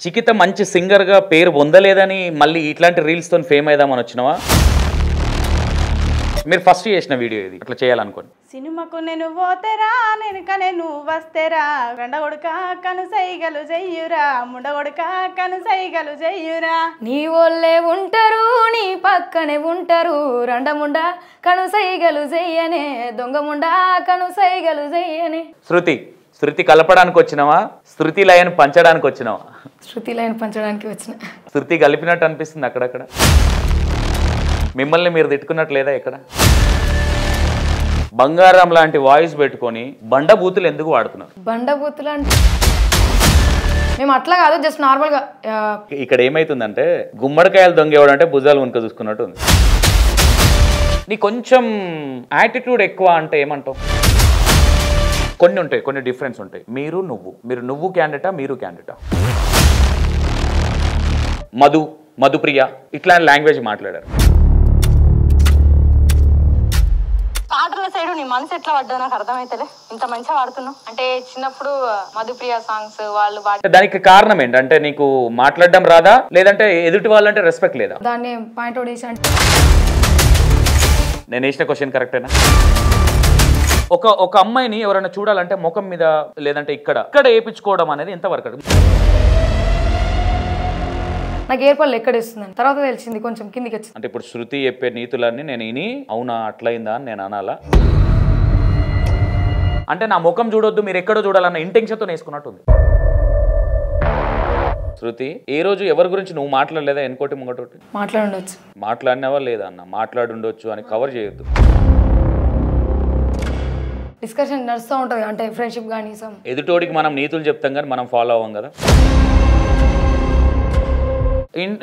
చికిత మంచి సింగర్గా పేరు పొందలేదని మళ్ళీ ఇట్లాంటి రీల్స్తో ఫేమ్ అయిదామని వచ్చినావా? మీరు ఫస్ట్ చేసిన వీడియో ఇది అట్లా చేయాలనుకోండి. సినిమాకు నేను పోతేరా నేనుకనే నువ్వు వస్తేరా రెండగొడక కనుసైగలు చెయ్యురా ముండగొడక కనుసైగలు చెయ్యురా నీ ఒళ్ళే ఉంటారు నీ పక్కనే ఉంటారు రెండముండ కనుసైగలు చెయ్యనే దొంగముండ కనుసైగలు చెయ్యనే. శృతి కలపడానికి వచ్చినావా, శృతి లయను పంచడానికి వచ్చినావా? శృతి లైన్ పంచడానికి వచ్చిన. శృతి కలిపినట్టు అనిపిస్తుంది అక్కడక్కడ. మిమ్మల్ని మీరు తిట్టుకున్నట్టు లేదా? ఇక్కడ బంగారం లాంటి వాయిస్ పెట్టుకొని బండబూతులు ఎందుకు వాడుతున్నారు? బండబూతులు అంటే మేము అట్లా కాదు, జస్ట్ నార్మల్గా. ఇక్కడ ఏమైతుందంటే గుమ్మడికాయలు దొంగేవాడు అంటే భుజాలు ఉనుక చూసుకున్నట్టు ఉంది. నీ కొంచెం యాటిట్యూడ్ ఎక్కువ అంటే ఏమంటావు? కొన్ని ఉంటాయి, కొన్ని డిఫరెన్స్ ఉంటాయి. మీరు నువ్వు క్యాండిడేటా, మీరు క్యాండిడేటా? మధుప్రియ ఇట్లాంటి లాంగ్వేజ్ మాట్లాడారు. పాటల సైడ్ నీ మనసు ఎట్లా పడ్డా నాకు అర్థమైతలే. ఇంత మంచిగా వాడుతున్నావు అంటే చిన్నప్పుడు మధుప్రియ సాంగ్స్ వాళ్ళు దానికి కారణం ఏంటంటే నీకు మాట్లాడడం రాదా, లేదంటే ఎదుటి వాళ్ళంటే రెస్పెక్ట్ లేదా? దాన్ని పాయింట్ అవుట్ చేసి అంటే నేను వేసిన క్వశ్చన్ కరెక్టేనా? ఒక అమ్మాయిని ఎవరైనా చూడాలంటే ముఖం మీద లేదంటే ఇక్కడ వేయించుకోవడం అనేది ఎంతవరకు? నాకు ఏర్పడలు ఎక్కడ ఇస్తుందని తర్వాత తెలిసింది, కొంచెం కిందికి వచ్చింది. అంటే ఇప్పుడు శృతి చెప్పే నీతులన్నీ నేను విని అవునా అట్లయిందా అని నేను అనాలా? అంటే నా ముఖం చూడొద్దు మీరు ఎక్కడో చూడాలన్న ఇంటెన్షన్తో వేసుకున్నట్టుంది. శృతి ఏ రోజు ఎవరి గురించి నువ్వు మాట్లాడలేదా? ఎన్కోటి ముంగటోటి మాట్లాడుండొచ్చు. మాట్లాడినావా లేదా అన్న? మాట్లాడుండొచ్చు అని కవర్ చేయొద్దు. డిస్కషన్ నడుస్తూ ఉంటుంది, అంటే ఫ్రెండ్షిప్ కానీ. ఎదుటోడికి మనం నీతులు చెప్తాం కానీ మనం ఫాలో అవ్వం కదా.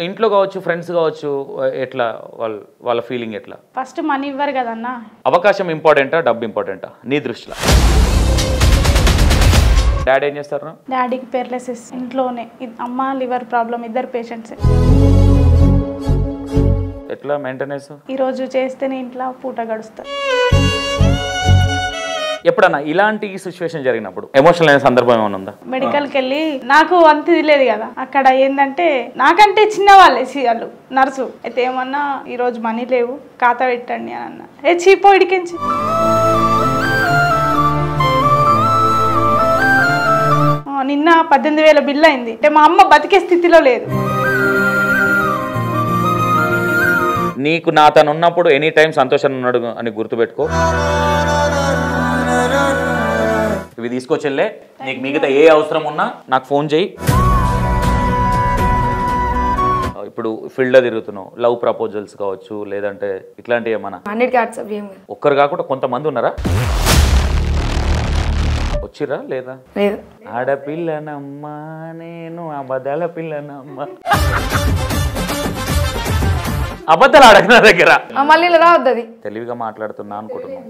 ఇంట్లో కావచ్చు, ఫ్రెండ్స్ కావచ్చు, ఎట్లా వాళ్ళ ఫీలింగ్ ఎట్లా? ఫస్ట్ మనీ ఇవ్వరు కదన్నా. అవకాశం ఇంపార్టెంటా, డబ్బు ఇంపార్టెంటా నీ దృష్టిలో? డాడీ ఏం చేస్తారు? డాడీకి పెర్లెసిస్, ఇంట్లోనే. అమ్మ లివర్ ప్రాబ్లం, ఇద్దరు పేషెంట్స్. ఎట్లా మెయింటెనెన్స్? ఈరోజు చేస్తేనే ఇంట్లో పూట గడుస్తారు. ఎప్పుడన్నా ఇలాంటి సిచ్యువేషన్ జరిగినప్పుడు ఎమోషనల్ అయిన సందర్భం ఏమైనా ఉందా? మెడికల్కి వెళ్ళి నాకు అంత తెలియదు కదా, అక్కడ ఏంటంటే నాకంటే చిన్న వాళ్ళే వాళ్ళు నర్సు అయితే ఏమన్నా ఈరోజు మనీ లేవు ఖాతా పెట్టండి అని అన్న. చీపో ఇడికించి నిన్న 18,000 బిల్ అయింది. అంటే మా అమ్మ బతికే స్థితిలో లేదు. నీకు నా తను ఉన్నప్పుడు ఎనీ టైం సంతోషం ఉన్నాడు అని గుర్తుపెట్టుకో. ఇవి తీసుకొచ్చెళ్ళే, నీకు మిగతా ఏ అవసరం ఉన్నా నాకు ఫోన్ చేయి. ఇప్పుడు ఫీల్డ్లో తిరుగుతున్నావు, లవ్ ప్రపోజల్స్ కావచ్చు లేదంటే ఇట్లాంటివి ఏమన్నా? ఒక్కరు కాకుండా కొంతమంది ఉన్నారా? వచ్చిరా లేదా? ఆడపిల్లనమ్మా నేను అబద్ధాల పిల్లనమ్మా. అబద్ధాలు అడగ నా దగ్గర మళ్ళీ రావద్దు. అది తెలివిగా మాట్లాడుతున్నా అనుకుంటున్నా.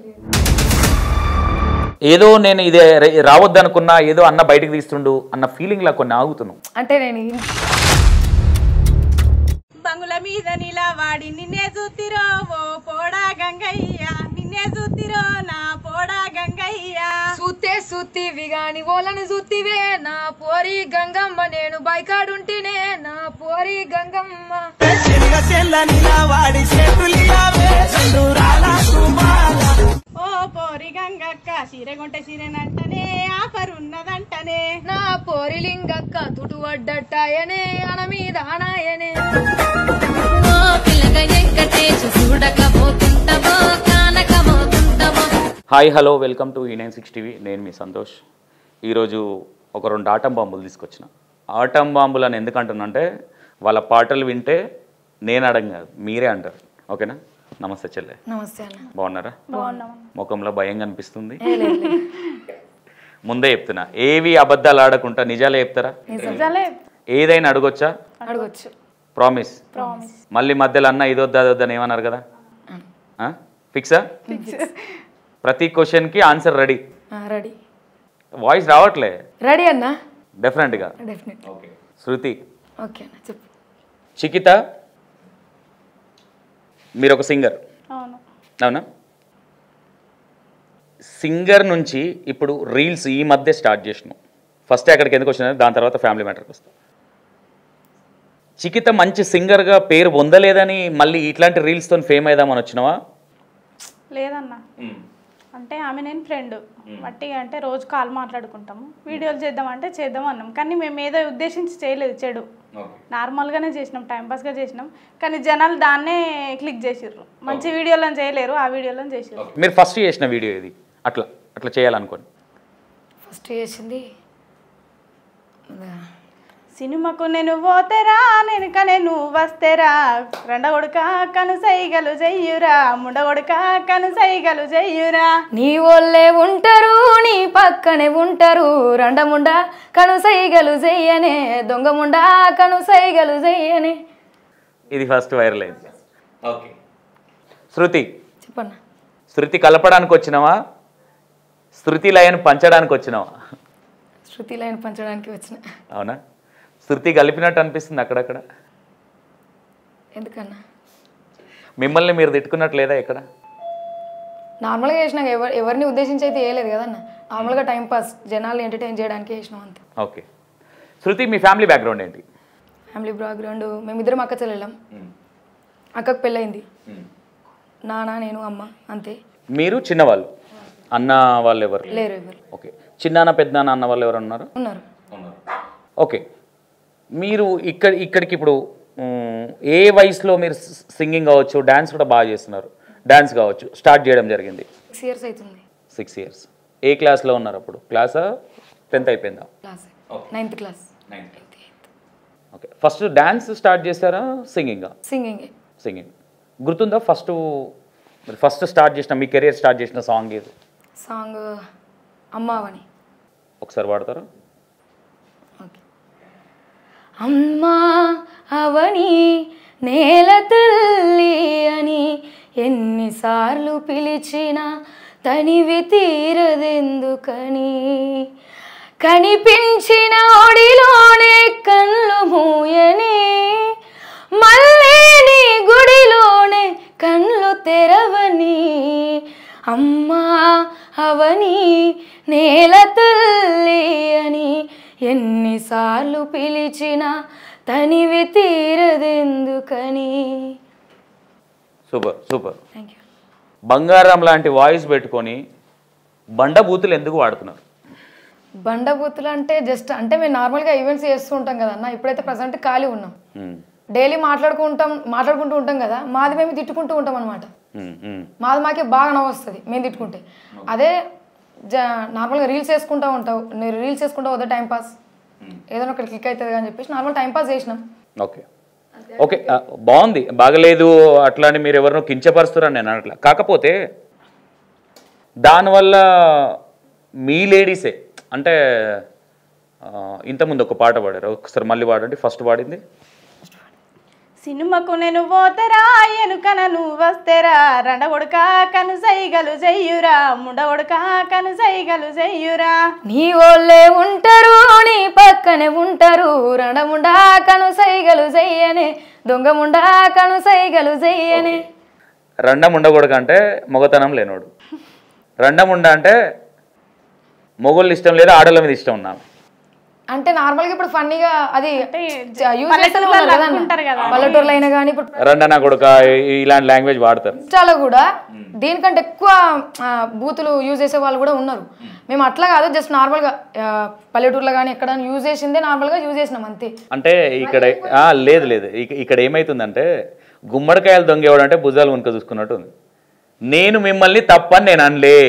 ఏదో నేను ఇదే రావద్దు అనుకున్నా, ఏదో అన్న బయటకు తీస్తుండు అన్న ఫీలింగ్ లా కొన్ని ఆగుతున్నావు. అంటే నేను బంగుల మీద నిలవాడి నిన్నే చూతిరో ఓ పోడా గంగయ్య, నిన్నే చూతిరో నా పోడా గంగయ్య. సూతివి గాని ఓలను సూతివే నా పోరి గంగమ్మ, నేను బైకాడుంటేనే నా పోరి గంగమ్మ. ఓ పోరి గంగక్క సిరెగుంటే సిరెనంటనే ఆఫర్ ఉన్నదంటనే, నా పోరి లింగక్క తుటు వడ్డట్టాయనే అన మీద అనాయనే. Hi hello welcome to E96 TV. నేను మీ సంతోష్. ఈరోజు ఒక 2 ఆటం బాంబులు తీసుకొచ్చిన. ఆటం బాంబులు అని ఎందుకంటున్నా అంటే వాళ్ళ పాటలు వింటే నేను అడగం కాదు, మీరే అంటారు. ఓకేనా? నమస్తే చెల్లె. నమస్తే అన్న. బాగున్నారా? ముఖంలో భయం కనిపిస్తుంది. ముందే చెప్తున్నా, ఏవి అబద్ధాలు ఆడకుండా నిజాలే చెప్తారా? ఏదైనా అడగొచ్చా? అడగొచ్చు. ప్రామిస్? మళ్ళీ మధ్యలో అన్న ఇదొద్దా అదొద్దని ఏమన్నారు కదా? ఫిక్సా? ప్రతి క్వశ్చన్కి ఆన్సర్ రెడీ? రెడీ. వాయిస్ రావట్లే? రెడీ అన్న. డెఫినెట్గా. ఓకే. శృతి, ఓకే అన్న చెప్పు. చికిత, మీరు ఒక సింగర్ అవునా? సింగర్ నుంచి ఇప్పుడు రీల్స్ ఈ మధ్య స్టార్ట్ చేసినాం. ఫస్ట్ అక్కడికి ఎందుకు వచ్చినా, దాని తర్వాత ఫ్యామిలీ మ్యాటర్కి వస్తాం. చికిత మంచి సింగర్గా పేరు పొందలేదని మళ్ళీ ఇట్లాంటి రీల్స్తో ఫేమ్ అయిదామని వచ్చినావా? లేదన్న, అంటే ఆమె నేను ఫ్రెండ్ మట్టిగా అంటే రోజు కాల్ మాట్లాడుకుంటాము, వీడియోలు చేద్దామంటే చేద్దాం అన్నాం. కానీ మేము ఏదో ఉద్దేశించి చేయలేదు, చెడు నార్మల్గానే చేసినాం, టైంపాస్గా చేసినాం. కానీ జనాలు దాన్నే క్లిక్ చేసిర్రు, మంచి వీడియోలను చేయలేరు, ఆ వీడియోలను చేసిర్రు. మీరు ఫస్ట్ చేసిన వీడియో ఇది అట్లా అట్లా చేయాలనుకోండి? ఫస్ట్ చేసింది సినిమాకు నేను పోతేరా నేను కనే నువ్వు వస్తేరా, రెండగొడక కనుసైగలు చెయ్యురా, ముండగొడక కనుసైగలు చెయ్యురా. నీ ఒళ్ళే ఉంటారు నీ పక్కనే ఉంటారు, రెండముండ కనుసైగలు చెయ్యనే, దొంగముండ కనుసైగలు చెయ్యనే. ఇది ఫస్ట్ వైరల్ అయింది. ఓకే, శృతి చెప్పన్నా. శృతి కలపడానికి వచ్చినావా, శృతి లయను పంచడానికి వచ్చినావా? శృతి లైన్ పంచడానికి వచ్చిన. అవునా? శృతి కలిపినట్టు అనిపిస్తుంది అక్కడక్కడ. ఎందుకన్నా? మిమ్మల్ని మీరు తిట్టుకున్నట్టు లేదా ఇక్కడ? నార్మల్గా చేసినాక ఎవరిని ఉద్దేశించి అయితే వేయలేదు కదన్న, నార్మల్గా టైంపాస్ జనాలు ఎంటర్టైన్ చేయడానికి వేసినాం అంతే. ఓకే, శృతి మీ ఫ్యామిలీ బ్యాక్గ్రౌండ్ ఏంటి? ఫ్యామిలీ బ్యాక్గ్రౌండ్ మేమిద్దరం అక్క చెల్లెళ్ళం, అక్కకు పెళ్ళయింది, నాన్న నేను అమ్మ అంతే. మీరు చిన్నవాళ్ళు, అన్న వాళ్ళు ఎవరు లేరు? ఎవరు ఓకే, చిన్నాన్న పెద్దనాన్న అన్న వాళ్ళు ఎవరు ఉన్నారు? ఉన్నారు. ఓకే, మీరు ఇక్కడికి ఇప్పుడు ఏ వయసులో మీరు సింగింగ్ కావచ్చు, డ్యాన్స్ కూడా బాగా చేస్తున్నారు, డ్యాన్స్ కావచ్చు స్టార్ట్ చేయడం జరిగింది? 6 years అవుతుంది. 6 years. ఏ క్లాస్లో ఉన్నారు అప్పుడు? క్లాసా 10th అయిపోయిందా? Class 9th class. Okay, first dance start చేస్తారా సింగింగా? సింగింగ్. సింగింగ్ గుర్తుందా? ఫస్ట్ స్టార్ట్ చేసిన మీ కెరీర్ స్టార్ట్ చేసిన సాంగ్ ఏది? సాంగ్ అమ్మావని. ఒకసారి పాడతారా? ఓకే. అమ్మా అవని నేల తల్లి అని ఎన్నిసార్లు పిలిచినా తనివి తీరదెందుకని, కనిపించిన ఒడిలోనే కళ్ళు మూయని, మళ్ళీ నీ గుడిలోనే కళ్ళు తెరవని. అమ్మా అవని నేల తల్లి అని ఎన్నిసార్లు పిలిచినా తనివి తీరదెందుకని. Super super. Thank you. బంగారం లాంటి వాయిస్ పెట్టుకొని బండబూతులు ఎందుకు వాడుతున్నారు? బండబూతులు అంటే జస్ట్ అంటే మేము నార్మల్గా ఈవెంట్స్ చేస్తూ ఉంటాం కదా అన్న, ఇప్పుడైతే ప్రజెంట్ ఖాళీ ఉన్నాం, డైలీ మాట్లాడుకుంటూ ఉంటాం కదా, మాది మేము తిట్టుకుంటూ ఉంటాం అనమాట. మాది మాకే బాగా నవ్వు వస్తుంది మేము తిట్టుకుంటే. అదే నార్మల్గా రీల్స్ వేసుకుంటూ ఉంటావు, నేను రీల్స్ వేసుకుంటా వద్దా టైంపాస్ ఏదైనా ఒకటి క్లిక్ అవుతుంది అని చెప్పేసి నార్మల్ టైంపాస్ చేసినాం. ఓకే ఓకే, బాగుంది, బాగలేదు అట్లా అని మీరు ఎవరినో కించపరుస్తున్నారని నేను అనట్లా. కాకపోతే దానివల్ల మీ లేడీసే అంటే ఇంతకుముందు ఒక పాట పాడారు, ఒకసారి మళ్ళీ పాడండి. ఫస్ట్ పాడింది సినిమాకు నేను పోతేరా ఎనుకన నువ్వు వస్తేరా, రెండగొడక కనుసైగలు చెయ్యురా, ముండగొడక కనుసైగలు చెయ్యురా. నీ వాళ్ళే ఉంటారు నీ పక్కనే ఉంటారు, రెండముండా కనుసైగలు చెయ్యనే, దొంగముండా కనుసైగలు చెయ్యనే. రెండం ఉండకూడదు అంటే మొగతనం లేనోడు, రెండం ఉండ అంటే మొగోళ్ళు ఇష్టం లేదా ఆడోళ్ళ మీద ఇష్టం ఉన్నాను అంటే నార్మల్గా ఇప్పుడు ఫన్నీగా అది అనుకుంటారు కదా, పల్లెటూరులో అయినా కానీ ఇప్పుడు రెండనా కొడుక ఇలాంటి లాంగ్వేజ్ వాడతారు. ఇన్స్టాలో కూడా దీనికంటే ఎక్కువ బూతులు యూజ్ చేసే వాళ్ళు కూడా ఉన్నారు. మేము అట్లా కాదు, జస్ట్ నార్మల్గా పల్లెటూరులో కానీ ఎక్కడ యూజ్ చేసిందే నార్మల్గా యూజ్ చేసినాం అంతే. అంటే ఇక్కడ లేదు లేదు ఇక్కడ ఏమవుతుందంటే గుమ్మడికాయలు దొంగేవాడు అంటే భుజాలు ఉనుక చూసుకున్నట్టు ఉంది. నేను మిమ్మల్ని తప్పని నేను అనలే,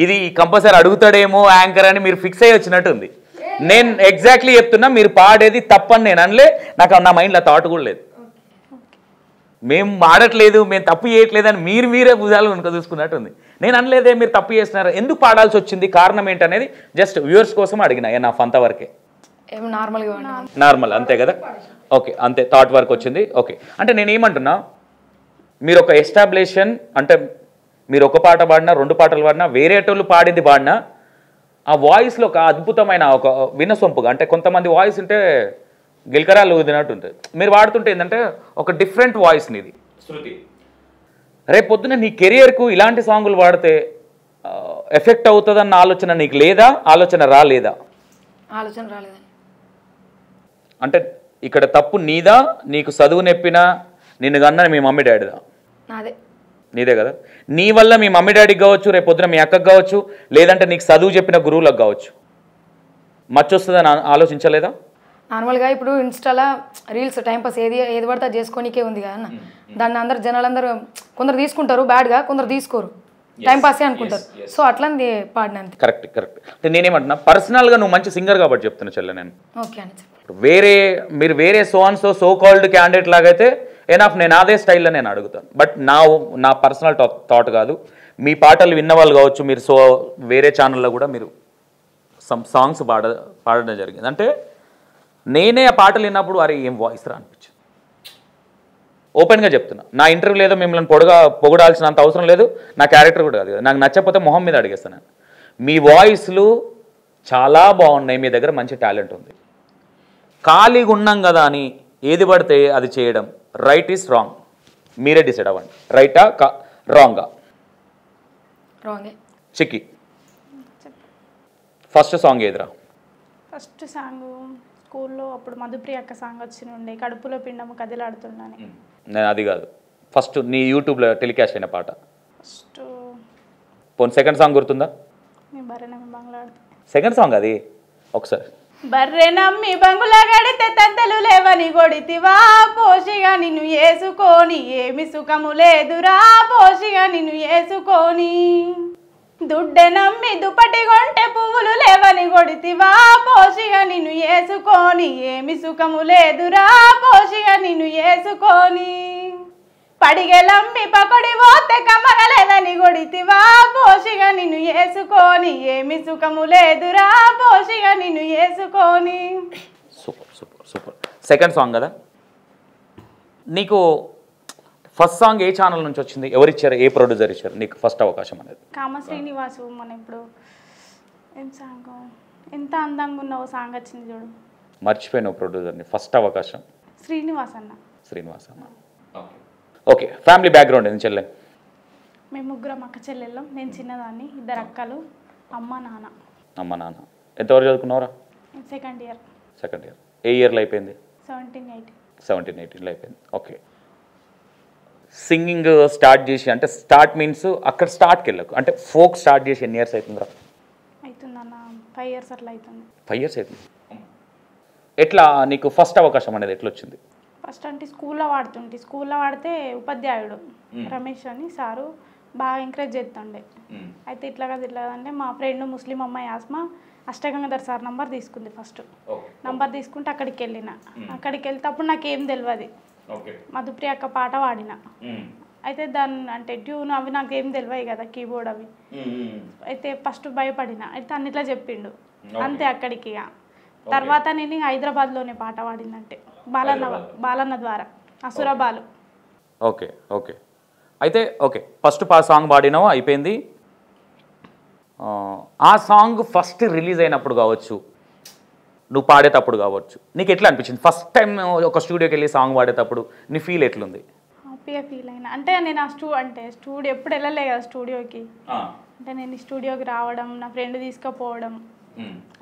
ఇది కంపల్సరీ అడుగుతాడేమో యాంకర్ అని మీరు ఫిక్స్ అయ్యి వచ్చినట్టు ఉంది. నేను ఎగ్జాక్ట్లీ చెప్తున్నా, మీరు పాడేది తప్పని నేను అనలే, నాకు నా మైండ్లో థాట్ కూడా లేదు. మేము ఆడట్లేదు, మేము తప్పు చేయట్లేదు అని మీరే భుజాలు కనుక చూసుకున్నట్టు ఉంది. నేను అనలేదే మీరు తప్పు చేస్తున్నారు, ఎందుకు పాడాల్సి వచ్చింది, కారణం ఏంటనేది జస్ట్ వ్యూవర్స్ కోసం అడిగిన. నా అంతవరకే, నార్మల్ అంతే కదా. ఓకే అంతే, థాట్ వర్క్ వచ్చింది. ఓకే అంటే నేను ఏమంటున్నా, మీరు ఒక ఎస్టాబ్లిషన్ అంటే మీరు ఒక పాట పాడినా 2 పాటలు పాడినా వేరేటోళ్ళు పాడింది పాడినా ఆ వాయిస్లో ఒక అద్భుతమైన ఒక వినసొంపుగా, అంటే కొంతమంది వాయిస్ ఉంటే గిల్కరాలు ఊదినట్టు ఉంటుంది, మీరు వాడుతుంటే ఏంటంటే ఒక డిఫరెంట్ వాయిస్ నీది శృతి. రేపు పొద్దున నీ కెరియర్కు ఇలాంటి సాంగులు పాడితే ఎఫెక్ట్ అవుతుందన్న ఆలోచన నీకు లేదా, ఆలోచన రాలేదా? ఆలోచన రాలేదని అంటే ఇక్కడ తప్పు నీదా, నీకు చదువు నెప్పినా నిన్ను కన్నా మీ మమ్మీ డాడీదా? నాదే. నీదే కదా. నీ వల్ల మీ మమ్మీ డాడీకి కావచ్చు, రేపు పొద్దున మీ అక్కకు కావచ్చు, లేదంటే నీకు చదువు చెప్పిన గురువులకు కావచ్చు, మచ్చొస్తుందని ఆలోచించలేదా? నార్మల్గా ఇప్పుడు ఇన్స్టాలో రీల్స్ టైంపాస్ ఏది పడితే అది చేసుకోనికే ఉంది కదా అన్న. దాన్ని జనాలందరూ కొందరు తీసుకుంటారు బ్యాడ్గా, కొందరు తీసుకోరు, టైంపాసే అనుకుంటారు. సో అట్లా పాడినంత. Correct correct. అంటే నేనేమంటున్నా, పర్సనల్గా నువ్వు మంచి సింగర్ కాబట్టి చెప్తున్నా చెల్లె నేను. ఓకే అని చెప్పి మీరు వేరే సో కాల్డ్ క్యాండిడేట్ లాగైతే ఎనఫ్, నేను అదే స్టైల్లో నేను అడుగుతాను. బట్ నా పర్సనల్ థాట్ కాదు. మీ పాటలు విన్న వాళ్ళు కావచ్చు, మీరు వేరే ఛానల్లో కూడా మీరు సాంగ్స్ పాడడం జరిగింది. అంటే నేనే ఆ పాటలు విన్నప్పుడు అరే ఏం వాయిస్ రా అనిపించింది. ఓపెన్గా చెప్తున్నా, నా ఇంటర్వ్యూ లేదో మిమ్మల్ని పొగడాల్సినంత అవసరం లేదు, నా క్యారెక్టర్ కూడా కాదు. నాకు నచ్చకపోతే మొహం మీద అడిగేస్తాను. మీ వాయిస్లు చాలా బాగున్నాయి, మీ దగ్గర మంచి టాలెంట్ ఉంది. ఖాళీగా ఉన్నాం కదా అని ఏది పడితే అది చేయడం రైట్ ఈస్ రాంగ్. మీరే డిసైడ్ అవ్వండి, రైటా రాంగా? రాంగే. చిక్కి ఫస్ట్ సాంగ్ ఏదిరా? ఫస్ట్ సాంగ్ స్కూల్లో అప్పుడు మధుప్రియ అక్క సాంగ్ ఉండే, కడుపులో పిండము కదిలాడుతున్నాను. నేను అది కాదు, ఫస్ట్ నీ యూట్యూబ్లో టెలికాస్ట్ అయిన పాట. ఫస్ట్ పోనీ సెకండ్ సాంగ్ గుర్తుందా? నీ బర్రె నమ్మి బంగ్లాడుతా. సెకండ్ సాంగ్ అది ఒకసారి. బర్రె నమ్మి బంగులా గడితే తద్దలు లేవని కొడితివా, పోషిగా నిన్ను వేసుకొని ఏమి సుఖము లేదురా, పోషిగా నిన్ను వేసుకొని. దుడ్డె నమ్మి దుప్పటి కొంటే పువ్వులు లేవని కొడితివా, పోషిగా నిన్ను వేసుకొని ఏమి సుఖము లేదురా, పోషిగా నిన్ను వేసుకొని. పడిగెలమ్మి పకొడి పోతే కమ్మగలేదని కొడితివా, పోషిగా నిన్ను వేసుకొని ఏమి సుఖము లేదురా, పోషిగా నిన్ను వేసుకొని. Super super super. Second song కదా. నీకు ఫస్ట్ సాంగ్ ఏ ఛానల్ నుంచి వచ్చింది? ఎవరిచ్చారు? ఏ ప్రొడ్యూసర్ ఇచ్చారు నీకు ఫస్ట్ అవకాశం అనేది? కామ శ్రీనివాసు. మన ఇప్పుడు ఏం సాంగ్, ఎంత అందంగా ఉన్నావు సాంగ్ వచ్చింది చూడు. మర్చిపోయినావు ప్రొడ్యూసర్ని. ఫస్ట్ అవకాశం శ్రీనివాస్ అన్న. శ్రీనివాస్ అన్న. ఓకే. ఫ్యామిలీ బ్యాక్గ్రౌండ్ ఏంది చెల్లె? మేము ముగ్గురం అక్క చెల్లెళ్ళం. నేను చిన్నదాన్ని, 2 అక్కలు, అమ్మ నాన్న. అమ్మ నాన్న. ఎంతవరకు చదువుకున్నావురా? Second year. Second year. ఏ ఇయర్లో అయిపోయింది? 17-18. 17-18లో అయిపోయింది. ఓకే. సింగింగ్ స్టార్ట్ చేసి, అంటే స్టార్ట్ మీన్స్ అక్కడ స్టార్ట్కి వెళ్ళకు, అంటే ఫోక్ స్టార్ట్ చేసి ఎన్ని ఇయర్స్ అవుతుందిరా? అవుతుందన్న 5 years అట్లా అవుతుంది. 5 years అవుతుంది. ఎట్లా నీకు ఫస్ట్ అవకాశం అనేది ఎట్లా వచ్చింది? ఫస్ట్ అంటే స్కూల్లో వాడితే ఉపాధ్యాయుడు రమేష్ అని సారు బాగా ఎంకరేజ్ చేస్తుండే. అయితే ఇట్లా కదా అంటే మా ఫ్రెండ్ ముస్లిం అమ్మాయి ఆస్మా అష్టగంగాధర్ సార్ నంబర్ తీసుకుంది. ఫస్ట్ నంబర్ తీసుకుంటే అక్కడికి వెళ్ళిన. అక్కడికి వెళ్తే అప్పుడు నాకేం తెలియదు, మధుప్రియ అక్క పాట వాడిన. అయితే దాన్ని అంటే ట్యూన్ అవి నాకు ఏం తెలియదు కదా, కీబోర్డ్ అవి. అయితే ఫస్ట్ భయపడిన. అయితే అన్నిట్లా చెప్పిండు అంతే అక్కడికి. తర్వాత నేను హైదరాబాద్లోనే పాట వాడినంటే బాలన్న ద్వారా అసురబాలు. Okay okay. అయితే ఓకే, ఫస్ట్ సాంగ్ పాడినావు, అయిపోయింది. ఆ సాంగ్ ఫస్ట్ రిలీజ్ అయినప్పుడు కావచ్చు, నువ్వు పాడేటప్పుడు కావచ్చు, నీకు ఎట్లా అనిపించింది? ఫస్ట్ టైం ఒక స్టూడియోకి వెళ్ళి సాంగ్ పాడేటప్పుడు నీ ఫీల్ ఎట్లుంది? హ్యాపీగా ఫీల్ అయినా. అంటే నేను స్టూడియో ఎప్పుడు వెళ్ళలే కదా స్టూడియోకి. అంటే నేను స్టూడియోకి రావడం, నా ఫ్రెండ్ తీసుకుపోవడం,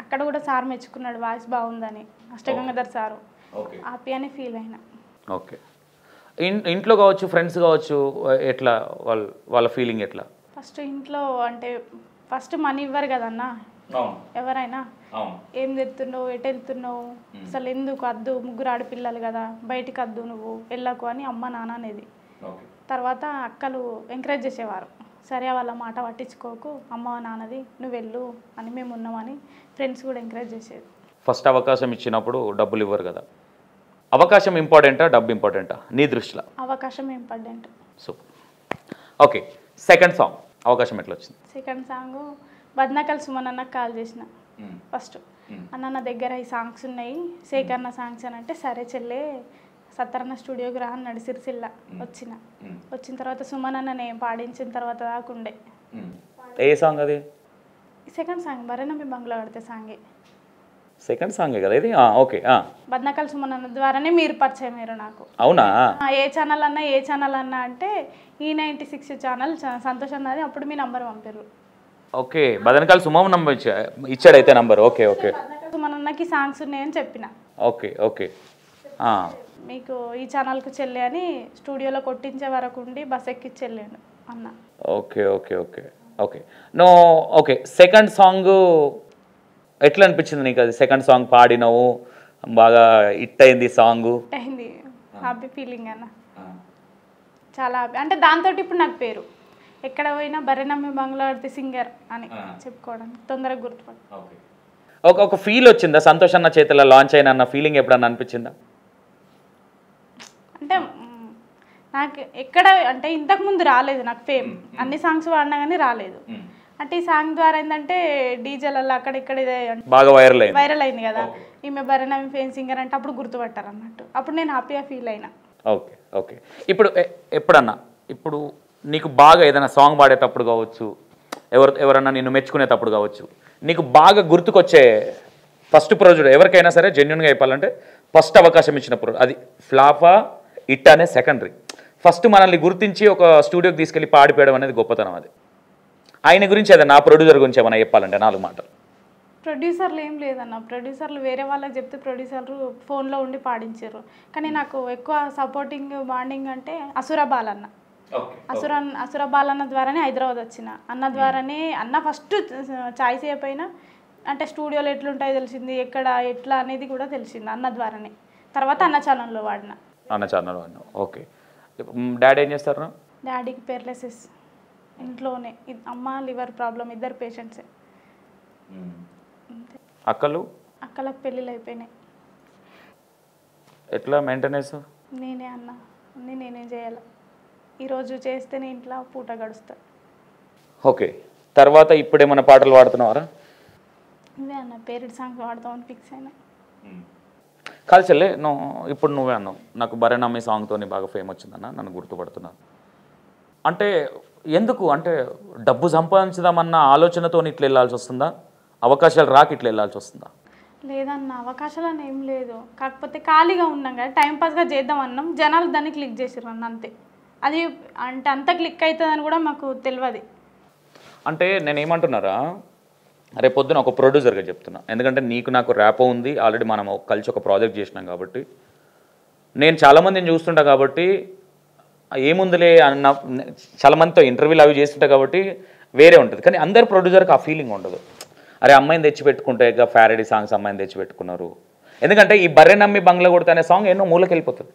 అక్కడ కూడా సార్ మెచ్చుకున్నాడు వాయిస్ బాగుందని, అష్టగంగాధర్ సారు. హ్యాపీ అని ఫీల్ అయినా. ఓకే. ఇంట్లో కావచ్చు, ఫ్రెండ్స్ కావచ్చు, ఎట్లా వాళ్ళ ఫీలింగ్ ఎట్లా? ఫస్ట్ ఇంట్లో అంటే ఫస్ట్ మనీ ఇవ్వరు కదన్నా ఎవరైనా. ఏం తెస్తున్నావు, ఎటు వెళ్తున్నావు, అసలు ఎందుకు వద్దు, 3 ఆడపిల్లలు కదా, బయటికి వద్దు, నువ్వు వెళ్ళకు అని అమ్మ నాన్న అనేది. తర్వాత అక్కలు ఎంకరేజ్ చేసేవారు, సరే వాళ్ళ మాట పట్టించుకోకు, అమ్మ నాన్నది, నువ్వు వెళ్ళు అని మేము ఉన్నామని ఫ్రెండ్స్ కూడా ఎంకరేజ్ చేసేది. ఫస్ట్ అవకాశం ఇచ్చినప్పుడు డబ్బులు ఇవ్వరు కదా, అవకాశం ఇంపార్టెంటా డబ్బు ఇంపార్టెంటా నీ దృష్టిలో? అవకాశం important. Super. Okay. Second song అవకాశం ఎట్లా వచ్చింది? సెకండ్ సాంగ్ బద్నకల్ సుమన్ అన్నకు కాల్ చేసిన. ఫస్ట్ అన్న నా దగ్గర ఈ సాంగ్స్ ఉన్నాయి, సేకరణ సాంగ్స్ అని అంటే, సరే చెల్లె సత్తరన్న స్టూడియోకి రా అన్నాడు. సిరిసిల్ల వచ్చిన తర్వాత సుమన్ అన్న నేను పాడించిన తర్వాత దాకుండే. ఏ సాంగ్ అది? సెకండ్ సాంగ్ బర్రెనమ్మి బంగ్లా కడితే సాంగే. సెకండ్ సాంగే కదా ఇది? ఓకే. బద్నకల్ సుమన్ అన్న ద్వారానే మీరు పరిచయం మీరు నాకు. అవునా? ఏ ఛానల్ అన్నా అంటే E96 ఛానల్ సంతోష్ అన్నది, అప్పుడు మీ నంబర్ పంపారు. ఓకే. బదనకాల సుమం నంబర్ ఇచ్చాడైతే number. Okay okay. Badnakal Suman అన్నకి సాంగ్స్ ఉన్నాయని చెప్పిన. Okay okay. మీకు ఈ ఛానల్కు చెల్లి అని స్టూడియోలో కొట్టించే వరకు ఉండి బస్ ఎక్కించి వెళ్ళాడు అన్న. Okay okay okay okay no okay second song ఎట్లా అనిపించింది నీకు? అది సెకండ్ సాంగ్ పాడినవు బాగా హిట్ అయింది సాంగ్. అయింది, హ్యాపీ ఫీలింగ్ అన్న, చాలా హ్యాపీ. అంటే దాంతో ఇప్పుడు నాకు పేరు ఎక్కడ పోయినా బర్రెనమ్మి బంగ్లాదేశ్ సింగర్ అని చెప్పుకోవడానికి తొందరగా గుర్తుపడి. ఒక ఫీల్ వచ్చిందా సంతోష్ అన్న చేతిలో లాంచ్ అయిన అన్న ఫీలింగ్ ఎప్పుడన్నా అనిపించిందా? అంటే నాకు ఎక్కడ అంటే ఇంతకుముందు రాలేదు నాకు ఫేమ్, అన్ని సాంగ్స్ పాడినా కానీ రాలేదు. అంటే ఈ సాంగ్ ద్వారా ఏంటంటే డీజేలలో అక్కడ ఇక్కడ బాగా వైరల్ అయింది కదా, ఈమె బర్రెనమ్మి ఫేమ్ సింగర్ అంటే అప్పుడు గుర్తుపట్టారు అన్నట్టు. అప్పుడు నేను హ్యాపీగా ఫీల్ అయినా. ఓకే ఓకే ఇప్పుడు ఎప్పుడన్నా ఇప్పుడు నీకు బాగా ఏదైనా సాంగ్ పాడేటప్పుడు కావచ్చు, ఎవరన్నా నిన్ను మెచ్చుకునేటప్పుడు కావచ్చు, నీకు బాగా గుర్తుకొచ్చే ఫస్ట్ ప్రొడ్యూసర్ ఎవరికైనా సరే జెన్యున్గా చెప్పాలంటే ఫస్ట్ అవకాశం ఇచ్చినప్పుడు అది ఫ్లాపా ఇట్ అనే సెకండరీ, ఫస్ట్ మనల్ని గుర్తించి ఒక స్టూడియోకి తీసుకెళ్ళి పాడిపోయడం అనేది గొప్పతనం. అది ఆయన గురించి ఏదన్నా నా ప్రొడ్యూసర్ గురించి ఏమైనా చెప్పాలంటే 4 మాటలు. ప్రొడ్యూసర్లు ఏం లేదన్న, ప్రొడ్యూసర్లు వేరే వాళ్ళకి చెప్తే ప్రొడ్యూసర్లు ఫోన్లో ఉండి పాడించారు. కానీ నాకు ఎక్కువ సపోర్టింగ్ బాండింగ్ అంటే అసురబాలన్న. అసురబాలన్న ద్వారానే హైదరాబాద్ వచ్చిన, అన్న ద్వారానే. అన్న ఫస్ట్ చాయిస్ అయిపోయినా అంటే స్టూడియోలో ఎట్లుంటాయో తెలిసింది, ఎక్కడ ఎట్లా అనేది కూడా తెలిసింది అన్న ద్వారానే. తర్వాత అన్న ఛానల్లో వాడిన. ఓకే. డాడీ ఏం చేస్తారు? డాడీకి పెర్లెసిస్, ఇంట్లోనే. అమ్మ లివర్ ప్రాబ్లం, 2 పేషెంట్సే. అక్కలకు పెళ్ళిళ్ళు అయిపోయినాయి. ఎట్లా మెయింటెనెన్స్? నేనే అన్న, అన్నీ నేనే చేయాలి. ఈరోజు చేస్తేనే ఇంట్లో పూట గడుస్తా. ఓకే. తర్వాత ఇప్పుడేమైనా పాటలు పాడుతున్నావారా? ఇదే అన్న పేరెడ్ సాంగ్స్ పాడతామని ఫిక్స్ అయినా. కాదు చెల్లె, ఇప్పుడు నువ్వే అన్నావు నాకు బర్రెనమ్మి సాంగ్తో బాగా ఫేమ్ వచ్చిందన్న, నన్ను గుర్తుపడుతున్నాను అంటే ఎందుకు? అంటే డబ్బు సంపాదించుదామన్న ఆలోచనతో ఇట్లా వెళ్ళాల్సి వస్తుందా? అవకాశాలు రాక ఇట్లా వెళ్ళాల్సి వస్తుందా? లేదన్న, అవకాశాలు అని ఏం లేదు. కాకపోతే ఖాళీగా ఉన్నాం కదా, టైంపాస్గా చేద్దాం అన్నాం, జనాలు దాన్ని క్లిక్ చేసారు అన్న, అంతే. అది అంటే అంత క్లిక్ అవుతుందని కూడా మాకు తెలియదు. అంటే నేనేమంటున్నారా, రేపు పొద్దున ఒక ప్రొడ్యూసర్గా చెప్తున్నా, ఎందుకంటే నీకు నాకు ర్యాపో ఉంది ఆల్రెడీ, మనం కలిసి ఒక ప్రాజెక్ట్ చేసినాం కాబట్టి. నేను చాలామందిని చూస్తుంటా కాబట్టి ఏముందిలే అన్న, చాలామందితో ఇంటర్వ్యూలు అవి చేస్తుంటా కాబట్టి వేరే ఉంటుంది. కానీ అందరు ప్రొడ్యూసర్కి ఆ ఫీలింగ్ ఉండదు. అరే అమ్మాయిని తెచ్చిపెట్టుకుంటే ఇక ఫ్యారడీ సాంగ్స్ అమ్మాయిని తెచ్చిపెట్టుకున్నారు. ఎందుకంటే ఈ బర్రెనమ్మి బంగ్లా కొడితే అనే సాంగ్ ఎన్నో మూలకి వెళ్ళిపోతుంది.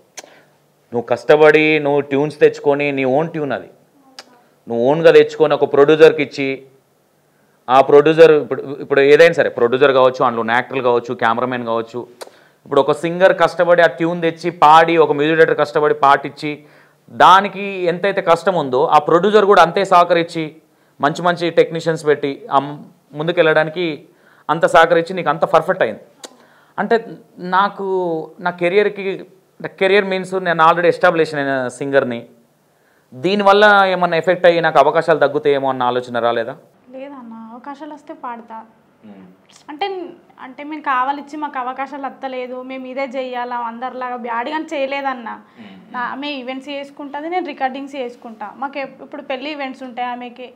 నువ్వు కష్టపడి నువ్వు ట్యూన్స్ తెచ్చుకొని, నీ ఓన్ ట్యూన్ అది నువ్వు ఓన్గా తెచ్చుకొని ఒక ప్రొడ్యూసర్కి ఇచ్చి, ఆ ప్రొడ్యూసర్ ఇప్పుడు ఏదైనా సరే ప్రొడ్యూసర్ కావచ్చు, అందులో యాక్టర్లు కావచ్చు, కెమెరామెన్ కావచ్చు, ఇప్పుడు ఒక సింగర్ కష్టపడి ఆ ట్యూన్ తెచ్చి పాడి, ఒక మ్యూజిక్ డైరెక్టర్ కష్టపడి పాటిచ్చి, దానికి ఎంతైతే కష్టం ఉందో ఆ ప్రొడ్యూసర్ కూడా అంతే సహకరించి మంచి మంచి టెక్నీషియన్స్ పెట్టి ముందుకెళ్ళడానికి అంత సహకరించి నీకు అంత పర్ఫెక్ట్ అయింది. అంటే నాకు నా కెరియర్ మీన్స్ నేను ఆల్రెడీ ఎస్టాబ్లిష్ అయిన సింగర్ని, దీనివల్ల ఏమన్నా ఎఫెక్ట్ అయ్యి నాకు అవకాశాలు తగ్గుతాయేమో అన్న ఆలోచన రాలేదా? లేదన్న, అవకాశాలు వస్తే పాడతా. అంటే మేము కావాలిచ్చి మాకు అవకాశాలు వస్తలేదు, మేము ఇదే చెయ్యాలా అందరిలాగా బ్యాడ్గా చేయలేదన్న. ఆమె ఈవెంట్స్ చేసుకుంటుంది, నేను రికార్డింగ్స్ చేసుకుంటా. మాకు ఇప్పుడు పెళ్ళి ఈవెంట్స్ ఉంటాయి ఆమెకి,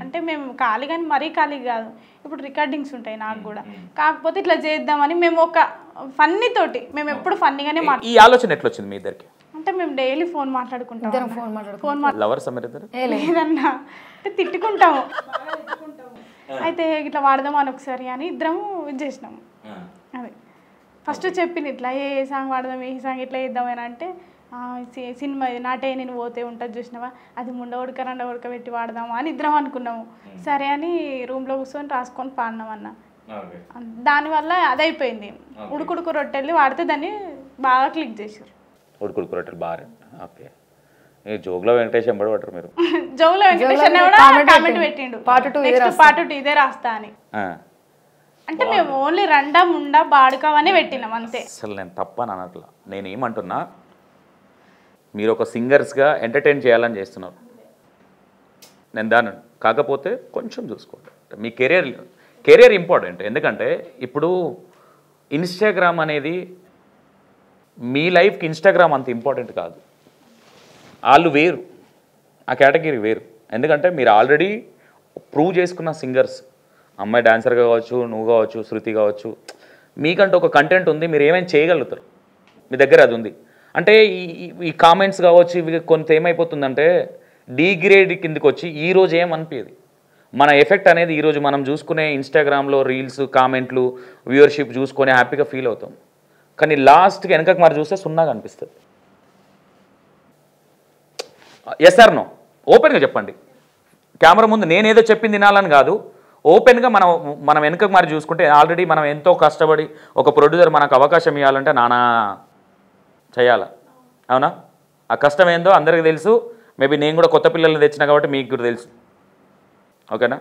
అంటే మేము ఖాళీ కానీ మరీ ఖాళీ కాదు. ఇప్పుడు రికార్డింగ్స్ ఉంటాయి నాకు కూడా. కాకపోతే ఇట్లా చేద్దామని మేము ఒక ఫన్నీ తోటి, మేము ఎప్పుడు ఫన్నీగానే ఈ ఆలోచన ఎట్లా వచ్చింది మీ ఇద్దరికి? అంటే మేము డైలీ ఫోన్ మాట్లాడుకుంటాం. లేదన్నా, అంటే తిట్టుకుంటాము. అయితే ఇట్లా వాడదామని ఒకసారి అని ఇద్దరము ఇది చేసినాము. అది ఫస్ట్ చెప్పింది ఇట్లా ఏ సాంగ్ వాడదాం, ఏ సాంగ్ ఇట్లా వేద్దామని. అంటే సినిమా నాటే నేను పోతే ఉంటుంది చూసినావా, అది ముండ ఉడకబెట్టి వాడదాము అని ఇద్దరం అనుకున్నాము. సరే అని రూమ్లో కూర్చొని రాసుకొని పాడినాం అన్న. దానివల్ల అదైపోయింది. ఉడుకుడుకు రొట్టెల్ని వాడితే దాన్ని బాగా క్లిక్ చేశారు. ఉడుకుడుకు రొట్టెలు బాగా. ఓకే. జోగులో వెంకటేష్ ఎంబడి పట్టరు మీరు? జోగులో వెంకటేష్ కామెంట్ పెట్టిండు, పార్ట్ 2 ఇదే రాస్తా అని. అంటే మేము ఓన్లీ రండా ముండా బాడుకావని పెట్టినాం అంతే. అసలు నేను తప్పని అనట్లా, నేను ఏమంటున్నా, మీరు ఒక సింగర్స్గా ఎంటర్టైన్ చేయాలని చేస్తున్నారు, నేను దాని. కాకపోతే కొంచెం చూసుకోండి, మీ కెరియర్ ఇంపార్టెంట్. ఎందుకంటే ఇప్పుడు ఇన్స్టాగ్రామ్ అనేది మీ లైఫ్కి ఇన్స్టాగ్రామ్ అంత ఇంపార్టెంట్ కాదు. వాళ్ళు వేరు, ఆ కేటగిరీ వేరు. ఎందుకంటే మీరు ఆల్రెడీ ప్రూవ్ చేసుకున్న సింగర్స్, అమ్మాయి డాన్సర్గా కావచ్చు, నువ్వు కావచ్చు, శృతి కావచ్చు, మీకంటూ ఒక కంటెంట్ ఉంది, మీరు ఏమైనా చేయగలుగుతారు. మీ దగ్గర అది ఉంది. అంటే ఈ కామెంట్స్ కావచ్చు, ఇవి కొంత ఏమైపోతుందంటే డిగ్రేడ్ కిందకి వచ్చి ఈరోజు ఏమనిపించేది మన ఎఫెక్ట్ అనేది ఈరోజు మనం చూసుకునే ఇన్స్టాగ్రామ్లో రీల్స్ కామెంట్లు వ్యూవర్షిప్ చూసుకొని హ్యాపీగా ఫీల్ అవుతాం. కానీ లాస్ట్కి వెనకకి మరి చూస్తే సున్నాగా అనిపిస్తుంది. Yes or no? ఓపెన్గా చెప్పండి. కెమెరా ముందు నేనేదో చెప్పింది వినాలని కాదు, ఓపెన్గా మనం వెనకకు మరి చూసుకుంటే ఆల్రెడీ మనం ఎంతో కష్టపడి ఒక ప్రొడ్యూసర్ మనకు అవకాశం ఇవ్వాలంటే నానా చేయాలా, అవునా? ఆ కష్టం ఏందో అందరికీ తెలుసు. మేబీ నేను కూడా కొత్త పిల్లల్ని తెచ్చినా కాబట్టి మీకు కూడా తెలుసు, ఓకేనా?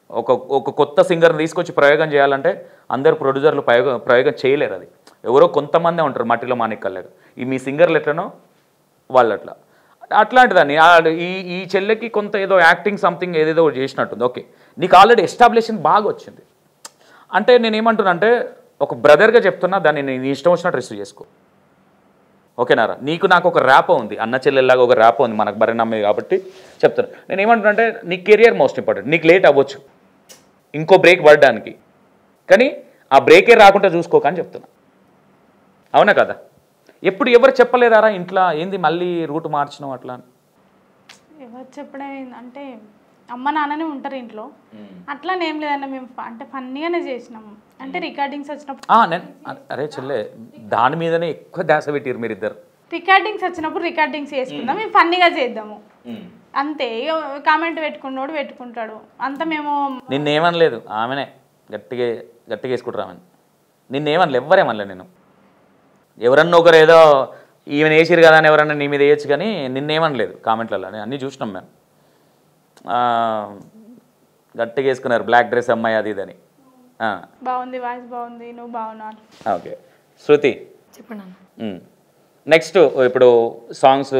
ఒక కొత్త సింగర్ని తీసుకొచ్చి ప్రయోగం చేయాలంటే అందరు ప్రొడ్యూసర్లు ప్రయోగం చేయలేరు. అది ఎవరో కొంతమందే ఉంటారు మట్టిలో మాణిక్కలేరు. ఈ మీ సింగర్లు ఎట్లనో వాళ్ళు అట్లాంటిదాన్ని ఈ చెల్లెకి కొంత ఏదో యాక్టింగ్ సంథింగ్ ఏదేదో చేసినట్టుంది. ఓకే, నీకు ఆల్రెడీ ఎస్టాబ్లిషన్ బాగా వచ్చింది. అంటే నేనేమంటున్నా అంటే ఒక బ్రదర్గా చెప్తున్నా, దాన్ని నీ ఇష్టం వచ్చినట్టు రిసీవ్ చేసుకో, ఓకేనారా? నీకు నాకు ఒక ర్యాపో ఉంది, అన్న చెల్లెల్లాగా ఒక ర్యాపో ఉంది మనకు బరే నమ్మేది కాబట్టి చెప్తాను. నేను ఏమంటున్నా అంటే నీ కెరియర్ మోస్ట్ ఇంపార్టెంట్. నీకు లేట్ అవ్వచ్చు ఇంకో బ్రేక్ పడడానికి, కానీ ఆ బ్రేకే రాకుండా చూసుకోకని చెప్తున్నా, అవునా కదా? ఎప్పుడు ఎవరు చెప్పలేదారా ఇంట్లో ఏంది మళ్ళీ రూట్ మార్చినావు అట్లా? ఎవరు చెప్పడం అంటే అమ్మ నాన్ననే ఉంటారు ఇంట్లో, అట్లానే ఏం లేదన్న. మేము అంటే ఫన్నీగానే చేసినాము. అంటే రికార్డింగ్స్ వచ్చినప్పుడు అరే చెల్లె దాని మీదనే ఎక్కువ ధ్యాస పెట్టారు మీరిద్దరు. రికార్డింగ్స్ వచ్చినప్పుడు రికార్డింగ్స్ చేసుకుందాం, మేము ఫన్నీగా చేద్దాము అంతే. కామెంట్ పెట్టుకున్నోడు పెట్టుకుంటాడు అంత. మేము నిన్నేమనలేదు, ఆమెనే గట్టిగా వేసుకుంటారు ఆమెను. నిన్నేమనలే, ఎవ్వరేమనలే. నేను ఎవరన్నా ఒకరు ఏదో ఈమెను వేసిరు కదా అని ఎవరన్నా నీ మీద వేయచ్చు, కానీ నిన్నేమనలేదు కామెంట్లలో. అన్నీ చూసినాం మేము. గట్టిగా వేసుకున్నారు బ్లాక్ డ్రెస్ అమ్మాయి అది ఇదని. బాగుంది, వాయిస్ బాగుంది, నువ్వు బాగున్నావు. ఓకే శృతి చెప్పండి. నెక్స్ట్ ఇప్పుడు సాంగ్స్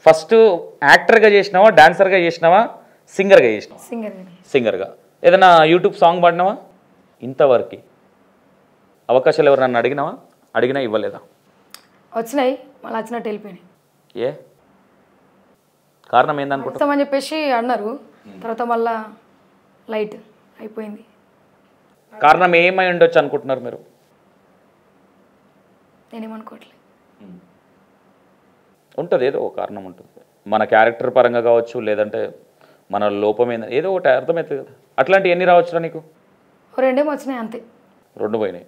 ఫస్ట్ యాక్టర్గా చేసినావా, డాన్సర్గా చేసినావా, సింగర్గా చేసినావా? సింగర్గా. ఏదైనా యూట్యూబ్ సాంగ్ పాడినావా ఇంతవరకు? అవకాశాలు ఎవరన్నా అడిగినా ఇవ్వలేదా? వచ్చినాయి, మళ్ళీ వచ్చినట్టు వెళ్ళిపోయినాయి. ఏ కారణం ఏందనుకుంటామని చెప్పేసి అన్నారు, తర్వాత మళ్ళా లైట్ అయిపోయింది. కారణం ఏమై ఉండొచ్చు అనుకుంటున్నారు మీరు? నేనేమనుకోవట్లేదు. ఉంటుంది, ఏదో ఒక కారణం ఉంటుంది. మన క్యారెక్టర్ పరంగా కావచ్చు, లేదంటే మన లోపమేంద ఏదో ఒకటి అర్థమవుతుంది కదా. అట్లాంటివి ఎన్ని రావచ్చురా నీకు? 2 వచ్చినాయి అంతే. 2 పోయినాయి.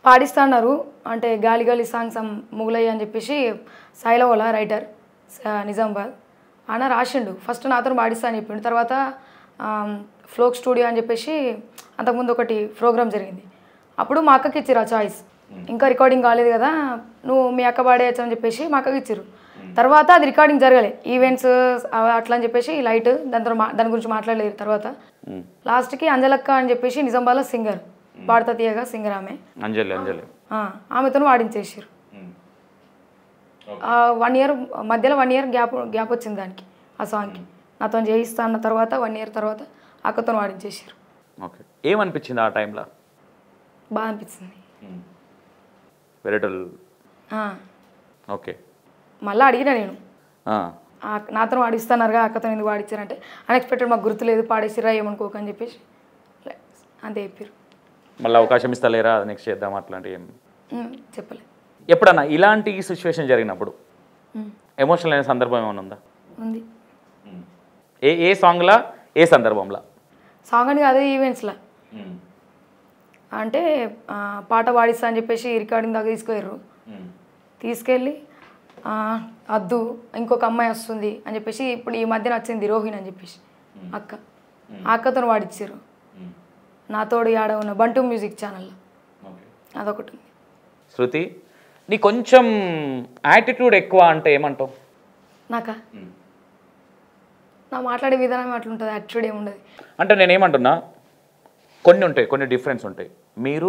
పాడిస్తా అన్నారు, అంటే గాలి గాలి సాంగ్స్ ముగులయ్య అని చెప్పేసి సాయిలవాల రైటర్ నిజామాబాద్ ఆయన రాసిండు. ఫస్ట్ నాతో పాడిస్తా అని చెప్పిండు. తర్వాత ఫ్లోక్ స్టూడియో అని చెప్పేసి అంతకుముందు ఒకటి ప్రోగ్రామ్ జరిగింది. అప్పుడు మా అక్కకి ఇచ్చిరు ఆ చాయిస్. ఇంకా రికార్డింగ్ కాలేదు కదా, నువ్వు మీ అక్క పాడేయచ్చు అని చెప్పేసి మా అక్కకి ఇచ్చిరు. తర్వాత అది రికార్డింగ్ జరగలే, ఈవెంట్స్ అట్లా అని చెప్పేసి లైట్ దాని గురించి మాట్లాడలేదు. తర్వాత లాస్ట్కి అంజలక్క అని చెప్పేసి నిజామాబాద్లో సింగర్, పాడతా తీయగా సింగర్ ఆమె, ఆమెతో వాడించేసారు. 1 year మధ్యలో 1 year గ్యాప్ వచ్చింది దానికి, ఆ సాంగ్కి. నాతో చేయిస్తా అన్న తర్వాత 1 year తర్వాత అక్కతో వాడించేసారు. ఓకే, ఏమనిపించింది ఆ టైంలో? బాగా అనిపించింది. ఓకే, మళ్ళీ అడిగినా నేను, నాతో వాడిస్తున్నారుగా అక్కతో ఎందుకు వాడించారంటే అన్ఎక్స్పెక్టెడ్, మాకు గుర్తులేదు, పాడేసిరా ఏమనుకోక అని చెప్పేసి అంతే చెప్పారు. మళ్ళీ అవకాశం ఇస్తలేరా నెక్స్ట్ చేద్దాం అట్లాంటివి ఏం చెప్పలేదు. ఎప్పుడన్నా ఇలాంటి సిచ్యువేషన్ జరిగినప్పుడు ఎమోషనల్ అయిన సందర్భం ఏమైనా ఉందా? ఉంది. ఏ సాంగ్లా, ఏ సందర్భంలో? సాంగ్ అని కాదు, ఈవెంట్స్లో. అంటే పాట పాడిస్తా అని చెప్పేసి రికార్డింగ్ దాకా తీసుకెళ్ళి అద్దు ఇంకొక అమ్మాయి వస్తుంది అని చెప్పేసి, ఇప్పుడు ఈ మధ్యన వచ్చింది రోహిణి అని చెప్పేసి అక్కతో వాడిచ్చారు. నాతోడు ఆడ ఉన్న బంటు మ్యూజిక్ ఛానల్లో అదొకటి ఉంది. శృతి, నీ కొంచెం యాటిట్యూడ్ ఎక్కువ అంటే ఏమంటావు? నాకా? నా మాట్లాడే విధానం అట్లుంటుంది, యాటిట్యూడ్ ఏముండదు. అంటే నేనేమంటున్నా, కొన్ని ఉంటాయి, కొన్ని డిఫరెన్స్ ఉంటాయి. మీరు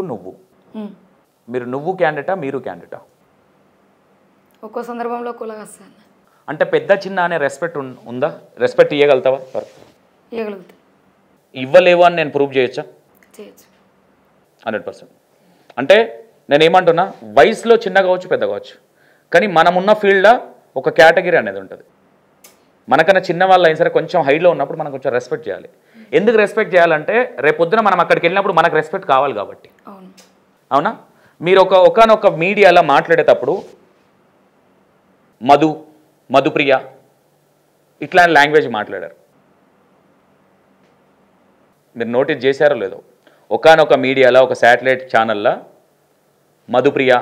నువ్వు క్యాండిడేటా, మీరు క్యాండిడేటా? ఒక్కో సందర్భంలో ఒక్కోలాగా వస్తాను. అంటే పెద్ద చిన్న అనే రెస్పెక్ట్ ఉందా? రెస్పెక్ట్ ఇవ్వగలుగుతావా? ఇవ్వగలుగుతా. ఇవ్వలేవు అని నేను ప్రూవ్ చేయొచ్చా? చేయొచ్చు 100%. అంటే నేను ఏమంటున్నా, వయసులో చిన్న కావచ్చు, పెద్ద కావచ్చు, కానీ మనమున్న ఫీల్డ్లో ఒక కేటగిరీ అనేది ఉంటుంది. మనకన్నా చిన్న వాళ్ళు అయినా సరే కొంచెం హైలో ఉన్నప్పుడు మనం కొంచెం రెస్పెక్ట్ చేయాలి. ఎందుకు రెస్పెక్ట్ చేయాలంటే రేపు పొద్దున మనం అక్కడికి వెళ్ళినప్పుడు మనకు రెస్పెక్ట్ కావాలి కాబట్టి. అవునా? మీరు ఒకనొక మీడియాలో మాట్లాడేటప్పుడు మధుప్రియ ఇట్లాంటి లాంగ్వేజ్ మాట్లాడారు. మీరు నోటీస్ చేశారో లేదో, ఒకనొక మీడియాలో ఒక శాటిలైట్ ఛానల్లో మధుప్రియ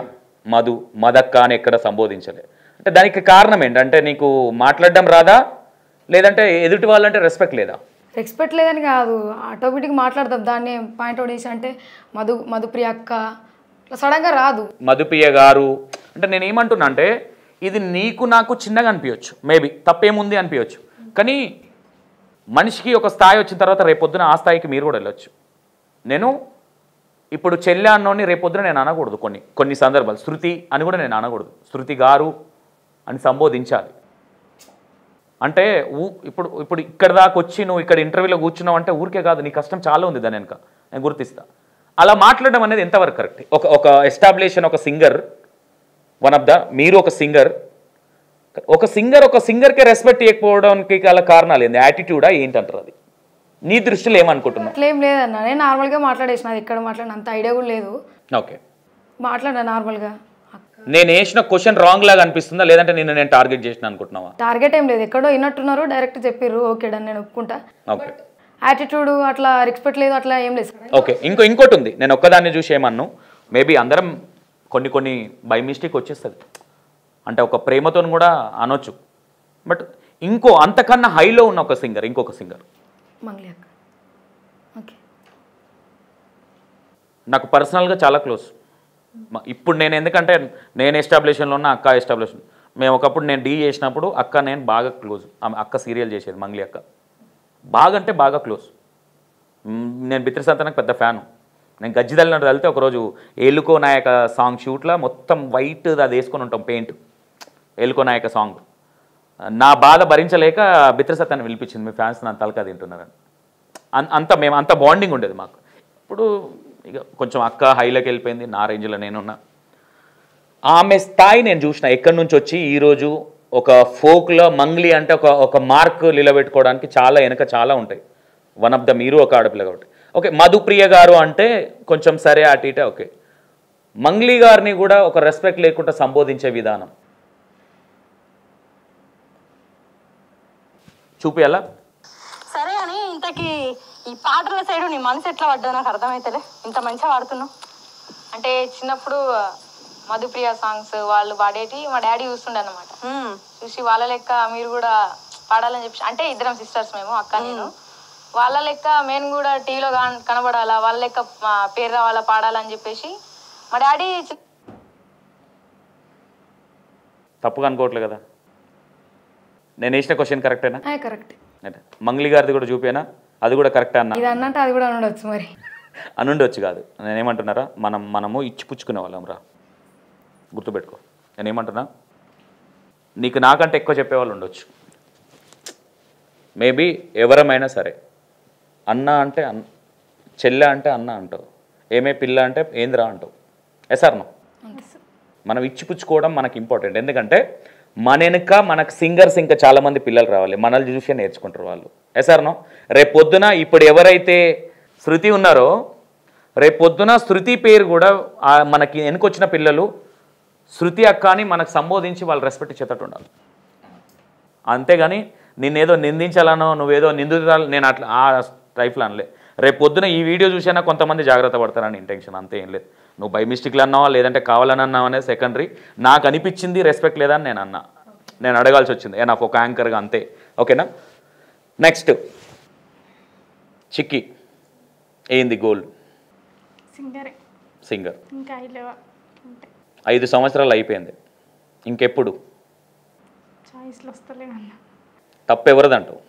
మదక్క అని ఎక్కడ సంబోధించలే. అంటే దానికి కారణం ఏంటంటే నీకు మాట్లాడడం రాదా, లేదంటే ఎదుటి వాళ్ళంటే రెస్పెక్ట్ లేదా? రెస్పెక్ట్ లేదని కాదు, ఆటోమేటిక్ మాట్లాడతాం. దాన్ని పాయింట్అవుట్ చేసి అంటే మధుప్రియ అక్క ఇట్లా సడన్గా రాదు. మధుప్రియ గారు అంటే నేను ఏమంటున్నా అంటే ఇది నీకు నాకు చిన్నగా అనిపించవచ్చు, మేబీ తప్పేముంది అనిపించవచ్చు, కానీ మనిషికి ఒక స్థాయి వచ్చిన తర్వాత రేపొద్దున ఆ స్థాయికి మీరు కూడా వెళ్ళొచ్చు. నేను ఇప్పుడు చెల్లె అన్నోని రేపొద్దున నేను అనకూడదు, కొన్ని సందర్భాలు శృతి అని కూడా నేను అనకూడదు, శృతి గారు అని సంబోధించాలి. అంటే ఇప్పుడు ఇక్కడ దాకా వచ్చి నువ్వు ఇక్కడ ఇంటర్వ్యూలో కూర్చున్నావు అంటే ఊరికే కాదు, నీ కష్టం చాలా ఉంది దాని వెనక, నేను గుర్తిస్తా. అలా మాట్లాడడం అనేది ఎంతవరకు కరెక్ట్? ఒక ఎస్టాబ్లిషన్ ఒక సింగర్ మీరు ఒక సింగర్కే రెస్పెక్ట్ ఇవ్వకపోవడానికి గల కారణాలు ఏంది? యాటిట్యూడా ఏంటంటారు? అది నీ దృష్టిలో ఏమనుకుంటున్నావు? అట్లేం లేదన్న, నేను నార్మల్గా మాట్లాడేసిన, అది ఇక్కడ మాట్లాడిన అంత ఐడియా కూడా లేదు. ఓకే, మాట్లాడినా నార్మల్గా. నేను వేసిన క్వశ్చన్ రాంగ్ లాగా అనిపిస్తుందా, లేదంటే నేను టార్గెట్ చేసిన అనుకుంటున్నావా? టార్గెట్ ఏం లేదు, ఎక్కడో విన్నట్టున్నారు, డైరెక్ట్ చెప్పిర్రు, ఓకే డన్, నేను ఒప్పుకుంటా. ఓకే, యాటిట్యూడ్ అట్లా రెస్పెక్ట్ లేదు అట్లా ఏం లేదు. ఓకే, ఇంకోటి ఉంది, నేను ఒక్కదాన్ని చూసి ఏమన్నాను, మేబీ అందరం కొన్ని బై మిస్టేక్ వచ్చేస్తుంది, అంటే ఒక ప్రేమతో కూడా అనొచ్చు. బట్ అంతకన్నా హైలో ఉన్న ఇంకొక సింగర్ మంగ్లీ అక్క. ఓకే, నాకు పర్సనల్గా చాలా క్లోజ్. ఇప్పుడు నేను ఎందుకంటే నేను ఎస్టాబ్లిషన్లో ఉన్న, అక్క ఎస్టాబ్లిషన్, మేము ఒకప్పుడు నేను డీ చేసినప్పుడు అక్క నేను బాగా క్లోజ్. ఆమె అక్క సీరియల్ చేసేది, మంగ్లీ అక్క, బాగా అంటే బాగా క్లోజ్. నేను బిత్రిసంతానకు పెద్ద ఫ్యాను. నేను గజ్జిదల్లినట్టు వెళ్తే ఒకరోజు ఏలుకో నాయక సాంగ్ షూట్లో మొత్తం వైట్ అది వేసుకొని ఉంటాం, పెయింట్, ఏలుకో నాయక సాంగ్. నా బాధ భరించలేక బిత్రిసత్తాన్ని పిలిపించింది, మీ ఫ్యాన్స్ నా తలకా తింటున్నారని. మేము అంత బాండింగ్ ఉండేది మాకు. ఇప్పుడు ఇక కొంచెం అక్క హైలోకి వెళ్ళిపోయింది, నా రేంజ్లో నేనున్నా. ఆమె స్థాయి నేను చూసిన ఎక్కడి నుంచి వచ్చి ఈరోజు ఒక ఫోక్లో మంగ్లీ అంటే ఒక మార్క్ నిలబెట్టుకోవడానికి చాలా వెనక చాలా ఉంటాయి. వన్ ఆఫ్ ద మీరు ఒక ఆడపిల్ల కాబట్టి. ఓకే, మధుప్రియ గారు అంటే కొంచెం సరే అటు ఇటే ఓకే. మంగ్లీ గారిని కూడా ఒక రెస్పెక్ట్ లేకుండా సంబోధించే విధానం చూపియాలా? సరే అని ఇంతకీ ఈ పాటల సైడ్ నీ మనసు ఎట్లా పడ్డా నాకు అర్థమైతలే, ఇంత మంచిగా పాడుతున్నావు. అంటే చిన్నప్పుడు మధుప్రియ సాంగ్స్ వాళ్ళు పాడేటి మా డాడీ చూస్తుండే అనమాట. చూసి వాళ్ళ లెక్క మీరు కూడా పాడాలని చెప్పి, అంటే ఇద్దరం సిస్టర్స్ మేము, అక్క నేను, వాళ్ళ లెక్క మేము కూడా టీవీలో కనబడాలా, వాళ్ళ లెక్క పేరు రావాలా, పాడాలని చెప్పేసి మా డాడీ. తప్పుగా అనుకోవట్లేదు కదా? నేను వేసిన క్వశ్చన్ కరెక్టేనా? కరెక్ట్. మంగ్లీ గారిది కూడా చూపేనా? అది కూడా కరెక్టే అన్న. ఇది అన్నట్టు అది కూడా అనొచ్చు, మరి అనుండొచ్చు కాదు. నేనేమంటున్నారా, మనము ఇచ్చిపుచ్చుకునే వాళ్ళం రా, గుర్తుపెట్టుకో. నేనేమంటున్నా, నీకు నాకంటే ఎక్కువ చెప్పేవాళ్ళు ఉండొచ్చు, మేబీ ఎవరమైనా సరే. అన్న అంటే చెల్లె అంటే అన్న అంటావు, ఏమే పిల్ల అంటే ఏంద్రా అంటావు. ఎసార్నో మనం ఇచ్చిపుచ్చుకోవడం మనకి ఇంపార్టెంట్. ఎందుకంటే మన వెనుక మనకు సింగర్స్ ఇంకా చాలామంది పిల్లలు రావాలి, మనల్ని చూసే నేర్చుకుంటారు వాళ్ళు. ఎసార్నో రేపొద్దున ఇప్పుడు ఎవరైతే శృతి ఉన్నారో, రేపొద్దున శృతి పేరు కూడా మనకి వెనుకొచ్చిన పిల్లలు శృతి అక్క అని మనకు సంబోధించి వాళ్ళు రెస్పెక్ట్ ఇచ్చేటట్టు ఉండాలి. అంతేగాని నిన్నేదో నిందించాలనో నువ్వేదో నిందితురాలు నేను అట్లా ఆ టైప్లో అనలే. రేపు పొద్దున ఈ వీడియో చూసినా కొంతమంది జాగ్రత్త పడతారని ఇంటెన్షన్, అంతే, ఏం లేదు. నువ్వు బై మిస్టేక్లు అన్నావా లేదంటే కావాలని అన్నావు అనేది సెకండరీ. నాకు అనిపించింది రెస్పెక్ట్ లేదని నేను అన్నా, నేను అడగాల్సి వచ్చింది నాకు ఒక యాంకర్గా, అంతే. ఓకేనా? నెక్స్ట్ చిక్కి ఏంది గోల్? సింగర్. 5 సంవత్సరాలు అయిపోయింది, ఇంకెప్పుడు? తప్పు ఎవరిదంటావు?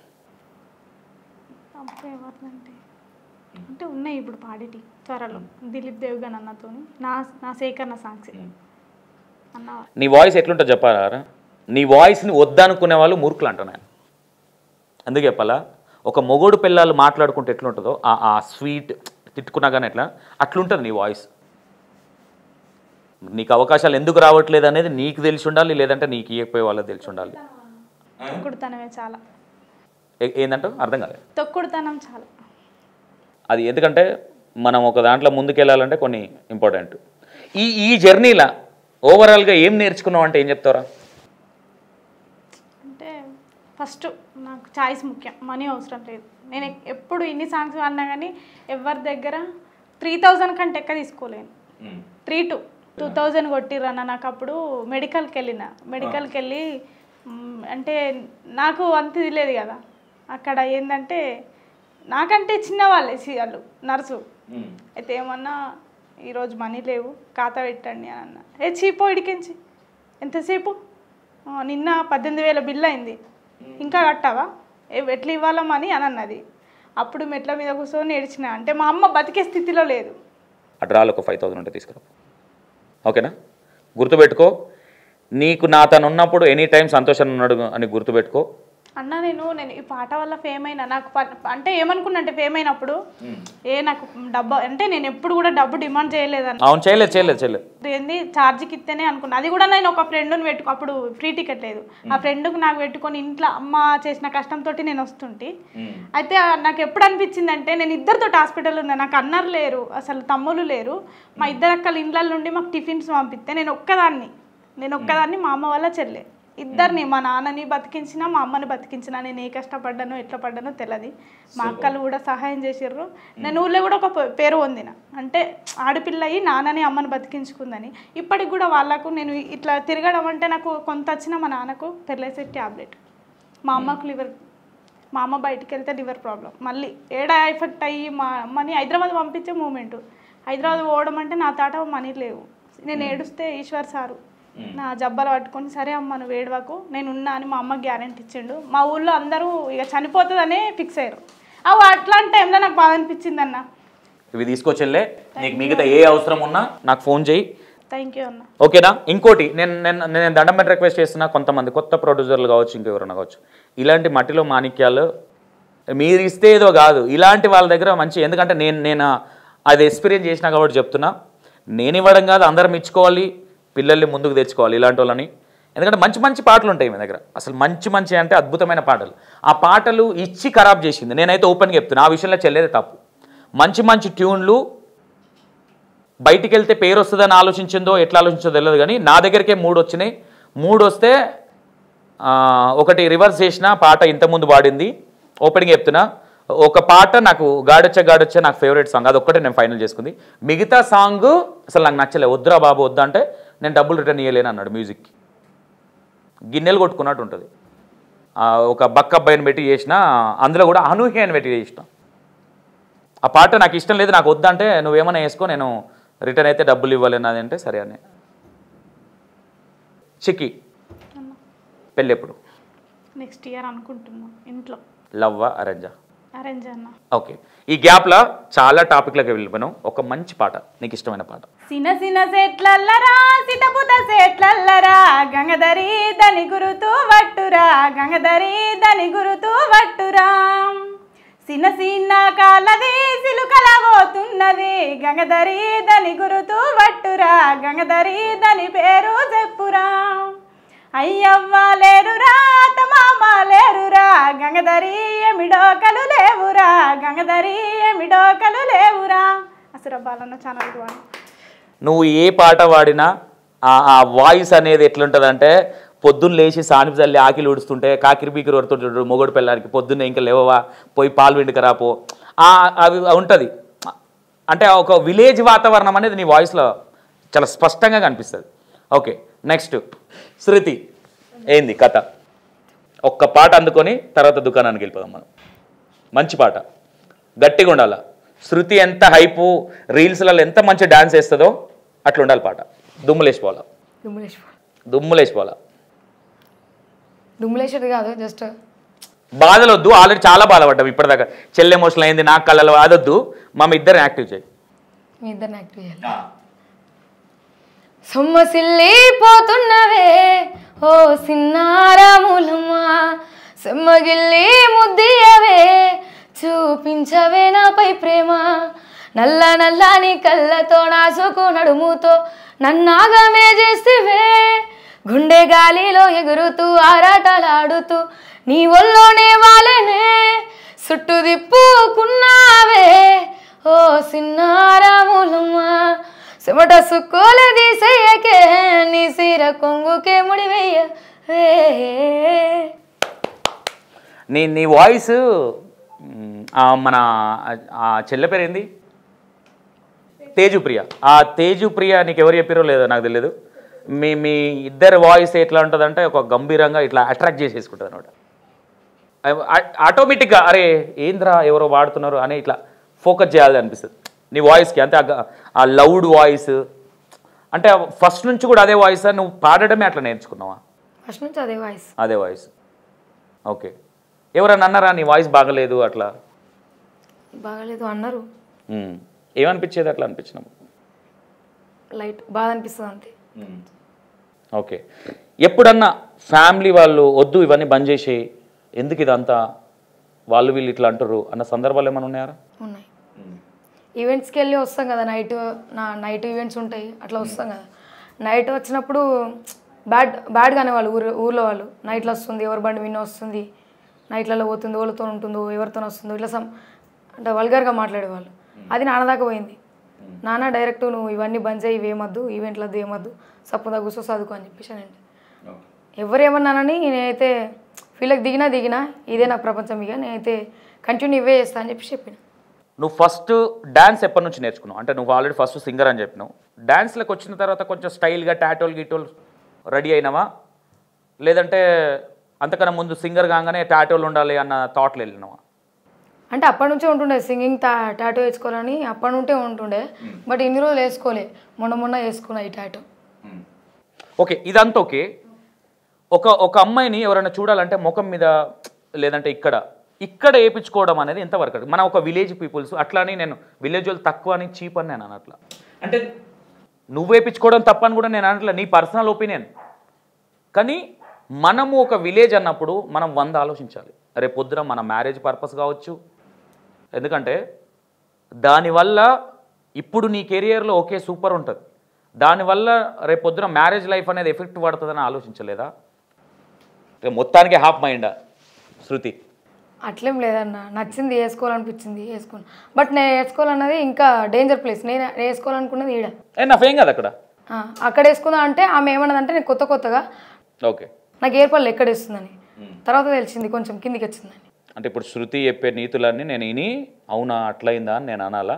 అంటే ఉన్నాయి ఇప్పుడు పాడేటి త్వరలో దిలీప్ దేవ్గన్ అన్నతో నా సేకరణ సాంగ్స్ అన్న. నీ వాయిస్ ఎట్లుంటుందో చెప్పారా? నీ వాయిస్ని వద్దనుకునే వాళ్ళు మూర్ఖులు అంట. నేను అందుకే చెప్పాలా, ఒక మొగోడు పిల్లలు మాట్లాడుకుంటే ఎట్లుంటుందో ఆ స్వీట్ తిట్టుకున్నా కానీ ఎట్లా అట్లుంటుంది నీ వాయిస్. నీకు అవకాశాలు ఎందుకు రావట్లేదు అనేది నీకు తెలిసి ఉండాలి, లేదంటే నీకు ఇవ్వకపోయే వాళ్ళకి తెలిసి ఉండాలి. తొక్కుడుతనమే చాలా. ఏంటంటే అర్థం కాలేదు. తొక్కుడుతనం చాలా. అది ఎందుకంటే మనం ఒక దాంట్లో ముందుకెళ్ళాలంటే కొన్ని ఇంపార్టెంట్. ఈ జర్నీలో ఓవరాల్గా ఏం నేర్చుకున్నావు అంటే ఏం చెప్తారా? అంటే ఫస్ట్ నాకు చాయిస్ ముఖ్యం, మనీ అవసరం లేదు. నేను ఎప్పుడు ఇన్ని సాంగ్స్ అన్నా కానీ ఎవరి దగ్గర 3000 కంటే ఎక్క తీసుకోలేను. 2000 కొట్టిర్రన్న. నాకు అప్పుడు మెడికల్కి వెళ్ళి అంటే నాకు అంత ఇది లేదు కదా. అక్కడ ఏంటంటే నాకంటే చిన్నవాళ్ళే వాళ్ళు నర్సు. అయితే ఏమన్నా ఈరోజు మనీ లేవు ఖాతా పెట్టండి అని అన్న. చీపో ఇడికించి ఎంతసేపు, నిన్న 18,000 బిల్ అయింది, ఇంకా కట్టావా, ఎట్లా ఇవ్వాలా మనీ అని అన్నది. అప్పుడు మెట్ల మీద కూర్చొని ఏడ్చిన. అంటే మా అమ్మ బతికే స్థితిలో లేదు. అడ్రాలు ఒక 5,000 ఉంటే తీసుకురా, ఓకేనా? గుర్తుపెట్టుకో, నీకు నా తను ఉన్నప్పుడు ఎనీ టైం సంతోషం ఉన్నాడు అని గుర్తుపెట్టుకో. అన్న నేను ఈ పాట వల్ల ఫేమ్ అయినా. నాకు అంటే ఏమనుకున్నా అంటే ఫేమ్ అయినప్పుడు నాకు డబ్బు అంటే నేను ఎప్పుడు కూడా డబ్బు డిమాండ్ చేయలేదన్న. అవును, చేయలేదు. ఏంది ఛార్జ్కి ఇస్తేనే అనుకున్నా. అది కూడా నేను ఒక ఫ్రెండ్ని పెట్టుకో, అప్పుడు ఫ్రీ టికెట్ లేదు, ఆ ఫ్రెండ్కి నాకు పెట్టుకొని ఇంట్లో అమ్మ చేసిన కష్టంతో నేను వస్తుంటే. అయితే నాకు ఎప్పుడు అనిపించింది అంటే నేను ఇద్దరితో హాస్పిటల్ ఉన్నా, నాకు అన్నలు లేరు, అసలు తమ్ముళ్ళు లేరు. మా ఇద్దరు అక్కల ఇండ్ల నుండి మాకు టిఫిన్స్ పంపిస్తే నేను ఒక్కదాన్ని మా అమ్మ వల్ల చెల్లె ఇద్దరిని, మా నాన్నని బతికించిన మా అమ్మని బతికించిన. నేను ఏ కష్టపడ్డానో ఎట్లా పడ్డానో తెలియదు. మా అక్కలు కూడా సహాయం చేసిర్రు. నేను ఊళ్ళో కూడా ఒక పేరు పొందిన, అంటే ఆడపిల్ల అయ్యి నాన్నని అమ్మని బతికించుకుందని. ఇప్పటికి కూడా వాళ్ళకు నేను ఇట్లా తిరగడం అంటే నాకు కొంత వచ్చిన మా నాన్నకు పెర్లైసిస్ ట్యాబ్లెట్, మా అమ్మకు లివర్, మా అమ్మ బయటికి వెళ్తే లివర్ ప్రాబ్లం, మళ్ళీ ఏడా ఎఫెక్ట్ అయ్యి మా అమ్మని హైదరాబాద్ పంపించే మూమెంటు. హైదరాబాద్ పోవడం అంటే నా తాట మనీ లేవు. నేను ఏడుస్తే ఈశ్వర్ సారు నా జబ్బలు పట్టుకొని, సరే అమ్మ నువ్వు ఏడవకు నేను ఉన్నా అని మా అమ్మకి గ్యారెంటీ ఇచ్చిండు. మా ఊళ్ళో అందరూ ఇక చనిపోతుందనే ఫిక్స్ అయ్యారు. అట్లాంటి టైంలో నాకు బాధ అనిపించింది అన్న. ఇవి తీసుకొచ్చెళ్ళే, నీకు మిగతా ఏ అవసరం ఉన్నా నాకు ఫోన్ చేయి. థ్యాంక్ యూ అన్న. ఓకేనా? ఇంకోటి నేను దండం పెట్టి రిక్వెస్ట్ చేస్తున్నా, కొంతమంది కొత్త ప్రొడ్యూసర్లు కావచ్చు, ఇంకెవరైనా కావచ్చు, ఇలాంటి మట్టిలో మాణిక్యాలు మీరు ఇస్తే ఏదో కాదు, ఇలాంటి వాళ్ళ దగ్గర మంచి, ఎందుకంటే నేను అది ఎక్స్పీరియన్స్ చేసినా కాబట్టి చెప్తున్నా. నేను ఇవ్వడం కాదు, అందరం ఇచ్చుకోవాలి, పిల్లల్ని ముందుకు తెచ్చుకోవాలి ఇలాంటి వాళ్ళని. ఎందుకంటే మంచి మంచి పాటలు ఉంటాయి మీ దగ్గర, అసలు మంచి అంటే అద్భుతమైన పాటలు. ఆ పాటలు ఇచ్చి ఖరాబ్ చేసింది. నేనైతే ఓపెన్గా చెప్తున్నా, ఆ విషయంలో చెల్లేదే తప్పు. మంచి ట్యూన్లు బయటికి వెళ్తే పేరు వస్తుందని ఆలోచించిందో ఎట్లా ఆలోచించదో తెలియదు, కానీ నా దగ్గరికే 3 వచ్చినాయి. 3 వస్తే ఒకటి రివర్స్ చేసిన పాట ఇంతకుముందు పాడింది. ఓపెన్గా చెప్తున్నా, ఒక పాట నాకు గాడొచ్చే నాకు ఫేవరెట్ సాంగ్, అది ఒక్కటే నేను ఫైనల్ చేసుకుంది. మిగతా సాంగ్ అసలు నాకు నచ్చలే. వద్దురా బాబు వద్దా అంటే నేను డబ్బులు రిటర్న్ ఇవ్వలేను అన్నాడు. మ్యూజిక్కి గిన్నెలు కొట్టుకున్నట్టు ఉంటుంది. ఒక బక్క అబ్బాయిని పెట్టి చేసిన, అందులో కూడా అనూహ్య అని పెట్టి చేసిన. ఆ పాట నాకు ఇష్టం లేదు, నాకు వద్దంటే నువ్వేమైనా వేసుకో, నేను రిటర్న్ అయితే డబ్బులు ఇవ్వలేను అది అంటే సరే అని. చిక్కి పెళ్ళి ఎప్పుడు? నెక్స్ట్ ఇయర్ అనుకుంటున్నాం. ఇంట్లో లవ్వా అరేంజా? అరేంజ్ అన్న. ఓకే, ఈ గ్యాప్లో చాలా టాపిక్లకి వెళ్ళిపోయాను. ఒక మంచి పాట, నీకు ఇష్టమైన పాట. సిన సెట్లల్లరా సిటపుత సెట్లల్లరా గంగధరి దని గురుతూ వట్టురా, గంగధరి దని గురుతూ వట్టురా, సిన్న కాలది సిలుకల పోతున్నది, గంగధరి దని గురుతూ వట్టురా, గంగధరి దని పేరు చెప్పురా, అయ్యవ్వ లేరురా తమామ లేరురా, గంగధరి ఎమిడోకలు లేవురా, గంగధరి ఎమిడోకలు లేవురా. అసలు బాలన్న ఛానల్ వాడు. నువ్వు ఏ పాట పాడినా ఆ వాయిస్ అనేది ఎట్లుంటుందంటే, పొద్దున్న లేచి సానిపి చల్లి ఆకిలి ఉడుస్తుంటే కాకిరి బీకిరి వడుతుంటాడు మొగడు పిల్లలకి, పొద్దున్నే ఇంకా లేవవా పోయి పాలు విండుకరా పో, అవి ఉంటుంది. అంటే ఒక విలేజ్ వాతావరణం అనేది నీ వాయిస్లో చాలా స్పష్టంగా కనిపిస్తుంది. ఓకే, నెక్స్ట్ శృతి, ఏంది కథ? ఒక్క పాట అందుకొని తర్వాత దుకాణానికి వెళ్ళిపోదాం మనం. మంచి పాట, గట్టిగా ఉండాల. శృతి ఎంత హైపు, రీల్స్లలో ఎంత మంచి డాన్స్ వేస్తుందో అట్లా ఉండాలి పాట. దుమ్ములేసిపోవాలా, దుమ్ములేసేది కాదు, జస్ట్ బాధలు వద్దు. ఆల్రెడీ చాలా బాధపడ్డాం ఇప్పటిదాకా, చెల్లి ఎమోషనల్ అయింది, నాకు కళ్ళలో అదొద్దు. మా ఇద్దరిని యాక్టివ్ చేయి. మీ ఇద్దరిని యాక్టివ్ చేయాలి. సొమ్మసిల్లిపోతున్నవే ఓ సిన్నారాములమ్మ, సెమ్మగిల్లి ముద్దియవే చూపించవే నాపై ప్రేమ, నల్లని కళ్ళతో నాసుకు నడుముతో నన్నాగమే చేస్తేవే, గుండె గాలిలో ఎగురుతూ ఆరాటలాడుతూ నీ ఒళ్ళోనే వాలేనే, చుట్టు దిప్పుకున్నావే ఓ సిన్నారాములమ్మ, చెమట సుక్కోలే తీసేయకే నీ సీర కొంగుకే ముడివేయ నీ వాయిస్ మన ఆ చెల్లె పేరు ఏంది తేజుప్రియ. ఆ తేజుప్రియ నీకు ఎవరు చెప్పారో లేదో నాకు తెలియదు. మీ ఇద్దరు వాయిస్ ఎట్లా ఉంటుందంటే ఒక గంభీరంగా ఇట్లా అట్రాక్ట్ చేసేసుకుంటుంది అనమాట. ఆటోమేటిక్గా అరే ఏంద్రా ఎవరో వాడుతున్నారు అని ఇట్లా ఫోకస్ చేయాలి అనిపిస్తుంది నీ వాయిస్కి. అంతే ఆ లౌడ్ వాయిస్ అంటే ఫస్ట్ నుంచి కూడా అదే వాయిస్. నువ్వు పాడడమే అట్లా నేర్చుకున్నావా? ఫస్ట్ నుంచి అదే వాయిస్. అదే వాయిస్. ఓకే. ఎవరన్నా అన్నారా నీ వాయిస్ బాగలేదు అట్లా? బాగలేదు అన్నారు. ఏమనిపించేది అట్లా అనిపించినాము? లైట్ బాధ అనిపిస్తుంది అంతే. ఓకే. ఎప్పుడన్నా ఫ్యామిలీ వాళ్ళు వద్దు ఇవన్నీ బంద్ చేసేయి, ఎందుకు ఇదంతా వాళ్ళు వీళ్ళు ఇట్లా అంటారు అన్న సందర్భాలు ఏమైనా ఉన్నాయా? ఉన్నాయి. ఈవెంట్స్కి వెళ్ళి వస్తాం కదా, నైట్ ఈవెంట్స్ ఉంటాయి, అట్లా వస్తాం కదా. నైట్ వచ్చినప్పుడు బ్యాడ్గానే వాళ్ళు ఊర్లో వాళ్ళు నైట్లో వస్తుంది, ఎవరి బండి విన్న వస్తుంది, నైట్లలో పోతుంది, వాళ్ళతో ఉంటుందో ఎవరితో వస్తుందో ఇట్లా అంటే వల్గర్గా మాట్లాడేవాళ్ళు. అది నాన్న దాకా పోయింది. నాన్న డైరెక్ట్ నువ్వు ఇవన్నీ బంద్ చేయి, ఇవేమద్దు, ఈవెంట్లద్దు ఏమద్దు, సప్పుదా కూర్చో చదువుకో అని చెప్పేసి అండి. ఎవరు ఏమన్నానని నేనైతే ఫీల్డ్కి దిగినా ఇదే నా ప్రపంచం, ఇక నేనైతే కంటిన్యూ ఇవే చేస్తా అని చెప్పిన. నువ్వు ఫస్ట్ డ్యాన్స్ ఎప్పటి నుంచి నేర్చుకున్నావు? అంటే నువ్వు ఆల్రెడీ ఫస్ట్ సింగర్ అని చెప్పినావు. డ్యాన్స్లోకి వచ్చిన తర్వాత కొంచెం స్టైల్గా టాటోలు గిటోలు రెడీ అయినావా, లేదంటే అంతకన్నా ముందు సింగర్ కాగానే టాటోలు ఉండాలి అన్న థాట్లు వెళ్ళినావా? అంటే అప్పటి నుంచే ఉంటుండే సింగింగ్, టాటో వేసుకోవాలని అప్పటి నుండే ఉంటుండే. బట్ ఇన్ని రోజులు వేసుకోలే, మొన్న వేసుకున్నా ఈ టాటో. ఓకే, ఇదంతా ఓకే. ఒక అమ్మాయిని ఎవరైనా చూడాలంటే ముఖం మీద లేదంటే ఇక్కడ వేయించుకోవడం అనేది ఎంతవరకు? మన ఒక విలేజ్ పీపుల్స్ అట్లా అని నేను విలేజ్ వాళ్ళు తక్కువ అని చీప్ అని నేను అనట్లా. అంటే నువ్వు వేయించుకోవడం తప్పని కూడా నేను అనట్లా, నీ పర్సనల్ ఒపీనియన్. కానీ మనము ఒక విలేజ్ అన్నప్పుడు మనం 100 ఆలోచించాలి. రేపు పొద్దున మన మ్యారేజ్ పర్పస్ కావచ్చు, ఎందుకంటే దానివల్ల ఇప్పుడు నీ కెరియర్లో ఓకే సూపర్ ఉంటుంది, దానివల్ల రేపు పొద్దున మ్యారేజ్ లైఫ్ అనేది ఎఫెక్ట్ పడుతుందని ఆలోచించలేదా? మొత్తానికి హాఫ్ మైండా శృతి? అట్లేం లేదన్న, నచ్చింది వేసుకోవాలనిపించింది వేసుకోను. బట్ నేను వేసుకోవాలన్నది ఇంకా డేంజర్ ప్లేస్. నేను వేసుకోవాలనుకున్నది ఈడ. నా ఫేమ్ కదా అక్కడ వేసుకుందా అంటే ఆమె ఏమన్నదంటే నేను కొత్తగా ఓకే నాకు ఏర్పడలేదు ఎక్కడ వేస్తుందని. తర్వాత తెలిసింది కొంచెం కిందికి వచ్చిందని. అంటే ఇప్పుడు శృతి చెప్పే నీతులన్నీ నేను విని అవునా అట్లయిందా అని నేను అనాలా?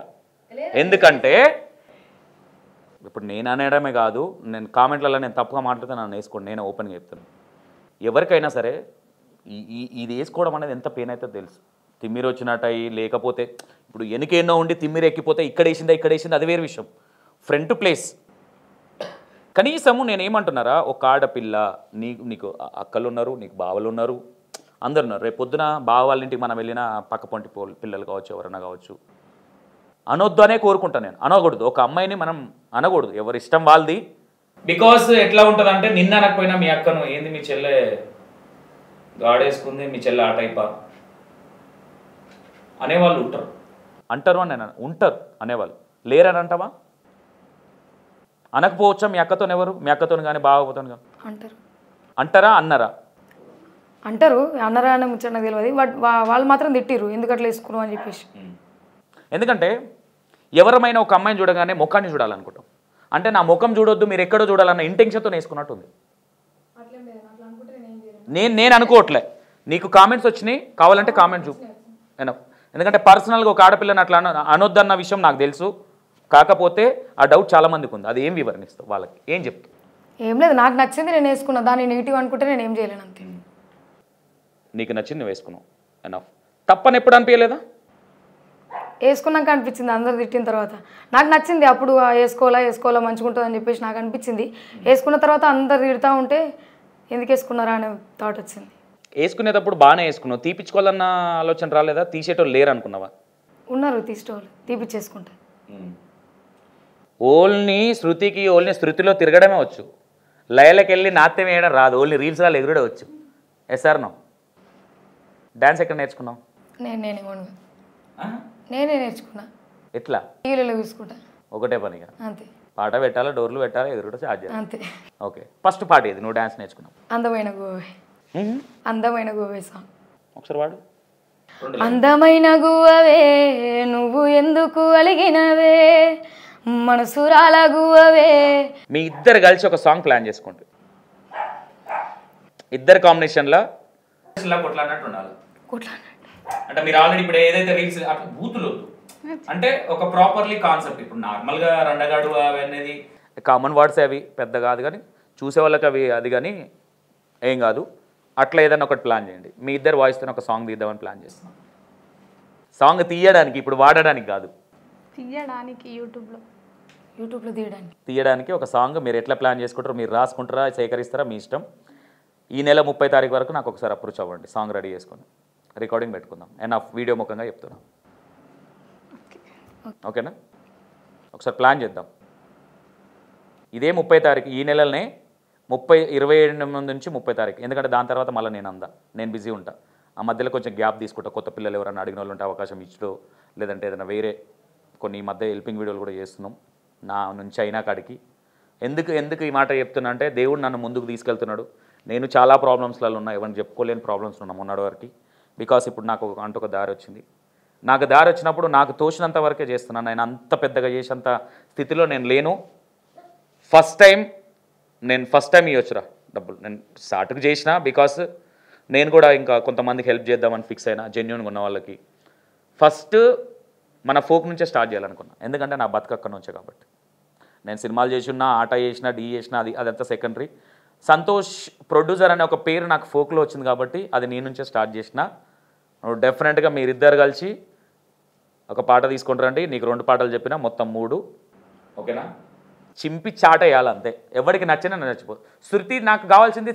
ఎందుకంటే ఇప్పుడు నేను అనడమే కాదు, నేను కామెంట్లలో నేను తప్పుగా మాట్లాడితే నన్ను వేసుకోండి, నేను ఓపెన్గా చెప్తాను. ఎవరికైనా సరే ఇది వేసుకోవడం అనేది ఎంత పెయిన్ అవుతుందో తెలుసు. తిమ్మిరి వచ్చినట్టయి లేకపోతే ఇప్పుడు ఎనికేనో ఉండి తిమ్మిరి ఎక్కిపోతే ఇక్కడ వేసింది అది వేరే విషయం, ఫ్రంట్ ప్లేస్. కనీసము నేనేమంటున్నారా, ఒక ఆడపిల్ల నీకు అక్కలు ఉన్నారు, నీకు బావలు ఉన్నారు, అందరు ఉన్నారు. రేపు పొద్దున బావ వాళ్ళ ఇంటికి మనం వెళ్ళిన పక్కపొంటి పిల్లలు కావచ్చు, ఎవరైనా కావచ్చు, అనొద్దు అనే కోరుకుంటాను నేను. అనకూడదు, ఒక అమ్మాయిని మనం అనకూడదు, ఎవరి ఇష్టం వాళ్ళది. బికాస్ ఎట్లా ఉంటుంది అంటే నిన్న అనకపోయినా మీ అక్కను ఏంది మీ చెల్లె గాడేసుకుంది, మీ చెల్లె ఆ టైపా అనేవాళ్ళు అంటారు అని నేను ఉంటారు అనేవాళ్ళు లేరని అంటావా? అనకపోవచ్చా? మీ అక్కతో ఎవరు? మీ అక్కతో కానీ బాగోపోతాను కానీ అంటారా? అంటారు అన్నరా అనే ముచ్చట నాకు తెలియదు. బట్ వాళ్ళు మాత్రం తిట్టిరు ఎందుకు అట్లా వేసుకున్నావు అని చెప్పేసి. ఎందుకంటే ఎవరమైనా ఒక అమ్మాయిని చూడగానే ముఖాన్ని చూడాలనుకుంటాం. అంటే నా ముఖం చూడొద్దు మీరు ఎక్కడో చూడాలన్న ఇంటెన్షన్తో వేసుకున్నట్టు ఉంది. నేను అనుకోవట్లే, నీకు కామెంట్స్ వచ్చినాయి, కావాలంటే కామెంట్ చూపు. ఎందుకంటే పర్సనల్గా ఒక ఆడపిల్లని అట్లా అనొద్దన్న విషయం నాకు తెలుసు. కాకపోతే ఆ డౌట్ చాలా మందికి ఉంది, అది ఏం వివరణిస్తావు వాళ్ళకి, ఏం చెప్తావు? ఏం లేదు, నాకు నచ్చింది నేను వేసుకున్నా, దాన్ని నెగిటివ్ అనుకుంటే నేను ఏం చేయలేను అంతే. నీకు నచ్చింది నువ్వు వేసుకున్నావు, ఎనఫ్. తప్పని ఎప్పుడు అనిపించలేదా? వేసుకున్నాక అనిపించింది, అందరు తిట్టిన తర్వాత నాకు నచ్చింది. అప్పుడు వేసుకోవాలా మంచిగా ఉంటుంది అని చెప్పేసి నాకు అనిపించింది. వేసుకున్న తర్వాత అందరు తిడతా ఉంటే ఎందుకు వేసుకున్నారా అనే థాట్ వచ్చింది. వేసుకునేటప్పుడు బాగానే వేసుకున్నావు, తీపించుకోవాలన్న ఆలోచన రాలేదా? తీసేటోళ్ళు లేరు అనుకున్నావా? ఉన్నారు తీసేటోళ్ళు, తీపిచ్చేసుకుంటా. ఓన్లీ శృతిలో తిరగడమే వచ్చు, లయలకి వెళ్ళి నాట్యం వేయడం రాదు, ఓన్లీ రీల్స్లో ఎగురడే వచ్చు. SR no? డాన్స్ ఎక్కడ నేర్చుకున్నావు? నేనే నేర్చుకున్నా. ఎట్లా? టీవీలో చూసుకుంటా, ఒకటే పనిగా అంతే. పాట పెట్టాలా, డోర్లు పెట్టాలా, ఎగురుడు చార్జ్ అంతే. ఓకే, ఫస్ట్ పాట ఏది నువ్వు డాన్స్ నేర్చుకున్నావు? అందమైన గోవే సాంగ్. ఒకసారి వాడు. అందమైన గువ్వవే నువ్వు ఎందుకు అలిగినవే, మనసురాల గువ్వవే. మీ ఇద్దరు కలిసి ఒక సాంగ్ ప్లాన్ చేసుకోండి. ఇద్దరు కాంబినేషన్లో కొట్లాడినట్టు ఉండాలి. అంటే మీరు ఆల్రెడీ ఇప్పుడు ఏదైతే రీల్స్ అట్లా బూతులు అంటే ఒక ప్రాపర్లీ కాన్సెప్ట్. ఇప్పుడు నార్మల్గా రండగాడు అవి అనేది కామన్ వర్డ్స్, అవి పెద్ద కాదు, కానీ చూసే వాళ్ళకి అవి అది కానీ ఏం కాదు. అట్లా ఏదైనా ఒకటి ప్లాన్ చేయండి. మీ ఇద్దరు వాయిస్తో ఒక సాంగ్ తీద్దామని ప్లాన్ చేస్తున్నాం. సాంగ్ తీయడానికి, ఇప్పుడు వాడడానికి కాదు, తీయడానికి యూట్యూబ్లో తీయడానికి ఒక సాంగ్ మీరు ఎట్లా ప్లాన్ చేసుకుంటారో, మీరు రాసుకుంటారా, సేకరిస్తారా, మీ ఇష్టం. ఈ నెల 30 తారీఖు వరకు నాకు ఒకసారి అప్రోచ్ అవ్వండి. సాంగ్ రెడీ చేసుకుని రికార్డింగ్ పెట్టుకుందాం. అండ్ ఆ వీడియో ముఖంగా చెప్తున్నాం. ఓకేనా? ఒకసారి ప్లాన్ చేద్దాం. ఇదే 30 తారీఖు, ఈ నెలనే 27 నుంచి 30 తారీఖు. ఎందుకంటే దాని తర్వాత మళ్ళీ నేను బిజీ ఉంటా. ఆ మధ్యలో కొంచెం గ్యాప్ తీసుకుంటా. కొత్త పిల్లలు ఎవరైనా అడిగిన వాళ్ళు ఉంటే అవకాశం ఇచ్చో, లేదంటే ఏదైనా వేరే కొన్ని ఈ మధ్య హెల్పింగ్ వీడియోలు కూడా చేస్తున్నాం నా నుంచి అయినా కాడికి. ఎందుకు ఈ మాట చెప్తున్నా అంటే, దేవుడు నన్ను ముందుకు తీసుకెళ్తున్నాడు. నేను చాలా ప్రాబ్లమ్స్లలో ఉన్నా, ఎవరిని చెప్పుకోలేని ప్రాబ్లమ్స్ ఉన్నా మొన్నటి వరకు. బికాస్ ఇప్పుడు నాకు ఒక దారి వచ్చింది. నాకు దారి వచ్చినప్పుడు నాకు తోచినంత వరకే చేస్తున్నాను. నేను అంత పెద్దగా చేసేంత స్థితిలో నేను లేను. ఫస్ట్ టైం ఇవ్వచ్చురా డబ్బులు. నేను స్టార్ట్కి చేసిన, బికాస్ నేను కూడా ఇంకా కొంతమందికి హెల్ప్ చేద్దామని ఫిక్స్ అయినా, జెన్యూన్గా ఉన్న వాళ్ళకి. ఫస్ట్ మన ఫోక్ నుంచే స్టార్ట్ చేయాలనుకున్నా. ఎందుకంటే నా బతుకక్క నుంచే కాబట్టి. నేను సినిమాలు చేసినా, ఆట చేసినా, డీ చేసినా, అదంతా సెకండరీ. సంతోష్ ప్రొడ్యూసర్ అనే ఒక పేరు నాకు ఫోక్లో వచ్చింది కాబట్టి అది నీ నుంచే స్టార్ట్ చేసిన. డెఫినెట్గా మీరిద్దరు కలిసి ఒక పాట తీసుకుంటారండి. నీకు 2 పాటలు చెప్పినా మొత్తం 3. ఓకేనా? చింపి చాటేయాలి అంతే. ఎవరికి నచ్చినా నచ్చిపో. శృతి నాకు కావాల్సింది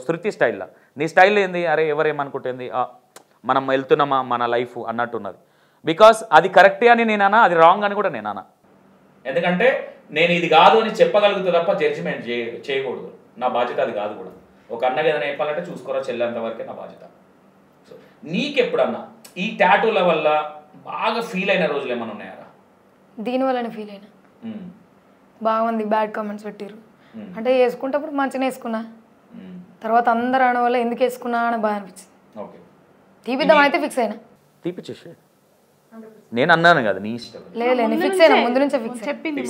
శృతి స్టైల్లో. నీ స్టైల్ ఏంది? అరే ఎవరేమనుకుంటుంది, మనం వెళ్తున్నామా మన లైఫ్ అన్నట్టున్నది. బికాస్ అది కరెక్టే అని నేను అన్నా, అది రాంగ్ అని కూడా నేను అన్నా. ఎందుకంటే నేను ఇది కాదు అని చెప్పగలుగుతా తప్ప జడ్జిమెంట్ చేయకూడదు. నా బాధ్యత అది కాదు కూడా. ఒక అన్నగా ఏదైనా చెప్పాలంటే చూసుకోరా చెల్లేంత వరకే నా బాధ్యత. సో నీకెప్పుడన్నా ఈ టాటూల వల్ల బాగా ఫీల్ అయిన రోజులు ఏమైనా ఉన్నాయారా? దీనివల్లనే ఫీల్ అయినా. బాగా మంది బ్యాడ్ కామెంట్స్ పెట్టారు. అంటే వేసుకుంటప్పుడు మంచిగా వేసుకున్నా, తర్వాత అందరు అనడం వల్ల ఎందుకు వేసుకున్నా అని బాగా అనిపించింది. ఓకే, తీపిద్దాం అయితే ఫిక్స్ అయినా. తీపిచ్చేసి నేను అన్నాను కదా, నీ ఇష్టం. లేదు ఫిక్స్ అయినా, ముందు నుంచే ఫిక్స్ చెప్పింది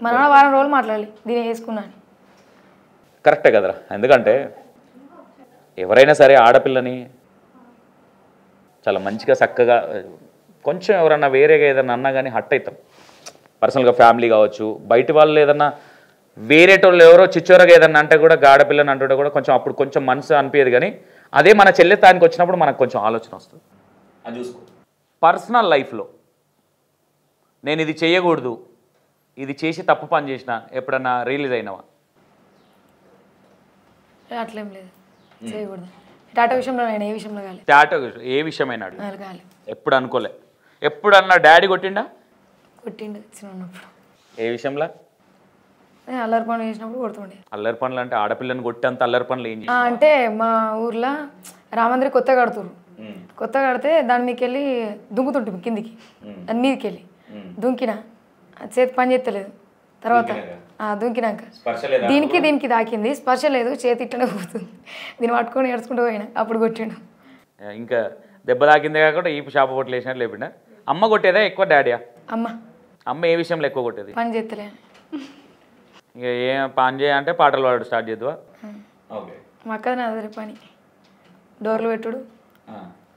మా నాన్న వారం రోజులు మాట్లాడాలి దీన్ని వేసుకున్నా అని. కరెక్టే కదరా. ఎందుకంటే ఎవరైనా సరే ఆడపిల్లని చాలా మంచిగా చక్కగా, కొంచెం ఎవరన్నా వేరేగా ఏదన్నా అన్నా కానీ హట్ అవుతాం. పర్సనల్గా ఫ్యామిలీ కావచ్చు, బయట వాళ్ళు ఏదన్నా వేరేటోళ్ళు ఎవరో చిచ్చోరగా ఏదన్నా అంటే కూడా, ఆడపిల్లని అంటుంటే కూడా కొంచెం మనసు అనిపించదు. కానీ అదే మన చెల్లెతానికి వచ్చినప్పుడు మనకు కొంచెం ఆలోచన వస్తుంది. అది చూసుకో. పర్సనల్ లైఫ్లో నేను ఇది చేయకూడదు, ఇది చేసి తప్పు పని చేసిన ఎప్పుడన్నా రిలీజ్ అయినవా? అట్లేం లేదు, చేయకూడదు. టాటా విషయంలో నేను ఏ విషయంలో కాలేదు. టాటా ఏ విషయమైనా కాలేదు, ఎప్పుడు అనుకోలే. ఎప్పుడన్నా డాడీ కొట్టిండా? కొట్టిండు చిన్న ఉన్నప్పుడు. ఏ విషయంలో? అల్లరి పనులు చేసినప్పుడు కొడుతుండే. అల్లరి పనులు అంటే ఆడపిల్లని కొట్టేంత అల్లరి పనులు ఏం చేసి? అంటే మా ఊర్లో రామందిరి కొత్తగా కడుతురు. కొత్తగా కడితే దాని మీదకి వెళ్ళి దుంకుతుంటుంది కిందికి, దాని మీదకి వెళ్ళి దుంకిన చేతి పని చేస్తలేదు. తర్వాత దుంకినాక దీనికి దాకింది, స్పర్శ లేదు, చేతి ఇట్లనే పోతుంది. దీన్ని పట్టుకొని ఏడ్చుకుంటూ పోయినా, అప్పుడు కొట్టిండు. ఇంకా దెబ్బ తాకిందే కాకుండా ఈ షాప కొట్లు వేసినట్టు లేపిండా? అమ్మ కొట్టేదా ఎక్కువ, డాడీయా? అమ్మ ఏ విషయంలో ఎక్కువ కొట్టేది? పని చేస్తలే. ఇక ఏం పని చేయాలంటే పాటలు పాడు స్టార్ట్ చేద్దావా? ఓకే. మా అక్కది అదే పని, డోర్లు పెట్టుడు,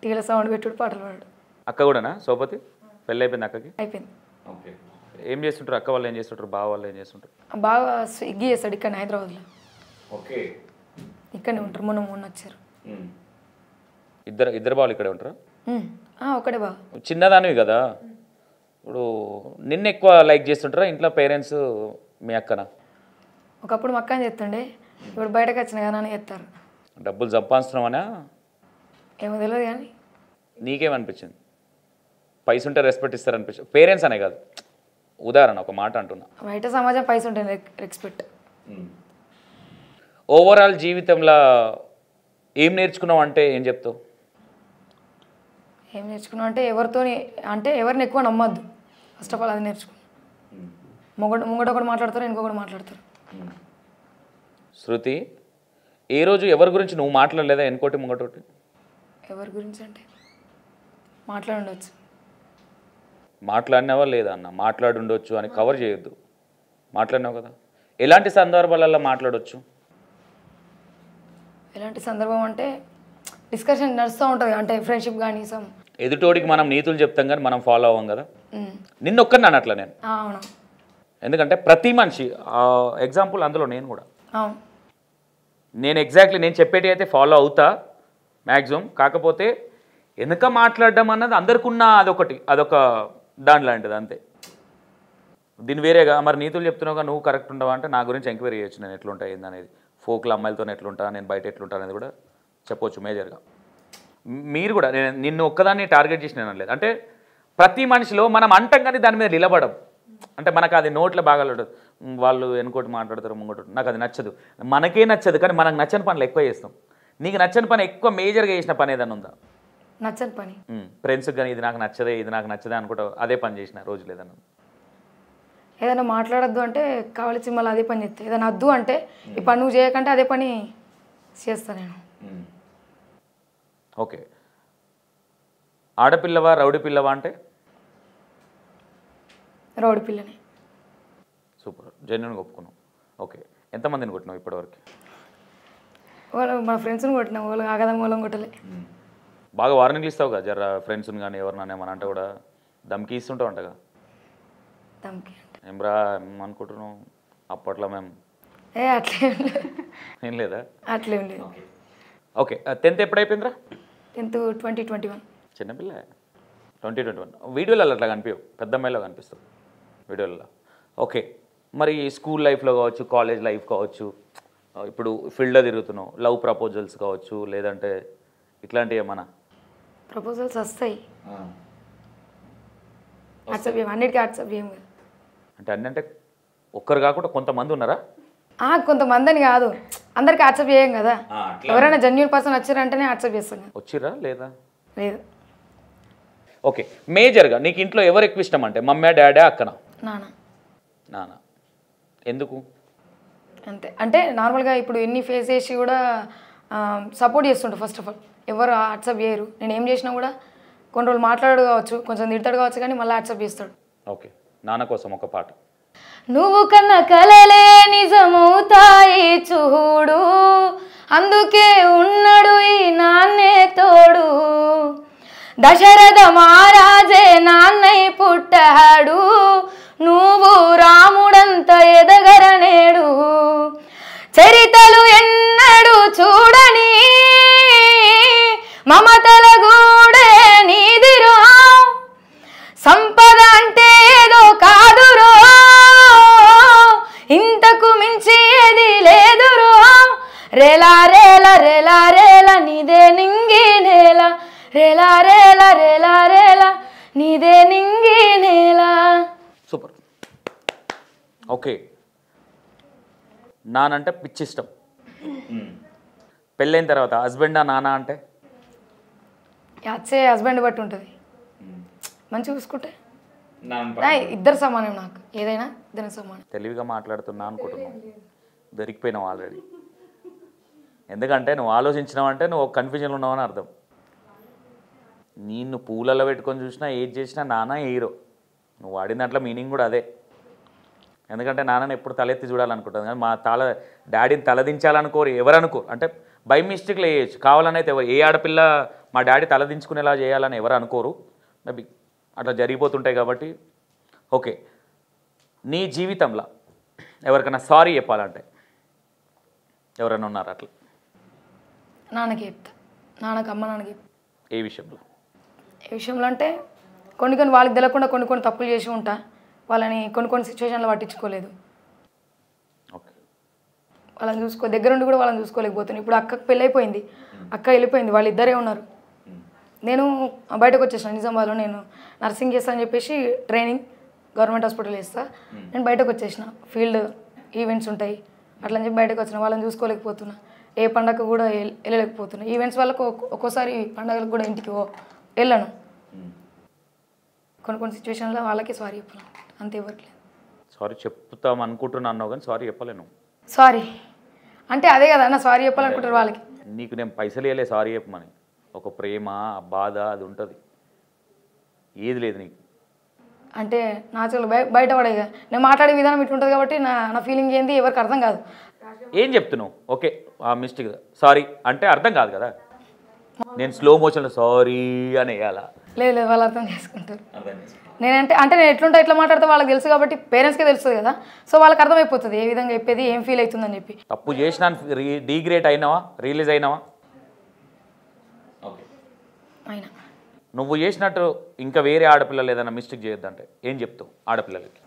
టీల సౌండ్ పెట్టుడు, పాటలు పాడు. అక్క కూడానా? సోపతి పెళ్ళి అయిపోయింది అక్కకి? అయిపోయింది. ఓకే. ఏం చేస్తుంటారు అక్క వాళ్ళు? ఏం చేస్తుంటారు? బావ వాళ్ళు ఏం చేస్తుంటారు? బాగా స్విగ్గీ చేస్తాడు ఇక్కడ హైదరాబాద్లో. ఓకే. ఇక్కడనే ఉంటారు, మొన్న వచ్చారు. ఇద్దరు బావలు ఇక్కడే ఉంటారా? ఒకటే బావ. చిన్నదానివి కదా, ఇప్పుడు నిన్ను ఎక్కువ లైక్ చేస్తుంటారా ఇంట్లో పేరెంట్స్ మీ అక్కనా? ఒకప్పుడు మా అక్కని చెప్తుండే, ఇప్పుడు బయటకు వచ్చిన కానీ అని చెప్తారు. డబ్బులు సంపాదిస్తున్నామనా? ఏమో తెలియదు కానీ. నీకేమనిపించింది? పైస ఉంటే రెస్పెక్ట్ ఇస్తారనిపించింది? పేరెంట్స్ అనే కాదు, ఉదాహరణ ఒక మాట అంటున్నా. బయట సమాజం పైస ఉంటుంది, రెస్పెక్ట్. ఓవరాల్ జీవితంలో ఏం నేర్చుకున్నావు అంటే ఏం చెప్తావు? ఏం నేర్చుకున్నావు అంటే ఎవరిని ఎక్కువ నమ్మద్దు. ఫస్ట్ ఆఫ్ ఆల్ అది నేర్చుకున్నాను. ముంగట ఒకటి మాట్లాడతారు, ఇంకొకటి మాట్లాడతారు. శృతి, ఏ రోజు ఎవరి గురించి నువ్వు మాట్లాడలేదా? ఇంకోటి ముంగటోటి ఎవరి గురించి అంటే మాట్లాడుండొచ్చు. మాట్లాడినావా లేదా అన్న, మాట్లాడుండొచ్చు అని కవర్ చేయొద్దు. మాట్లాడినావు కదా, ఎలాంటి సందర్భాలలో మాట్లాడొచ్చు? ఎలాంటి సందర్భం అంటే డిస్కషన్ నడుస్తూ ఉంటుంది, అంటే ఫ్రెండ్షిప్ కానీ సమ్. ఎదుటోడికి మనం నీతులు చెప్తాం కానీ మనం ఫాలో అవ్వం కదా. నిన్న ఒక్కరిని అట్లా నేను, అవును ఎందుకంటే ప్రతి మనిషి ఎగ్జాంపుల్ అందులో నేను కూడా. అవును నేను ఎగ్జాక్ట్లీ నేను చెప్పేటి అయితే ఫాలో అవుతా మ్యాక్సిమం. కాకపోతే వెనక మాట్లాడడం అన్నది అందరికి ఉన్న అదొక దాని లాంటిది అంతే. దీని వేరేగా మరి నీతులు చెప్తున్నావుగా నువ్వు కరెక్ట్ ఉండవా అంటే నా గురించి ఎంక్వైరీ చేయొచ్చు, నేను ఎట్లుంటా ఏందనేది, ఫోక్లో అమ్మాయిలతో ఎట్లుంటా, నేను బయట ఎట్లుంటా అనేది కూడా చెప్పొచ్చు మేజర్గా. మీరు కూడా నేను నిన్ను ఒక్కదాన్ని టార్గెట్ చేసి నేను అనలేదు. అంటే ప్రతి మనిషిలో మనం అంటాం కానీ దాని మీద నిలబడం. అంటే మనకు అది నోట్లో బాగా వాళ్ళు వెనుకోటి మాట్లాడతారు ముంగోటి, నాకు అది నచ్చదు, మనకే నచ్చదు, కానీ మనకు నచ్చని పనులు ఎక్కువ చేస్తాం. నీకు నచ్చని పని ఎక్కువ మేజర్గా చేసిన పని ఏదైనా ఉందా? నచ్చని పని ఫ్రెండ్స్కి కానీ ఇది నాకు నచ్చదే అనుకుంటా అదే పని చేసిన రోజు లేదన్నా? ఏదైనా మాట్లాడద్దు అంటే కావాల్సి మళ్ళీ అదే పని చేస్తే, ఏదైనా వద్దు అంటే ఈ పని నువ్వు చేయకంటే అదే పని చేస్తాను నేను. ఓకే, ఆడపిల్లవా రౌడీ పిల్లవా అంటే? రౌడీ పిల్లని. సూపర్, జెన్యున్గా ఒప్పుకున్నావు. ఓకే, ఎంతమందిని కొట్టినావు ఇప్పటివరకు? వాళ్ళు మన ఫ్రెండ్స్ని కొట్టినా, వాళ్ళు ఆగదం మూలం కొట్టలే. బాగా వార్నింగ్లు ఇస్తావు కదా జర ఫ్రెండ్స్ని కానీ ఎవరినైనా ఏమన్నా అంటే కూడా దమ్కి ఇస్తుంటావు అంటగా? దమ్కి ఏమ్రా అనుకుంటున్నావు అప్పట్లో మేము అట్లేం లేదు. ఏం లేదా? అట్లేం లేదు. ఓకే, 10th ఎప్పుడు అయిపోయిందిరా? 10th 2021. చిన్నపిల్ల 2021. వీడియోలలో అట్లా కనిపించవు, పెద్ద అమ్మాయిలో కనిపిస్తావు వీడియోలలో. ఓకే, మరి స్కూల్ లైఫ్లో కావచ్చు, కాలేజ్ లైఫ్ కావచ్చు, ఇప్పుడు ఫీల్డ్లో తిరుగుతున్నావు, లవ్ ప్రపోజల్స్ కావచ్చు, లేదంటే ఇట్లాంటివి ఏమన్నా? ప్రపోజల్స్ వస్తాయి, వాట్సాప్ చేయం, అన్నిటికీ వాట్సాప్ చేయం కదా. అంటే ఒక్కరు కాకుండా కొంతమంది ఉన్నారా? కొంతమంది అని కాదు, అందరికి వాట్సాప్ చేయం కదా. ఎవరైనా జెన్యూన్ పర్సన్ వచ్చారంటేనే వాట్సాప్ చేస్తాం కదా. వచ్చిరా లేదా? లేదు. ఓకే, మేజర్గా నీకు ఇంట్లో ఎవరు ఎక్కువ ఇష్టం అంటే మమ్మీ, డాడీ, అక్కన? నాన్న. ఎందుకు? అంతే, అంటే నార్మల్గా ఇప్పుడు ఎన్ని ఫేస్ చేసి కూడా సపోర్ట్ చేస్తుంటారు. ఫస్ట్ ఆఫ్ ఆల్ ఎవరు వాట్సాప్ చేయరు, నేను ఏం చేసినా కూడా కొన్ని రోజులు మాట్లాడు కావచ్చు, కొంచెం తిడతాడు కావచ్చు, కానీ మళ్ళీ వాట్సాప్ చేస్తాడు. ఓకే, నాన్న కోసం ఒక పాట. నువ్వు కన్న కలలే నిజమవుతాయి చూడు, అందుకే ఉన్నాడు ఈ నాన్నే తోడు, దశరథ మహారాజే నాన్నై పుట్టాడు, నువ్వు రాముడంత ఎదగరనేడు, చరితలు ఎన్నడు చూడని మమతల గూడే నీదిరో, సంపద అంటే ఏదో కాదురో, ఇంతకు మించి ఏది లేదురో, రేలా రేల రేలా రేల నీదే నింగి నేల, రేలా రేల రేలా రేల నీదే నింగి నేల. సూపర్. ఓకే, నానంటే పిచ్చి ఇష్టం. పెళ్ళైన తర్వాత హస్బెండా నాన్న అంటే? వచ్చే హస్బెండ్ బట్టి ఉంటుంది, మంచిగా చూసుకుంటే ఇద్దరు సమానం, నాకు ఏదైనా ఇద్దరు సమానం. తెలివిగా మాట్లాడుతున్నా అనుకుంటున్నావు, దొరికిపోయినావు ఆల్రెడీ. ఎందుకంటే నువ్వు ఆలోచించినావు అంటే నువ్వు ఒక కన్ఫ్యూజన్లో ఉన్నావని అర్థం. నిన్ను పూలలో పెట్టుకొని చూసినా ఏది చేసినా నాన్న హీరో, నువ్వు వాడిన దాంట్లో మీనింగ్ కూడా అదే. ఎందుకంటే నాన్నని ఎప్పుడు తలెత్తి చూడాలనుకుంటుంది, కానీ మా డాడీని తలదించాలనుకోరు ఎవరనుకో, అంటే బై మిస్టేక్లో వేయచ్చు, కావాలని అయితే ఎవరు, ఏ ఆడపిల్ల మా డాడీ తలదించుకునేలా చేయాలని ఎవరు అనుకోరు, మేబీ అట్లా జరిగిపోతుంటాయి కాబట్టి. ఓకే, నీ జీవితంలో ఎవరికైనా సారీ చెప్పాలంటే ఎవరైనా ఉన్నారు అట్లా? నాన్నకి చెప్తా, నాన్నకి అమ్మ నాన్నకి చెప్తా. ఏ విషయంలో? ఏ విషయంలో అంటే కొన్ని వాళ్ళకి తెలియకుండా కొన్ని తప్పులు చేసి ఉంటా, వాళ్ళని కొన్ని సిచ్యువేషన్లో పట్టించుకోలేదు, ఓకే, వాళ్ళని దగ్గర ఉండి కూడా వాళ్ళని చూసుకోలేకపోతున్నాను. ఇప్పుడు అక్కకు పెళ్ళి అయిపోయింది, అక్క వెళ్ళిపోయింది, వాళ్ళిద్దరే ఉన్నారు. నేను బయటకు వచ్చేసిన, నిజామాబాద్లో నేను నర్సింగ్ చేస్తా అని చెప్పేసి ట్రైనింగ్ గవర్నమెంట్ హాస్పిటల్ చేస్తా, నేను బయటకు వచ్చేసిన, ఫీల్డ్ ఈవెంట్స్ ఉంటాయి అట్లా అని చెప్పి బయటకు వచ్చిన, వాళ్ళని చూసుకోలేకపోతున్నా, ఏ పండగకు కూడా వెళ్ళలేకపోతున్నా. ఈవెంట్స్ వాళ్ళకు ఒక్కోసారి పండగలకు కూడా ఇంటికి వెళ్ళను. కొన్ని సిచ్యువేషన్లో వాళ్ళకి సారీ చెప్పాను, అంతే, ఎవరికి లేదు. సారీ చెప్తాం అనుకుంటున్నాను కానీ సారీ చెప్పలేను. సారీ అంటే అదే కదా అన్న, సారీ చెప్పాలనుకుంటారు వాళ్ళకి. నీకు నేను పైసలు ఇవ్వలే సారీ చెప్పమని, ఒక ప్రేమ బాధ అది ఉంటుంది, ఏది లేదు నీకు. అంటే నాచురల్ బయటపడేగా నేను మాట్లాడే విధానం ఇట్లుంటుంది కాబట్టి నా ఫీలింగ్ ఏంది ఎవరికి అర్థం కాదు. ఏం చెప్తున్నావు? ఓకే ఆ మిస్టేక్ సారీ అంటే అర్థం కాదు కదా, నేను స్లో మోషన్లో సారీ అని వేయాలా? లేదు వాళ్ళు అర్థం చేసుకుంటారు. నేను ఎట్లుంటా ఎట్లా మాట్లాడితే వాళ్ళకి తెలుసు కాబట్టి పేరెంట్స్కే తెలుస్తుంది కదా, సో వాళ్ళకి అర్థమైపోతుంది ఏ విధంగా చెప్పేది ఏం ఫీల్ అవుతుందని చెప్పి. తప్పు చేసినా డీగ్రేట్ అయినావా, రిలీజ్ అయినావా? ఓకే అయినా నువ్వు చేసినట్టు ఇంకా వేరే ఆడపిల్లలు ఏదైనా మిస్టేక్ చేయొద్దంటే ఏం చెప్తావు ఆడపిల్లలకి?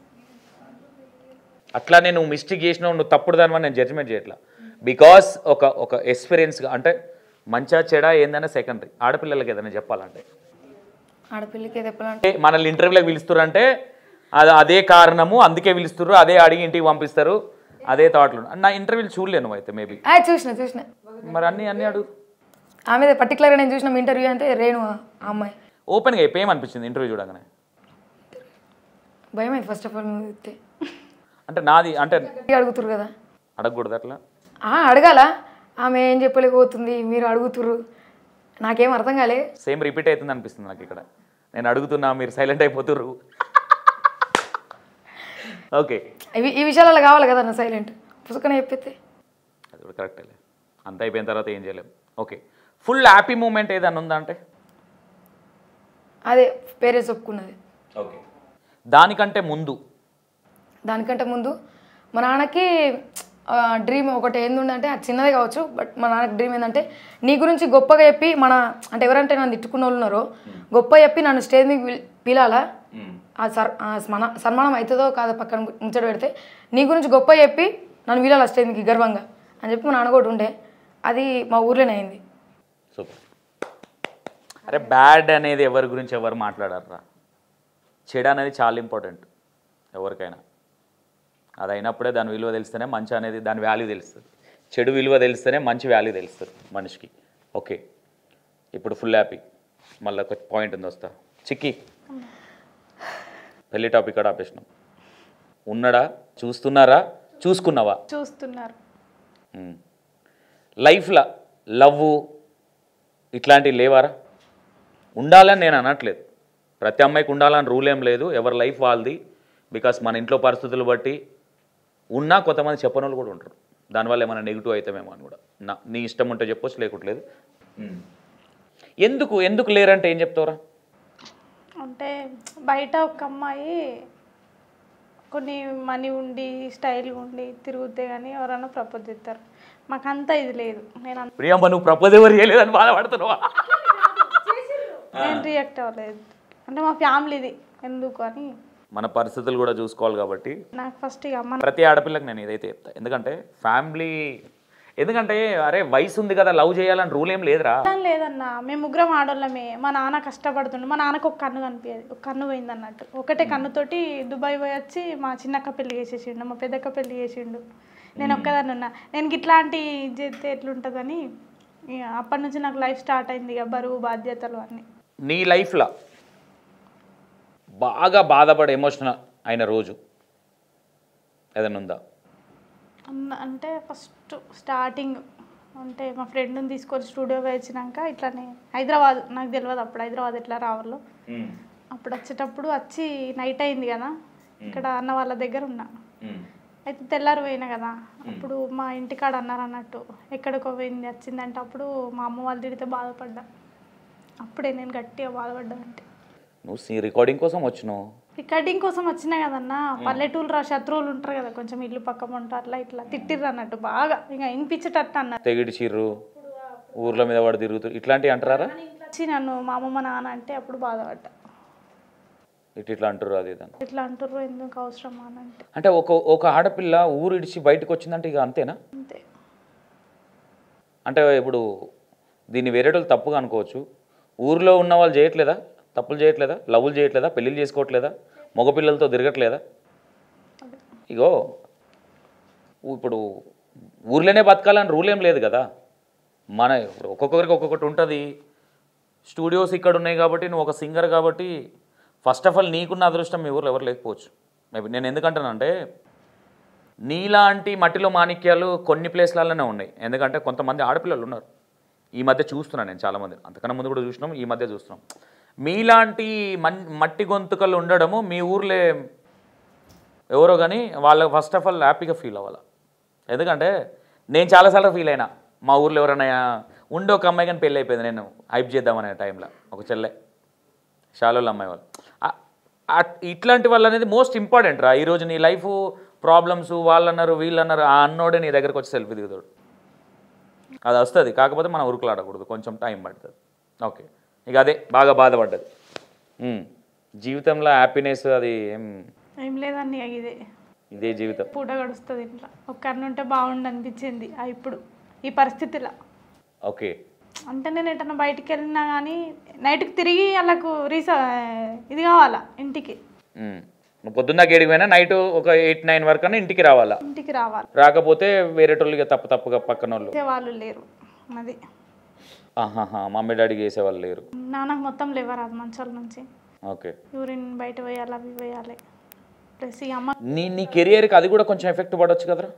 అట్లానే నువ్వు మిస్టేక్ చేసినావు, నువ్వు తప్పుడు దానివల్ల నేను జడ్జిమెంట్ చేయట్లా. బికాస్ ఒక ఎక్స్పీరియన్స్గా అంటే మంచిగా చెడా ఏందనే సెకండరీ. ఆడపిల్లలకి ఏదైనా చెప్పాలంటే ఆడపిల్లకి చెప్పాలంటే మనల్ని ఇంటర్వ్యూలకు పిలుస్తారంటే అదే కారణము, అందుకే పిలుస్తారు, అదే అడిగి ఇంటికి పంపిస్తారు, అదే థాట్లు. నా ఇంటర్వ్యూలు చూడలేను అయితే మేబీ. చూసిన మరి అన్నీ అడుగు. ఆమె పర్టికులర్గా నేను చూసిన ఇంటర్వ్యూ అంటే రేణు ఆ అమ్మాయి. ఓపెన్గా ఏమనిపించింది ఇంటర్వ్యూ చూడగానే? భయమైంది ఫస్ట్ ఆఫ్ ఆల్. నువ్వు అంటే నాది అంటే అడుగుతురు కదా, అడగకూడదు అట్లా. అడగాల, ఆమె ఏం చెప్పలేకపోతుంది, మీరు అడుగుతురు, నాకేం అర్థం కాలే. సేమ్ రిపీట్ అవుతుంది అనిపిస్తుంది నాకు ఇక్కడ. నేను అడుగుతున్నా, మీరు సైలెంట్ అయిపోతుర్రు. ఓకే ఈ విషయాలలో కావాలి కదా నా సైలెంట్ పుస్తకనే చెప్పేస్తే. అది కూడా కరెక్టే, అంత అయిపోయిన తర్వాత ఏం చేయలేము. ఓకే ఫుల్ హ్యాపీ మూమెంట్ ఏదన్నా ఉందా అంటే? అదే పేరెంట్స్ ఒప్పుకున్నది. ఓకే దానికంటే ముందు మా నాన్నకి డ్రీమ్ ఒకటి ఏందంటే అది చిన్నదే కావచ్చు, బట్ మా నాన్నకి డ్రీమ్ ఏంటంటే నీ గురించి గొప్పగా చెప్పి అంటే ఎవరంటే నన్ను తిట్టుకున్న వాళ్ళు ఉన్నారో గొప్ప చెప్పి నన్ను స్టేజ్ మీద పిలాలా, సన్మానం అవుతుందో కాదో పక్కన ముచ్చట పెడితే నీ గురించి గొప్ప చెప్పి నన్ను వీలాల స్టేజ్ మీకు గర్వంగా అని చెప్పి మా నాన్న కూడా ఉండే. అది మా ఊర్లోనే అయింది. సూపర్. అరే బ్యాడ్ అనేది ఎవరి గురించి ఎవరు మాట్లాడారా? చెడు అనేది చాలా ఇంపార్టెంట్ ఎవరికైనా. అది అయినప్పుడే దాని విలువ తెలిస్తేనే మంచి అనేది దాని వాల్యూ తెలుస్తుంది. చెడు విలువ తెలిస్తేనే మంచి వాల్యూ తెలుస్తుంది మనిషికి. ఓకే ఇప్పుడు ఫుల్ హ్యాపీ. మళ్ళీ ఒక పాయింట్ ఉంది, వస్తా. చిక్కి పెళ్లి టాపిక్ కూడా ఆపేసినాం. ఉన్నాడా? చూస్తున్నారా? చూసుకున్నావా? చూస్తున్నారు. లైఫ్లో లవ్ ఇట్లాంటివి లేవారా? ఉండాలని నేను అనట్లేదు, ప్రతి అమ్మాయికి ఉండాలని రూల్ ఏం లేదు, ఎవరి లైఫ్ వాళ్ళది. బికాస్ మన ఇంట్లో పరిస్థితులు బట్టి ఉన్నా కొంతమంది చెప్పని వాళ్ళు కూడా ఉంటారు, దానివల్ల ఏమైనా నెగిటివ్ అవుతామేమో అని కూడా. నీ ఇష్టం ఉంటే చెప్పొచ్చు, లేకుంటలేదు. ఎందుకు లేరంటే ఏం చెప్తావురా? అంటే బయట ఒక అమ్మాయి కొన్ని మనీ ఉండి స్టైల్గా ఉండి తిరుగుతే కానీ ఎవరైనా ప్రపోజ్ చేస్తారు, మాకంతా ఇది లేదు. ప్రియమ్మ నువ్వు ప్రపోజ్ ఎవరు చేయలేదని బాధపడుతున్నావా? నేను రియాక్ట్ అవ్వలేదు, అంటే మా ఫ్యామిలీది ఎందుకు అని. మన పరిస్థితులు కూడా చూసుకోవాలి కాబట్టి నాకు ఫస్ట్ ప్రతి ఆడపిల్లకి నేను ఇదైతే చెప్తా. ఎందుకంటే ఫ్యామిలీ, ఎందుకంటే అరే వయసు ఉంది కదా లవ్ చేయాలని రూల్ ఏం లేదురా. లేదన్నా, మేము ముగ్గురం ఆడోళ్ళమే. మా నాన్న కష్టపడుతుండే, మా నాన్నకు ఒక కన్ను కనిపించేది, ఒక కన్ను పోయింది అన్నట్టు. ఒకటే కన్నుతోటి దుబాయ్ పోయి వచ్చి మా చిన్నక్క పెళ్లి చేసేసిండు, మా పెద్దక్క పెళ్లి చేసిండు. నేను ఒక్కదాన్ని ఉన్నా. నేను ఇట్లాంటి చేస్తే ఎట్లుంటుందని అప్పటి నుంచి నాకు లైఫ్ స్టార్ట్ అయింది, ఇక బరువు బాధ్యతలు అన్నీ. నీ లైఫ్లో బాగా బాధపడే ఎమోషనల్ అయిన రోజు ఏదైనా ఉందా? అంటే ఫస్ట్ స్టార్టింగ్ అంటే మా ఫ్రెండ్ని తీసుకొని స్టూడియో వచ్చినాక ఇట్లానే హైదరాబాద్, నాకు తెలియదు అప్పుడు హైదరాబాద్ ఎట్లా రావాలో. అప్పుడు వచ్చేటప్పుడు వచ్చి నైట్ అయింది కదా, ఇక్కడ అన్న వాళ్ళ దగ్గర ఉన్నా. అయితే తెల్లారు పోయినా కదా, అప్పుడు మా ఇంటికాడ అన్నారు అన్నట్టు ఎక్కడికో పోయింది వచ్చిందంటే, అప్పుడు మా అమ్మ వాళ్ళు తిడితే బాధపడ్డా. అప్పుడే నేను గట్టిగా బాధపడ్డా. అంటే నువ్వు రికార్డింగ్ కోసం వచ్చినావు? రికార్డింగ్ కోసం వచ్చినా కదన్నా, పల్లెటూరు శత్రువులు ఉంటారు కదా, కొంచెం ఇల్లు పక్కన ఉంటారు, అట్లా ఇట్లా తిట్టిర్రు అన్నట్టు బాగా, ఇంకా వినిపించేటట్టు అన్నారు. తెగిడిచిర్రు, ఊర్ల మీద వాడు తిరుగుతూ ఇట్లాంటివి అంటారా? వచ్చి నన్ను మా అమ్మమ్మ నాన్న అంటే అప్పుడు బాధపడ్డా. ఇట్లా అంటారు అది ఇట్లా అంటారు, ఎందుకు అవసరమా అని. అంటే ఒక ఆడపిల్ల ఊరు ఇడిచి బయటకు వచ్చిందంటే ఇక అంతేనా? అంతే. అంటే ఇప్పుడు దీన్ని వేరేటోళ్ళు తప్పుగా అనుకోవచ్చు, ఊర్లో ఉన్న వాళ్ళు చేయట్లేదా, తప్పులు చేయట్లేదా, లవ్లు చేయట్లేదా, పెళ్ళిళ్ళు చేసుకోవట్లేదా, మగపిల్లలతో తిరగట్లేదా? ఇగో ఇప్పుడు ఊర్లోనే బతకాలని రూల్ ఏం లేదు కదా. మన ఒక్కొక్కరికి ఒక్కొక్కటి ఉంటుంది. స్టూడియోస్ ఇక్కడ ఉన్నాయి కాబట్టి, నువ్వు ఒక సింగర్ కాబట్టి ఫస్ట్ ఆఫ్ ఆల్ నీకున్న అదృష్టం మీ ఊర్లో ఎవరు లేకపోవచ్చు. మేబీ నేను ఎందుకంటానంటే నీలాంటి మట్టిలో మాణిక్యాలు కొన్ని ప్లేస్లలోనే ఉన్నాయి. ఎందుకంటే కొంతమంది ఆడపిల్లలు ఉన్నారు, ఈ మధ్య చూస్తున్నాను నేను చాలామంది, అంతకన్నా ముందు కూడా చూసినాం, ఈ మధ్య చూస్తున్నాం. మీలాంటి మట్టి గొంతుకలు ఉండడము మీ ఊర్లో ఎవరో కానీ వాళ్ళకి ఫస్ట్ ఆఫ్ ఆల్ హ్యాపీగా ఫీల్ అవ్వాలి. ఎందుకంటే నేను చాలాసార్లు ఫీల్ అయినా మా ఊర్లో ఎవరైనా ఉండే ఒక అమ్మాయి కానీ పెళ్ళి అయిపోయింది నేను హైప్ చేద్దామనే టైంలో ఒక చెల్లె షాలోళ్ళ అమ్మాయి వాళ్ళు. ఇట్లాంటి వాళ్ళు అనేది మోస్ట్ ఇంపార్టెంట్ రా. ఈరోజు నీ లైఫ్ ప్రాబ్లమ్స్ వాళ్ళు అన్నారు వీళ్ళు అన్నారు ఆ అన్నోడే నీ దగ్గరకు వచ్చి సెల్ఫీ దిగుతాడు. అది వస్తుంది, కాకపోతే మనం ఉరుకులాడకూడదు, కొంచెం టైం పడుతుంది. ఓకే, ఇక అదే బాగా బాధపడ్డది. జీవితంలో హ్యాపీనెస్ అది ఏం లేదండి, ఇదే జీవితం. పూట గడుస్తుంది ఇంట్లో. ఒక్కరిని ఉంటే బాగుండు అనిపించింది ఇప్పుడు ఈ పరిస్థితిలో. ఓకే, అంటే నేను ఎటన్నా బయటికి వెళ్ళినా కానీ నైట్కి తిరిగి వాళ్ళకు ఇది కావాలా ఇంటికి. పొద్దున్న ఏడికి పోయినా నైట్ ఒక 8-9 వరకు అన్నా ఇంటికి రావాలా. ఇంటికి రావాలి, రాకపోతే వేరేటోళ్ళకి తప్పుగా పక్కన వాళ్ళు లేరు. అది మమ్మీ డాడీకి చేసేవాళ్ళు లేరు. నాన్నకు మొత్తం లేవరాదు మంచాల నుంచి. ఓకే, యూరిన్ బయట వేయాలి, అవి వేయాలి. ప్లస్ ఈ అమ్మ నీ కెరియర్కి అది కూడా కొంచెం ఎఫెక్ట్ పడవచ్చు కదరా.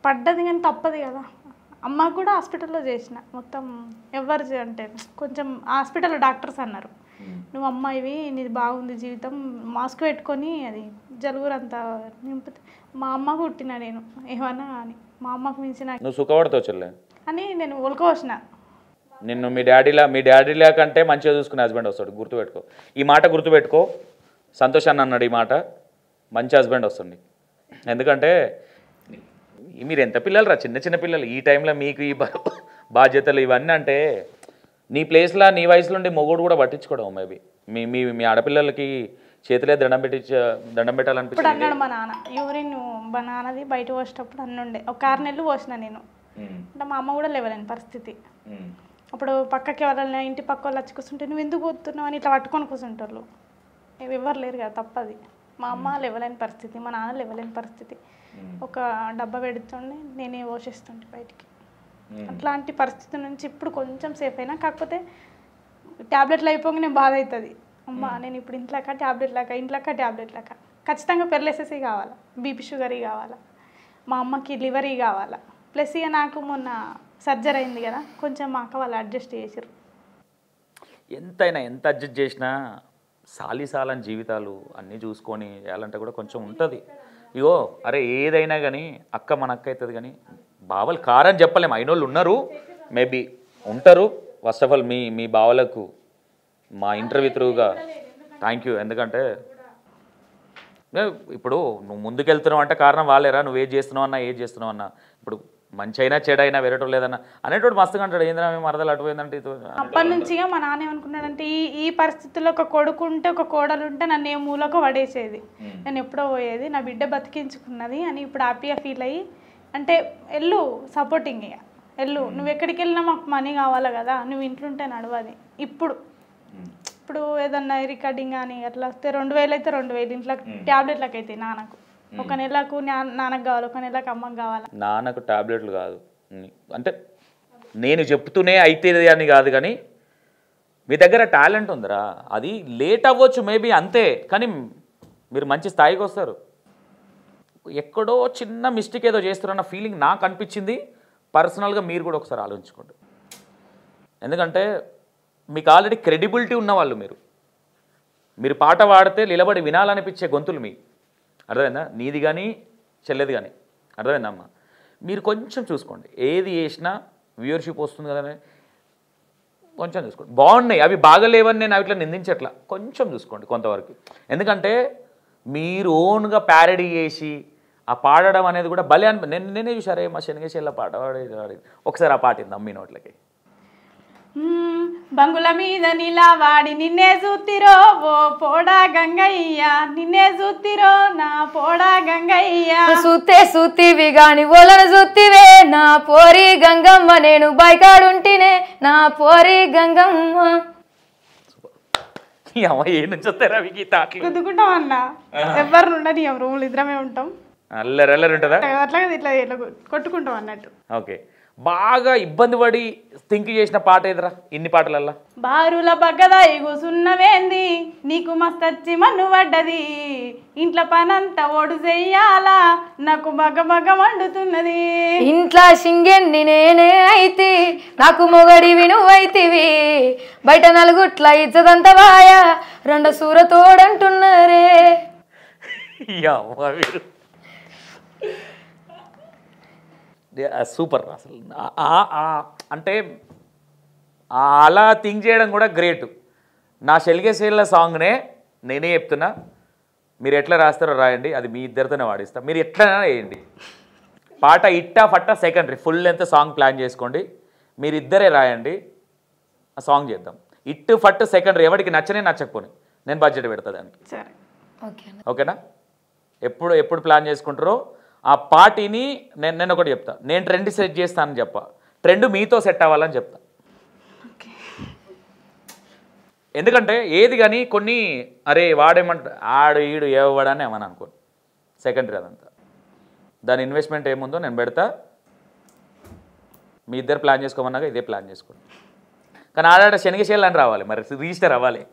పడ్డది కానీ తప్పదు కదా. అమ్మకు కూడా హాస్పిటల్లో చేసిన మొత్తం ఎవరు అంటే కొంచెం హాస్పిటల్లో డాక్టర్స్ అన్నారు, నువ్వు అమ్మ ఇవి నీది బాగుంది జీవితం, మాస్క్ పెట్టుకొని అది జలుగురంతా నింపుతే. మా అమ్మకు పుట్టిన నేను ఏమన్నా అని మా అమ్మకు మించిన నువ్వు సుఖపడతావు చెల్లె అని నేను ఒలుకోవచ్చిన. నిన్ను మీ డాడీలా కంటే మంచిగా చూసుకునే హస్బెండ్ వస్తాడు, గుర్తుపెట్టుకో. ఈ మాట గుర్తుపెట్టుకో. సంతోష్ అన్న అన్నాడు ఈ మాట, మంచి హస్బెండ్ వస్తుంది. ఎందుకంటే మీరు ఎంత పిల్లలు రా, చిన్న పిల్లలు. ఈ టైంలో మీకు ఈ బాధ్యతలు ఇవన్నీ అంటే నీ ప్లేస్లో నీ వయసులో ఉండి మొగుడు కూడా పట్టించుకోవడం. మేబీ మీ ఆడపిల్లలకి చేతిలే దండం పెట్టాలనిపిస్తుంది. ఇప్పుడు అన్నాడు మా నాన్న, యూరిన్ మా నాన్నది బయట పోసేటప్పుడు అన్నుండే ఒక 6 నెలలు పోసిన నేను. అంటే మా అమ్మ కూడా లేవలేని పరిస్థితి. అప్పుడు పక్కకి ఎవరైనా ఇంటి పక్క వాళ్ళు వచ్చి కూర్చుంటే నువ్వు ఎందుకు పోతున్నావు అని ఇట్లా పట్టుకొని కూర్చుంటారు. ఎవరు లేరు కదా, తప్పది. మా అమ్మ లేవలేని పరిస్థితి, మా నాన్న లేవలేని పరిస్థితి. ఒక డబ్బా పెడుతుండే నేనే పోషిస్తుంటే బయటికి. అట్లాంటి పరిస్థితి నుంచి ఇప్పుడు కొంచెం సేఫ్ అయినా. కాకపోతే ట్యాబ్లెట్లు అయిపోగానే బాధ అవుతుంది. అమ్మ నేను ఇప్పుడు ఇంట్లోక ట్యాబ్లెట్లక ఖచ్చితంగా పెర్లేసెస్ కావాలా, బీపీ షుగర్ కావాలా, మా అమ్మకి లివర్ కావాలా. ప్లస్ ఇక నాకు మొన్న సర్జరీ అయింది కదా, కొంచెం మా అక్క వాళ్ళు అడ్జస్ట్ చేసారు. ఎంతైనా ఎంత అడ్జస్ట్ చేసినా సాలిసాలని జీవితాలు అన్నీ చూసుకొని చేయాలంటే కూడా కొంచెం ఉంటుంది. ఇగో అరే ఏదైనా కానీ అక్క మన అక్క అవుతుంది కానీ బావలు కారని చెప్పలేము. అయినోళ్ళు ఉన్నారు, మేబీ ఉంటారు. ఫస్ట్ ఆఫ్ ఆల్ మీ బావలకు మా ఇంటర్వ్యూ త్రూగా థ్యాంక్ యూ. ఎందుకంటే ఇప్పుడు నువ్వు ముందుకెళ్తున్నావు అంటే కారణం వాళ్ళేరా. నువ్వు ఏది చేస్తున్నావు అన్నా ఇప్పుడు మంచి అయినా చెడైనా వేరేటోళ్ళు లేదన్నా అనేటోడు మస్తుగా అంటాడు, ఏంద్రా మేము మరదలు అటుపోయిందంటే. అప్పటి నుంచి మా నాన్న ఏమనుకున్నాడంటే ఈ పరిస్థితుల్లో ఒక కొడుకు ఉంటే ఒక కోడలు ఉంటే నన్ను ఏ మూలకు పడేసేది, నేను ఎప్పుడో పోయేది, నా బిడ్డ బతికించుకున్నది అని ఇప్పుడు హ్యాపీగా ఫీల్ అయ్యి అంటే ఎల్లు సపోర్టింగ్. ఇక ఎల్లు నువ్వు ఎక్కడికి వెళ్ళినా మాకు మనీ కావాలి కదా, నువ్వు ఇంట్లో ఉంటే నడవది. ఇప్పుడు ఏదన్నా రికార్డింగ్ కానీ అట్లా వస్తే 2000 అయితే 2000 ఇంట్లో ట్యాబ్లెట్లకు అయితే నాన్నకు ఒక నెలకు నాన్నకు కావాలి, ఒక నెలకు అమ్మకు కావాలి. నాన్నకు ట్యాబ్లెట్లు కాదు అంటే నేను చెప్తూనే అయితే అని కాదు, కానీ మీ దగ్గర టాలెంట్ ఉందిరా. అది లేట్ అవ్వచ్చు మేబీ అంతే, కానీ మీరు మంచి స్థాయికి వస్తారు. ఎక్కడో చిన్న మిస్టేక్ ఏదో చేస్తారన్న ఫీలింగ్ నాకు అనిపించింది పర్సనల్గా. మీరు కూడా ఒకసారి ఆలోచించుకోండి. ఎందుకంటే మీకు ఆల్రెడీ క్రెడిబిలిటీ ఉన్నవాళ్ళు మీరు పాట పాడితే నిలబడి వినాలనిపించే గొంతులు మీ అర్థమైందా, నీది కానీ చెల్లేది కానీ. అర్థమైందమ్మా, మీరు కొంచెం చూసుకోండి. ఏది చేసినా వ్యూవర్షిప్ వస్తుంది కదా, కొంచెం చూసుకోండి. బాగున్నాయి అవి బాగలేవని నేను అవిట్లా నిందించట్లా, కొంచెం చూసుకోండి కొంతవరకు. ఎందుకంటే మీరు ఓన్గా ప్యారడీ చేసి ఆ పాడడం అనేది కూడా భలే నేనే చూసారే మా శనగశెల్ల పాట పాడేది. ఒకసారి ఆ పాట ఇందాం మీ నోట్లకి. బంగుల మీద నిలవాడి నిన్నే చూతిరో ఓ పోడా గంగయ్య, నిన్నే చూతిరో నా పోడా గంగయ్య. సూతివి గాని ఓలను చూతివే నా పోరి గంగమ్మ, నేను బైకాడుంటినే నా పోరి గంగమ్మ. ఏ నుంచి వస్తారా మీకు ఈ తాట్లు? గుద్దుకుంటాం అన్న, ఎవరు ఉండని రూములు ఇద్దరమే ఉంటాం. అల్లరి ఉంటుందా? అట్లా ఇట్లా కొట్టుకుంటాం అన్నట్టు. ఓకే, బాగా ఇబ్బంది పడి థింక్ చేసిన పాట ఏదిరా ఇన్ని పాటలల్లా? బారుల బగ్గదాయి కూసున్నవేంది నీకు మస్తచ్చి మన్ను పడ్డది ఇంట్లో పనంతా ఓడు చెయ్యాలా నాకు బగ బగ మండుతున్నది ఇంట్లో సింగెన్ని నేనే అయితే నాకు మొగడివి నువ్వైతివి బయట నలుగుట్ల ఇచ్చదంత వాయ రెండు సూర తోడంటున్నారే. సూపర్ అసలు. అంటే అలా థింక్ చేయడం కూడా గ్రేట్. నా శెల్గేశేళ్ళ సాంగ్నే నేనే చెప్తున్నా, మీరు ఎట్లా రాస్తారో రాయండి, అది మీ ఇద్దరితోనే వాడిస్తా. మీరు ఎట్లైనా వేయండి పాట, ఇట్టా ఫట్టా secondary, full length song plan చేసుకోండి, మీరిద్దరే రాయండి, ఆ సాంగ్ చేద్దాం. ఇట్టు ఫట్టు సెకండరీ, ఎవరికి నచ్చనే నచ్చకపోని నేను బడ్జెట్ పెడతా దానికి. సరే ఓకేనా? ఎప్పుడు ప్లాన్ చేసుకుంటారో ఆ పార్టీని నేను ఒకటి చెప్తా, నేను ట్రెండ్ సెట్ చేస్తానని చెప్పా, ట్రెండ్ మీతో సెట్ అవ్వాలని చెప్తా. ఎందుకంటే ఏది కానీ కొన్ని అరే వాడేమంట ఆడు ఈడు ఏవాడని ఏమని అనుకోండి, సెకండరీ అదంతా. దాని ఇన్వెస్ట్మెంట్ ఏముందో నేను పెడతా, మీ ఇద్దరు ప్లాన్ చేసుకోమన్నాక ఇదే ప్లాన్ చేసుకోండి. కానీ ఆడాడ శనగశేళ్ళు అని రావాలి, మరి రిజిస్టర్ అవ్వాలి.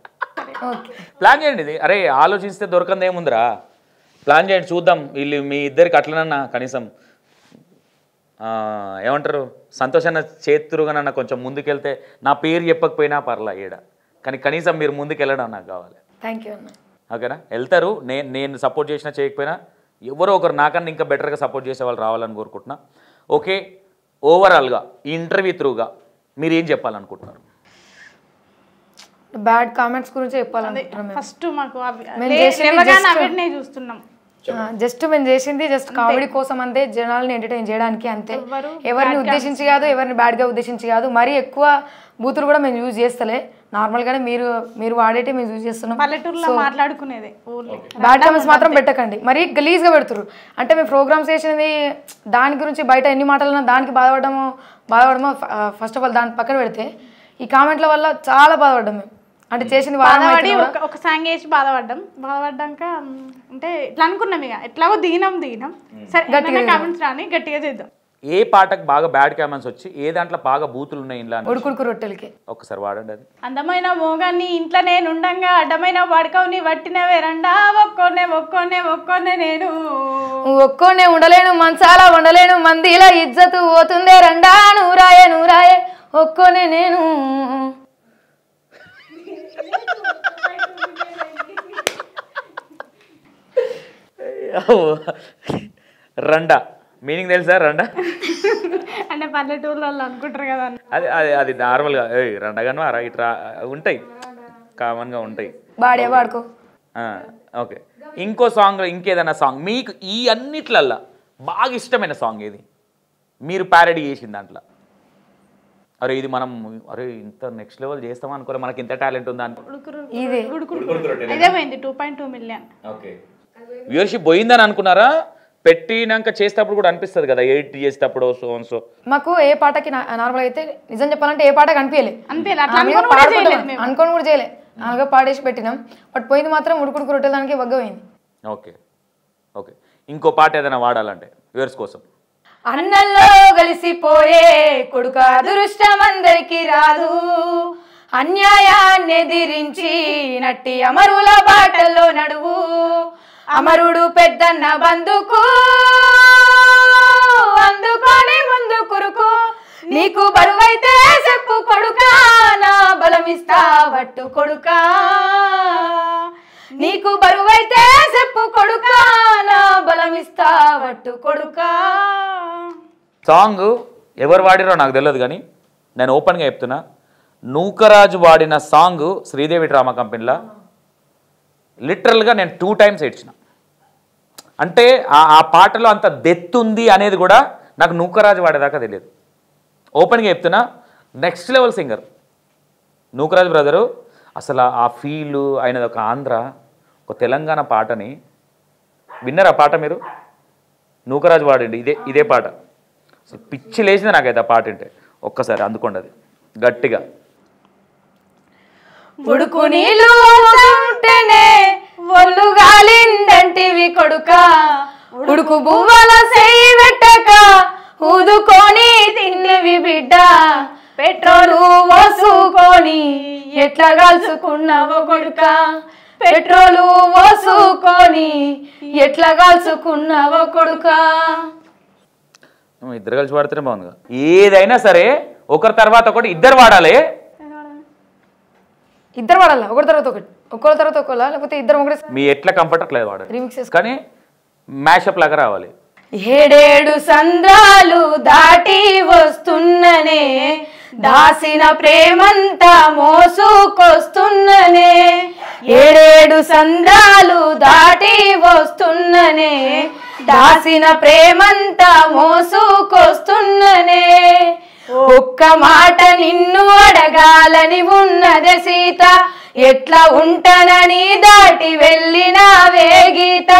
ప్లాన్ చేయండి ఇది. అరే ఆలోచిస్తే దొరకంది ఏముందిరా, ప్లాన్ చేయండి, చూద్దాం. వీళ్ళు మీ ఇద్దరికి అట్లనన్నా కనీసం ఏమంటారు సంతోషాన్ని చేతురుగానన్నా కొంచెం ముందుకెళ్తే, నా పేరు చెప్పకపోయినా పర్లా ఈడ, కానీ కనీసం మీరు ముందుకు వెళ్ళడం నాకు కావాలి. థ్యాంక్ యూ అన్న. ఓకేనా? వెళ్తారు. నేను సపోర్ట్ చేసినా చేయకపోయినా ఎవరో ఒకరు నాకన్నా ఇంకా బెటర్గా సపోర్ట్ చేసే వాళ్ళు రావాలని కోరుకుంటున్నా. ఓకే, ఓవరాల్గా ఈ ఇంటర్వ్యూ త్రూగా మీరు ఏం చెప్పాలనుకుంటున్నారు? బ్యాడ్ కామెంట్స్ గురించి చెప్పాలనుకుంటున్నాం. ఫస్ట్ మాకు చూస్తున్నాం, జస్ట్ మేము చేసింది జస్ట్ కామెడీ కోసం అంతే, జనాల్ని ఎంటర్టైన్ చేయడానికి అంతే. ఎవరిని ఉద్దేశించి కాదు, ఎవరిని బ్యాడ్గా ఉద్దేశించి కాదు. మరీ ఎక్కువ బూతులు కూడా మేము యూజ్ చేస్తలే, నార్మల్గానే మీరు వాడేటే మేము యూజ్ చేస్తున్నాం. పల్లెటూరులో మాట్లాడుకునేది. బ్యాడ్ కామెంట్స్ మాత్రం పెట్టకండి, మరీ గలీజ్గా పెడుతురు. అంటే మేము ప్రోగ్రామ్స్ చేసినది దాని గురించి బయట ఎన్ని మాటలన్నా దానికి బాధపడమో ఫస్ట్ ఆఫ్ ఆల్ దాని పక్కన పెడితే, ఈ కామెంట్ల వల్ల చాలా బాధపడ్డాం మేము. అంటే చేసింది ఒక సాంగ్ వేసి బాధపడ్డాక అంటే ఇట్లా అనుకున్నాం, ఇక ఎట్లాగో దిగినాం సరే గట్టిగా కామెంట్స్ రాని గట్టిగా చేద్దాం. ఏ పాటకు బాగా బ్యాడ్ కామెంట్స్ వచ్చి ఏ దాంట్లో బాగా బూతులు ఉన్నాయి ఇలా ఉడుకుడుకు రొట్టెలకి ఒకసారి వాడండి. అది అందమైన మోగాన్ని ఇంట్లో నేను ఉండంగా అడ్డమైన వాడుకోని వట్టినవే రండా ఒక్కోనే నేను ఒక్కోనే ఉండలేను, మంచాల ఉండలేను, మందిలా ఇజ్జతు పోతుందే రండా నూరాయే ఒక్కోనే నేను. రండా మీనింగ్ తెలుసా? రండా అంటే పల్లెటూరులో అనుకుంటారు కదా, అది నార్మల్గా రండగాను ఇట్లా ఉంటాయి, కామన్గా ఉంటాయి. వాడుకో. ఓకే, ఇంకో సాంగ్, ఇంకేదైనా సాంగ్ మీకు ఈ అన్నిట్లల్లా బాగా ఇష్టమైన సాంగ్ ఏది? మీరు ప్యారడీ చేసిన దాంట్లో అరే ఇది మనం ఇంత నెక్స్ట్ లెవెల్ చేస్తాం అనుకోలే, మనకి ఇంత టాలెంట్ ఉందా అని. ఇదే పోయింది 2.2 మిలియన్. ఓకే, వ్యూవర్షిప్ పోయిందని అనుకున్నారా? పెట్టినాక చేసేటప్పుడు కూడా అనిపిస్తుంది కదా, ఎడిట్ చేసేటప్పుడు సో మాకు ఏ పాటకి నార్మల్ అయితే నిజం చెప్పాలంటే ఏ పాటకి అనుకోని కూడా చేయలే, నాలుగా పాడేసి పెట్టినాం. బట్ పోయింది మాత్రం ఉడుకుడుకు రొట్టెదానికి వగ్గపోయింది. ఓకే ఓకే, ఇంకో పాట ఏదైనా వాడాలంటే వ్యూవర్స్ కోసం. అన్నల్లో కలిసిపోయే కొడుక అదృష్టం అందరికి రాదు, అన్యాయాన్ని ఎదిరించి నట్టి అమరుల బాటల్లో నడువు, అమరుడు పెద్దన్న బందుకు అందుకొని ముందు కురుకు, నీకు బరువైతే చెప్పు కొడుకా నా బలమిస్తా వట్టు కొడుకా, నీకు బరువైతే చెప్పు కొడుకా నా బలమిస్తా వట్టు కొడుకా. సాంగ్ ఎవరు వాడిరో నాకు తెలియదు, కానీ నేను ఓపెన్గా చెప్తున్నా, నూకరాజు వాడిన సాంగ్ శ్రీదేవి డ్రామా కంపెనీలో లిటరల్గా నేను 2 times ఏడ్చిన. అంటే ఆ పాటలో అంత డెత్ ఉంది అనేది కూడా నాకు నూకరాజు వాడేదాకా తెలియదు. ఓపెన్గా చెప్తున్నా, next level singer Nookaraju brother. అసలు ఆ ఫీలు అయినది ఒక ఆంధ్ర, ఒక తెలంగాణ పాటని విన్నరా పాట మీరు? నూకరాజు వాడండి ఇదే పాట. అసలు పిచ్చి లేచింది నాకైతే ఆ పాట అంటే. ఒక్కసారి అందుకోండి అది గట్టిగా. ఉడుకు నీళ్ళు ఉంటేనే ఒళ్ళు గాలిందంటివి కొడుక, ఉడుకు బువ్వల సెయ్యి పెట్టక ఊదుకొని తిన్నవి బిడ్డ పెట్రోలు పోసుకొని ఎట్లా కాల్చుకున్నావో కొడుక పెట్రోలు పోసుకొని ఎట్లా కాల్చుకున్నావో కొడుక ఇద్దరు కలిసి వాడితేనే బాగుంది ఏదైనా సరే ఒకరి తర్వాత ఒకటి ఇద్దరు వాడాలి ఇద్దరు వాడాలా ఒకరి తర్వాత ఒకటి ఒకరి తర్వాత ఒకలా లేకపోతే ఇద్దరు ఒకటి మీ ఎట్లా కంఫర్ట్ అట్లా వాడాలి రీమిక్స్ కానీ మ్యాషప్ లాగా రావాలి ఏడేడు సంద్రాలు దాటి వస్తున్ననే దాసిన ప్రేమంతా మోసుకొస్తున్ననే ఏడేడు సంద్రాలు దాటి వస్తున్ననే దాసిన ప్రేమంతా మోసుకొస్తున్ననే ఒక్క మాట నిన్ను అడగాలని ఉన్నదే సీత ఎట్లా ఉంటానని దాటి వెళ్ళినావే గీత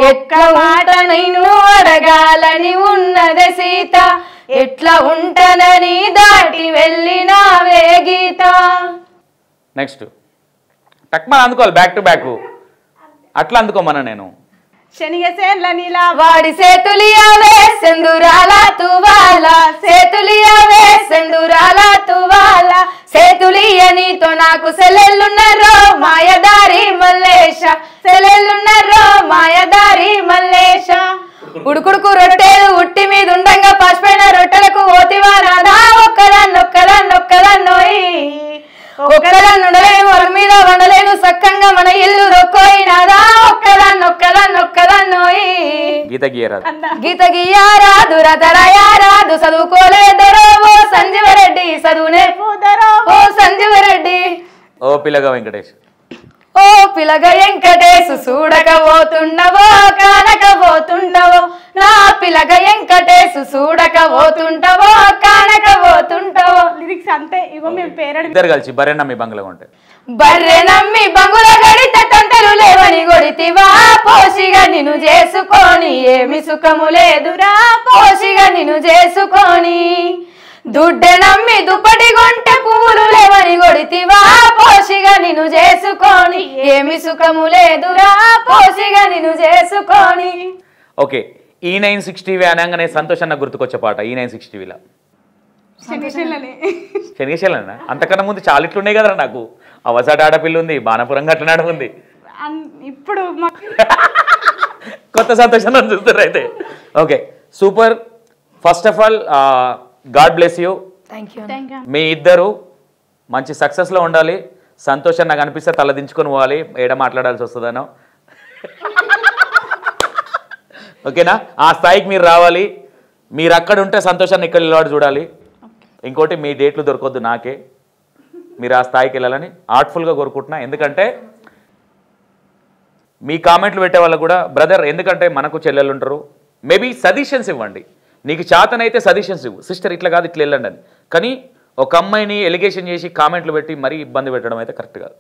ఒక్క మాట నిన్ను అడగాలని ఉన్నదే సీత ఎట్లా ఉంటానని దాటి వెళ్ళినావే గీత నెక్స్ట్ టక్మా అందుకోవాలి బ్యాక్ టు బ్యాక్ అట్లా అందుకోమన్నా నేను శనిగసేన్ల నీలా వాడి సేతులియావే సెందురాల తువాల సేతులియావే సెందురాల తువాల సేతులియనితో నాకు సెలెల్లున్నరో మాయదారి మల్లేశ సెలెల్లున్నరో మాయదారి మల్లేశ ఉడుకుడుకు రొట్టెలు ఉట్టి మీద ఉండంగా పసిపోయిన రొట్టెలకు ఓతివారాదా ఒక్కదాన్నొక్కదాన్నొక్కదాన్నోయి ఒక్కదాన్నుండలేను వరం మీద వండలేను సక్కంగా మన ఇల్లు రొక్కోయినాదా ఒక్కదాన్నొక్కదాన్నొక్కదాన్నోయి గీత గీయారాదు రతరయారాదు చదువుకోలేదరో ఓ సంజీవరెడ్డి చదువునే పోదరో ఓ సంజీవరెడ్డి ఓ పిల్లగా వెంకటేష్ ఓ పిలగ వెంకటేశు చూడకపోతుండవో కానకపోతుండవో నా పిలగ వెంకటేశు చూడకపోతుంటవో కానకపోతుంటవో లిరిక్స్ అంతే ఇగో మేము పేరెడ్ ఇద్దరు కలిసి బర్రె నమ్మి బంగ్లా ఉంటాయి బర్రె నమ్మి బంగుల గడిత తంటలు లేవని గొడితివా పోషిగా నిన్ను చేసుకొని ఏమి సుఖము లేదురా పోషిగా నిన్ను చేసుకొని దుడ్డె నమ్మి దుప్పటి కొంటే పువ్వులు లేవని గొడితివా పోషిగా నిన్ను చేసుకొని ఏమి సుఖము లేదురా పోషిగా నిన్ను చేసుకొని ఓకే E960 అనగానే సంతోష్ అన్న గుర్తుకొచ్చే పాట E960 శనిగసేన్లని శనిగశైలనా అంతకన్నా ముందు చాలా ఇట్లున్నాయి కదరా నాకు అవసాట ఆడపిల్ల ఉంది బాణపురం గట్లనాడ ఉంది ఇప్పుడు కొత్త సంతోషాన్ని చూస్తారు అయితే okay super first of all God bless you thank you మీ ఇద్దరు మంచి సక్సెస్లో ఉండాలి సంతోషం నాకు అనిపిస్తే తలదించుకొని పోవాలి ఏడ మాట్లాడాల్సి వస్తుందనో ఓకేనా ఆ స్థాయికి మీరు రావాలి మీరు అక్కడ ఉంటే సంతోషాన్ని ఇక్కడ నిలబడి చూడాలి ఇంకోటి మీ డేట్లు దొరకొద్దు నాకే మీరు ఆ స్థాయికి వెళ్ళాలని ఆర్ట్ఫుల్గా కోరుకుంటున్నా ఎందుకంటే మీ కామెంట్లు పెట్టే వాళ్ళు కూడా బ్రదర్ ఎందుకంటే మనకు చెల్లెలు ఉంటారు మేబీ సజెషన్స్ ఇవ్వండి నీకు చేతనైతే సజెషన్స్ ఇవ్వు సిస్టర్ ఇట్లా కాదు ఇట్లా వెళ్ళండి అని కానీ ఒక అమ్మాయిని ఎలిగేషన్ చేసి కామెంట్లు పెట్టి మరీ ఇబ్బంది పెట్టడం అయితే కరెక్ట్ కాదు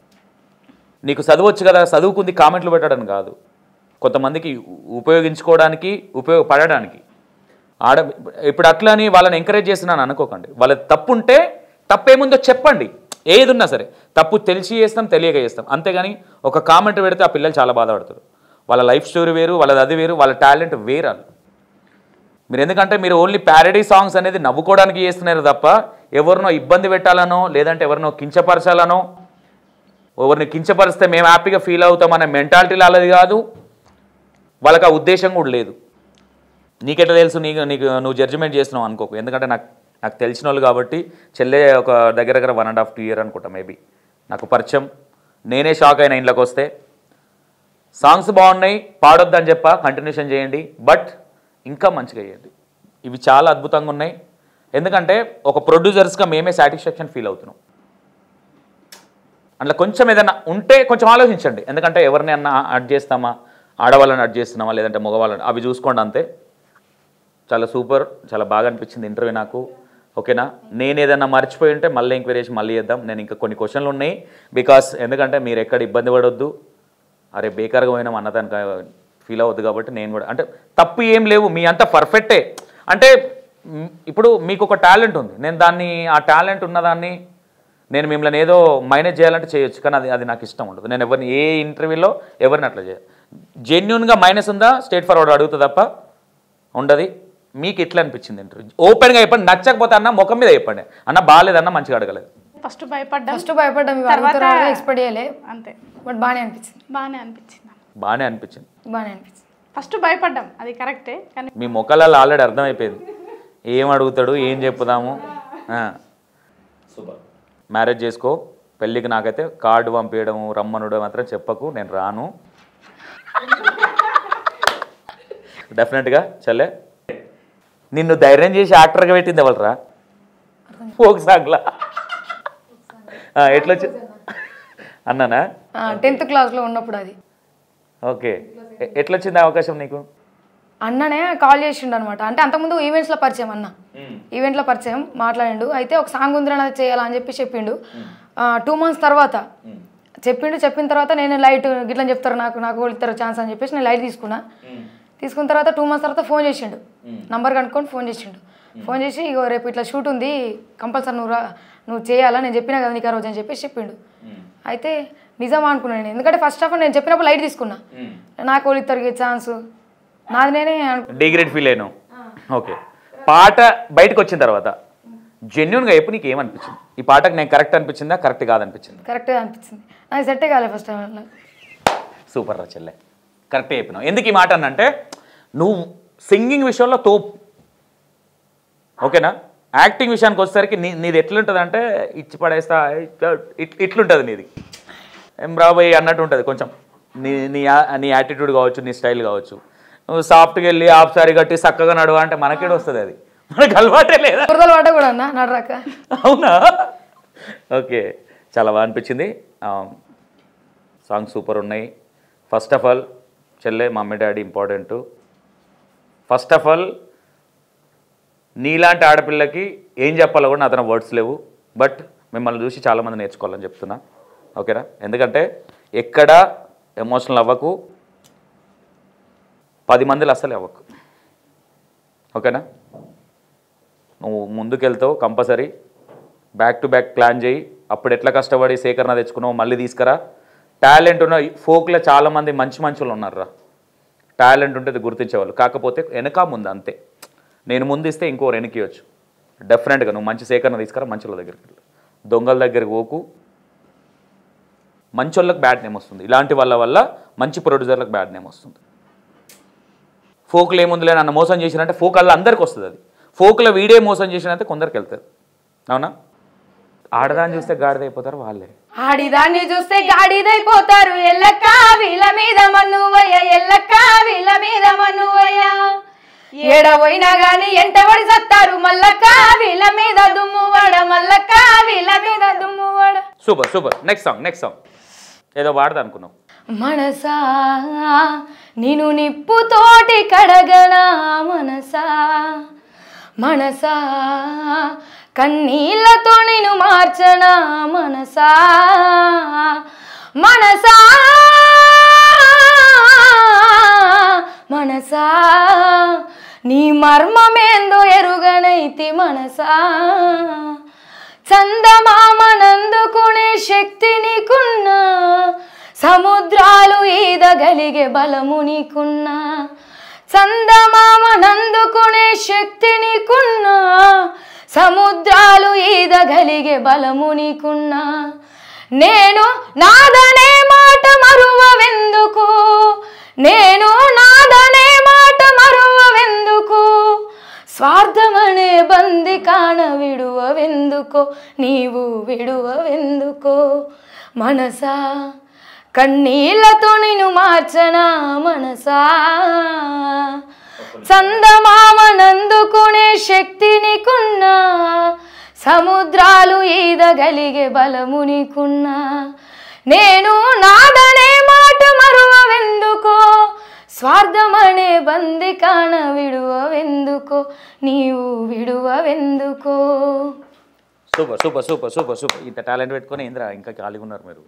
నీకు చదవచ్చు కదా చదువుకుంది కామెంట్లు పెట్టడం కాదు కొంతమందికి ఉపయోగించుకోవడానికి ఉపయోగపడడానికి ఇప్పుడు అట్లా అని వాళ్ళని ఎంకరేజ్ చేస్తున్నాను అనుకోకండి వాళ్ళ తప్పు ఉంటే తప్పేముందో చెప్పండి ఏది ఉన్నా సరే తప్పు తెలిసి చేస్తాం తెలియక చేస్తాం అంతేగాని ఒక కామెంట్ పెడితే ఆ పిల్లలు చాలా బాధపడతారు వాళ్ళ లైఫ్ స్టోరీ వేరు వాళ్ళది అది వేరు వాళ్ళ టాలెంట్ వేరు మీరు ఎందుకంటే మీరు ఓన్లీ ప్యారడీ సాంగ్స్ అనేది నవ్వుకోవడానికి చేస్తున్నారు తప్ప ఎవరినో ఇబ్బంది పెట్టాలనో లేదంటే ఎవరినో కించపరచాలనో ఎవరిని కించపరిస్తే మేము హ్యాపీగా ఫీల్ అవుతామనే మెంటాలిటీలో అలాది కాదు వాళ్ళకి ఆ ఉద్దేశం కూడా లేదు నీకెట్లా తెలుసు నువ్వు జడ్జిమెంట్ చేస్తున్నావు అనుకోకు ఎందుకంటే నాకు తెలిసిన వాళ్ళు కాబట్టి చెల్లె ఒక దగ్గర 1.5-2 years అనుకుంటా మేబీ నాకు పరిచయం నేనే షాక్ అయినా ఇంట్లోకి వస్తే సాంగ్స్ బాగున్నాయి పాడొద్దని చెప్పా కంటిన్యూషన్ చేయండి బట్ ఇంకా మంచిగా చేయండి ఇవి చాలా అద్భుతంగా ఉన్నాయి ఎందుకంటే ఒక ప్రొడ్యూసర్స్గా మేమే సాటిస్ఫాక్షన్ ఫీల్ అవుతున్నాం అందులో కొంచెం ఏదైనా ఉంటే కొంచెం ఆలోచించండి ఎందుకంటే ఎవరిని అన్నా అడ్ చేస్తామా ఆడవాళ్ళని అడ్ చేస్తున్నామా లేదంటే మగవాళ్ళని అవి చూసుకోండి అంతే చాలా సూపర్ చాలా బాగా అనిపించింది ఇంటర్వ్యూ నాకు ఓకేనా నేను ఏదైనా మర్చిపోయి ఉంటే మళ్ళీ ఎంక్వైరీ చేసి మళ్ళీ చేద్దాం నేను ఇంకా కొన్ని క్వశ్చన్లు ఉన్నాయి బికాస్ ఎందుకంటే మీరు ఎక్కడ ఇబ్బంది పడొద్దు అరే బేకార్గా పోయినా అన్నదానికి ఫీల్ అవ్వద్దు కాబట్టి నేను కూడా అంటే తప్పు ఏం లేవు మీ అంతా పర్ఫెక్టే అంటే ఇప్పుడు మీకు ఒక టాలెంట్ ఉంది నేను దాన్ని ఆ టాలెంట్ ఉన్నదాన్ని నేను మిమ్మల్ని ఏదో మైనేజ్ చేయాలంటే చేయొచ్చు కానీ అది నాకు ఇష్టం ఉండదు నేను ఎవరిని ఏ ఇంటర్వ్యూలో ఎవరిని అట్లా చేయాలి జెన్యున్గా మైనస్ ఉందా స్ట్రేట్ ఫార్వర్డ్ అడుగుతా తప్ప ఉండదు మీకు ఎట్లా అనిపించింది ఇంటర్వ్యూ? ఓపెన్గా చెప్పండి, నచ్చకపోతే అన్న ముఖం మీద చెప్పండి, అన్న బాగాలేదన్న మంచిగా అడగలేదు. ఫస్ట్ భయపడ్డా, ఫస్ట్ భయపడ్డాం, ఎక్స్పెక్ట్ చేయలే, అంతే. బట్ బాగానే అనిపించింది. బాగానే అనిపించింది. బాగానే అనిపించింది. బాగానే అనిపించింది. ఫస్ట్ భయపడ్డాం, అది కరెక్టే. కానీ మీ ముఖాలలో ఆల్రెడీ అర్థమైపోయింది ఏం అడుగుతాడు, ఏం చెప్పుదాము. సూపర్. మ్యారేజ్ చేసుకో, పెళ్ళికి నాకైతే కార్డు పంపించడం రమ్మనుడు మాత్రం చెప్పకు, నేను రాను. డెఫినెట్గా చెల్లె. నిన్ను ధైర్యం చేసి యాక్టర్గా పెట్టింది ఎవరురా? ఫోక్ సాంగ్లా ఎట్లొచ్చి అన్నానా? 10th క్లాస్లో ఉన్నప్పుడు అది. ఓకే, ఎట్లొచ్చింది అవకాశం నీకు? అన్ననే కాల్ చేసిండు అనమాట. అంటే అంతకుముందు ఈవెంట్స్లో పరిచయం, అన్న ఈవెంట్లో పరిచయం మాట్లాడిండు. అయితే ఒక సాంగ్ ఉందిరా అది చేయాలని చెప్పి చెప్పిండు. 2 months తర్వాత చెప్పిండు. చెప్పిన తర్వాత నేను లైట్ గిట్లా చెప్తారు, నాకు ఇస్తారు ఛాన్స్ అని చెప్పేసి నేను లైట్ తీసుకున్న తర్వాత 2 months తర్వాత ఫోన్ చేసిండు. నంబర్ కనుక్కొని ఫోన్ చేసిండు. ఫోన్ చేసి ఇగో రేపు ఇట్లా షూట్ ఉంది, కంపల్సరీ నువ్వు చేయాలా, నేను చెప్పినా కదా నీకు ఆ రోజు అని చెప్పేసి చెప్పిండు. అయితే నిజమా అనుకున్నాను నేను, ఎందుకంటే ఫస్ట్ ఆఫ్ ఆల్ నేను చెప్పినప్పుడు లైట్ తీసుకున్నా. నాకు వాళ్ళు ఇద్దరికి ఛాన్స్ నాది నేనే డిగ్రేడ్ ఫీల్ అయినావు. ఓకే, పాట బయటకు వచ్చిన తర్వాత జెన్యున్గా చెప్పు, నీకు ఏమనిపించింది? ఈ పాటకు నేను కరెక్ట్ అనిపించిందా, కరెక్ట్ కాదనిపించింది? కరెక్ట్గా అనిపించింది. నాకు సెట్టే కాలే ఫస్ట్ టైం. సూపర్ రా చెల్లె, కరెక్టే చెప్పినావు. ఎందుకు ఈ మాట అన్నంటే నువ్వు సింగింగ్ విషయంలో తోపు, ఓకేనా? యాక్టింగ్ విషయానికి వచ్చేసరికి నీది ఎట్లుంటుంది అంటే ఇచ్చి పడేస్తా ఇట్లుంటుంది నీది, ఏం రాబోయే అన్నట్టు ఉంటుంది కొంచెం. నీ యాటిట్యూడ్ కావచ్చు, నీ స్టైల్ కావచ్చు. నువ్వు సాఫ్ట్గా వెళ్ళి హాఫ్ సారీ కట్టి చక్కగా నడువా అంటే మనకేడ వస్తుంది, అది మనకు అలవాటే లేదా? పాట కూడా అన్న నడరాక. అవునా? ఓకే, చాలా బాగా అనిపించింది. సాంగ్స్ సూపర్ ఉన్నాయి. ఫస్ట్ ఆఫ్ ఆల్ చెల్లె mummy daddy important. First of all నీలాంటి ఆడపిల్లకి ఏం చెప్పాలో కూడా నా తన వర్డ్స్ లేవు. బట్ మిమ్మల్ని చూసి చాలామంది నేర్చుకోవాలని చెప్తున్నా, ఓకేనా? ఎందుకంటే ఎక్కడ ఎమోషనల్ అవ్వకు, 10 మందిలో అస్సలు అవ్వకు, ఓకేనా? నువ్వు ముందుకెళ్తావు compulsory. Back to back plan చేయి. అప్పుడు ఎట్లా కష్టపడి సేకరణ తెచ్చుకున్నావు మళ్ళీ తీసుకురా. టాలెంట్ ఉన్న ఫోక్లో చాలామంది మంచి వాళ్ళు ఉన్నారురా. టాలెంట్ ఉంటుంది గుర్తించేవాళ్ళు, కాకపోతే వెనక ముందు అంతే. నేను ముందు ఇస్తే ఇంకోరు వెనకియచ్చు. డెఫినెట్గా నువ్వు మంచి సేకరణ తీసుకురా, మంచి వాళ్ళ దగ్గరికి వెళ్ళు. దొంగల దగ్గరికి పోకు. మంచి వాళ్ళకి బ్యాడ్ నేమ్ వస్తుంది. ఇలాంటి వాళ్ళ వల్ల మంచి ప్రొడ్యూసర్లకు బ్యాడ్ నేమ్ వస్తుంది. ఫోక్లో ఏముందిలే నన్ను మోసం చేసినంటే ఫోక్ అలా అందరికి వస్తుంది. అది ఫోక్లో వీడే మోసం చేసినంటే కొందరికి వెళ్తుంది. అవునా? ఆడదాన్ని చూస్తే గాడిదైపోతారు వాళ్ళే. ఆడిదాన్ని చూస్తే గాడిదైపోతారు. ఎల్లక్క వీళ్ళ మీద మన్నువయ్య, ఎల్లక్క వీళ్ళ మీద మన్నువయ్య. ఏడవైనా గాని ఎంటబడి సత్తారు. మల్లక్క వీళ్ళ మీద దుమ్మువాడ, మల్లక్క వీళ్ళ మీద దుమ్మువాడ. Super super. నెక్స్ట్ సాంగ్ ఏదో వాడదా అనుకున్నావు. మనసా నిన్ను నిప్పుతోటి కడగనా, మనసా మనసా కన్నీళ్లతో నేను మార్చనా, మనసా మనసా మనసా నీ మర్మమేందో ఎరుగనైతి, మనసా చందమామనందుకునే శక్తి నీకున్నా, సముద్రాలు ఈదగలిగే బలము నీకున్నా. చందమామనందుకునే శక్తి నీకున్నా, సముద్రాలు ఈదగలిగే బలము నీకున్నా. నేను నాదనే మాట మరువవెందుకు, నేను నాదనే మాట మరువవెందుకు. స్వార్థమనే బంది కాన విడువవెందుకో, నీవు విడువవెందుకో. మనసా కన్నీళ్లతో నిన్ను మార్చనా, మనసా చందమామనందుకునే శక్తి నీకున్నా, సముద్రాలు ఈదగలిగే బలము నీకున్నా. నేను నాదనే మాట మరువవెందుకో, స్వార్థమనే బంది కాన విడువవెందుకో, నీవు విడువవెందుకో. Super super super super super. ఇంత టాలెంట్ పెట్టుకొని ఏంద్రా ఇంకా ఖాళీగా ఉన్నారు మీరు?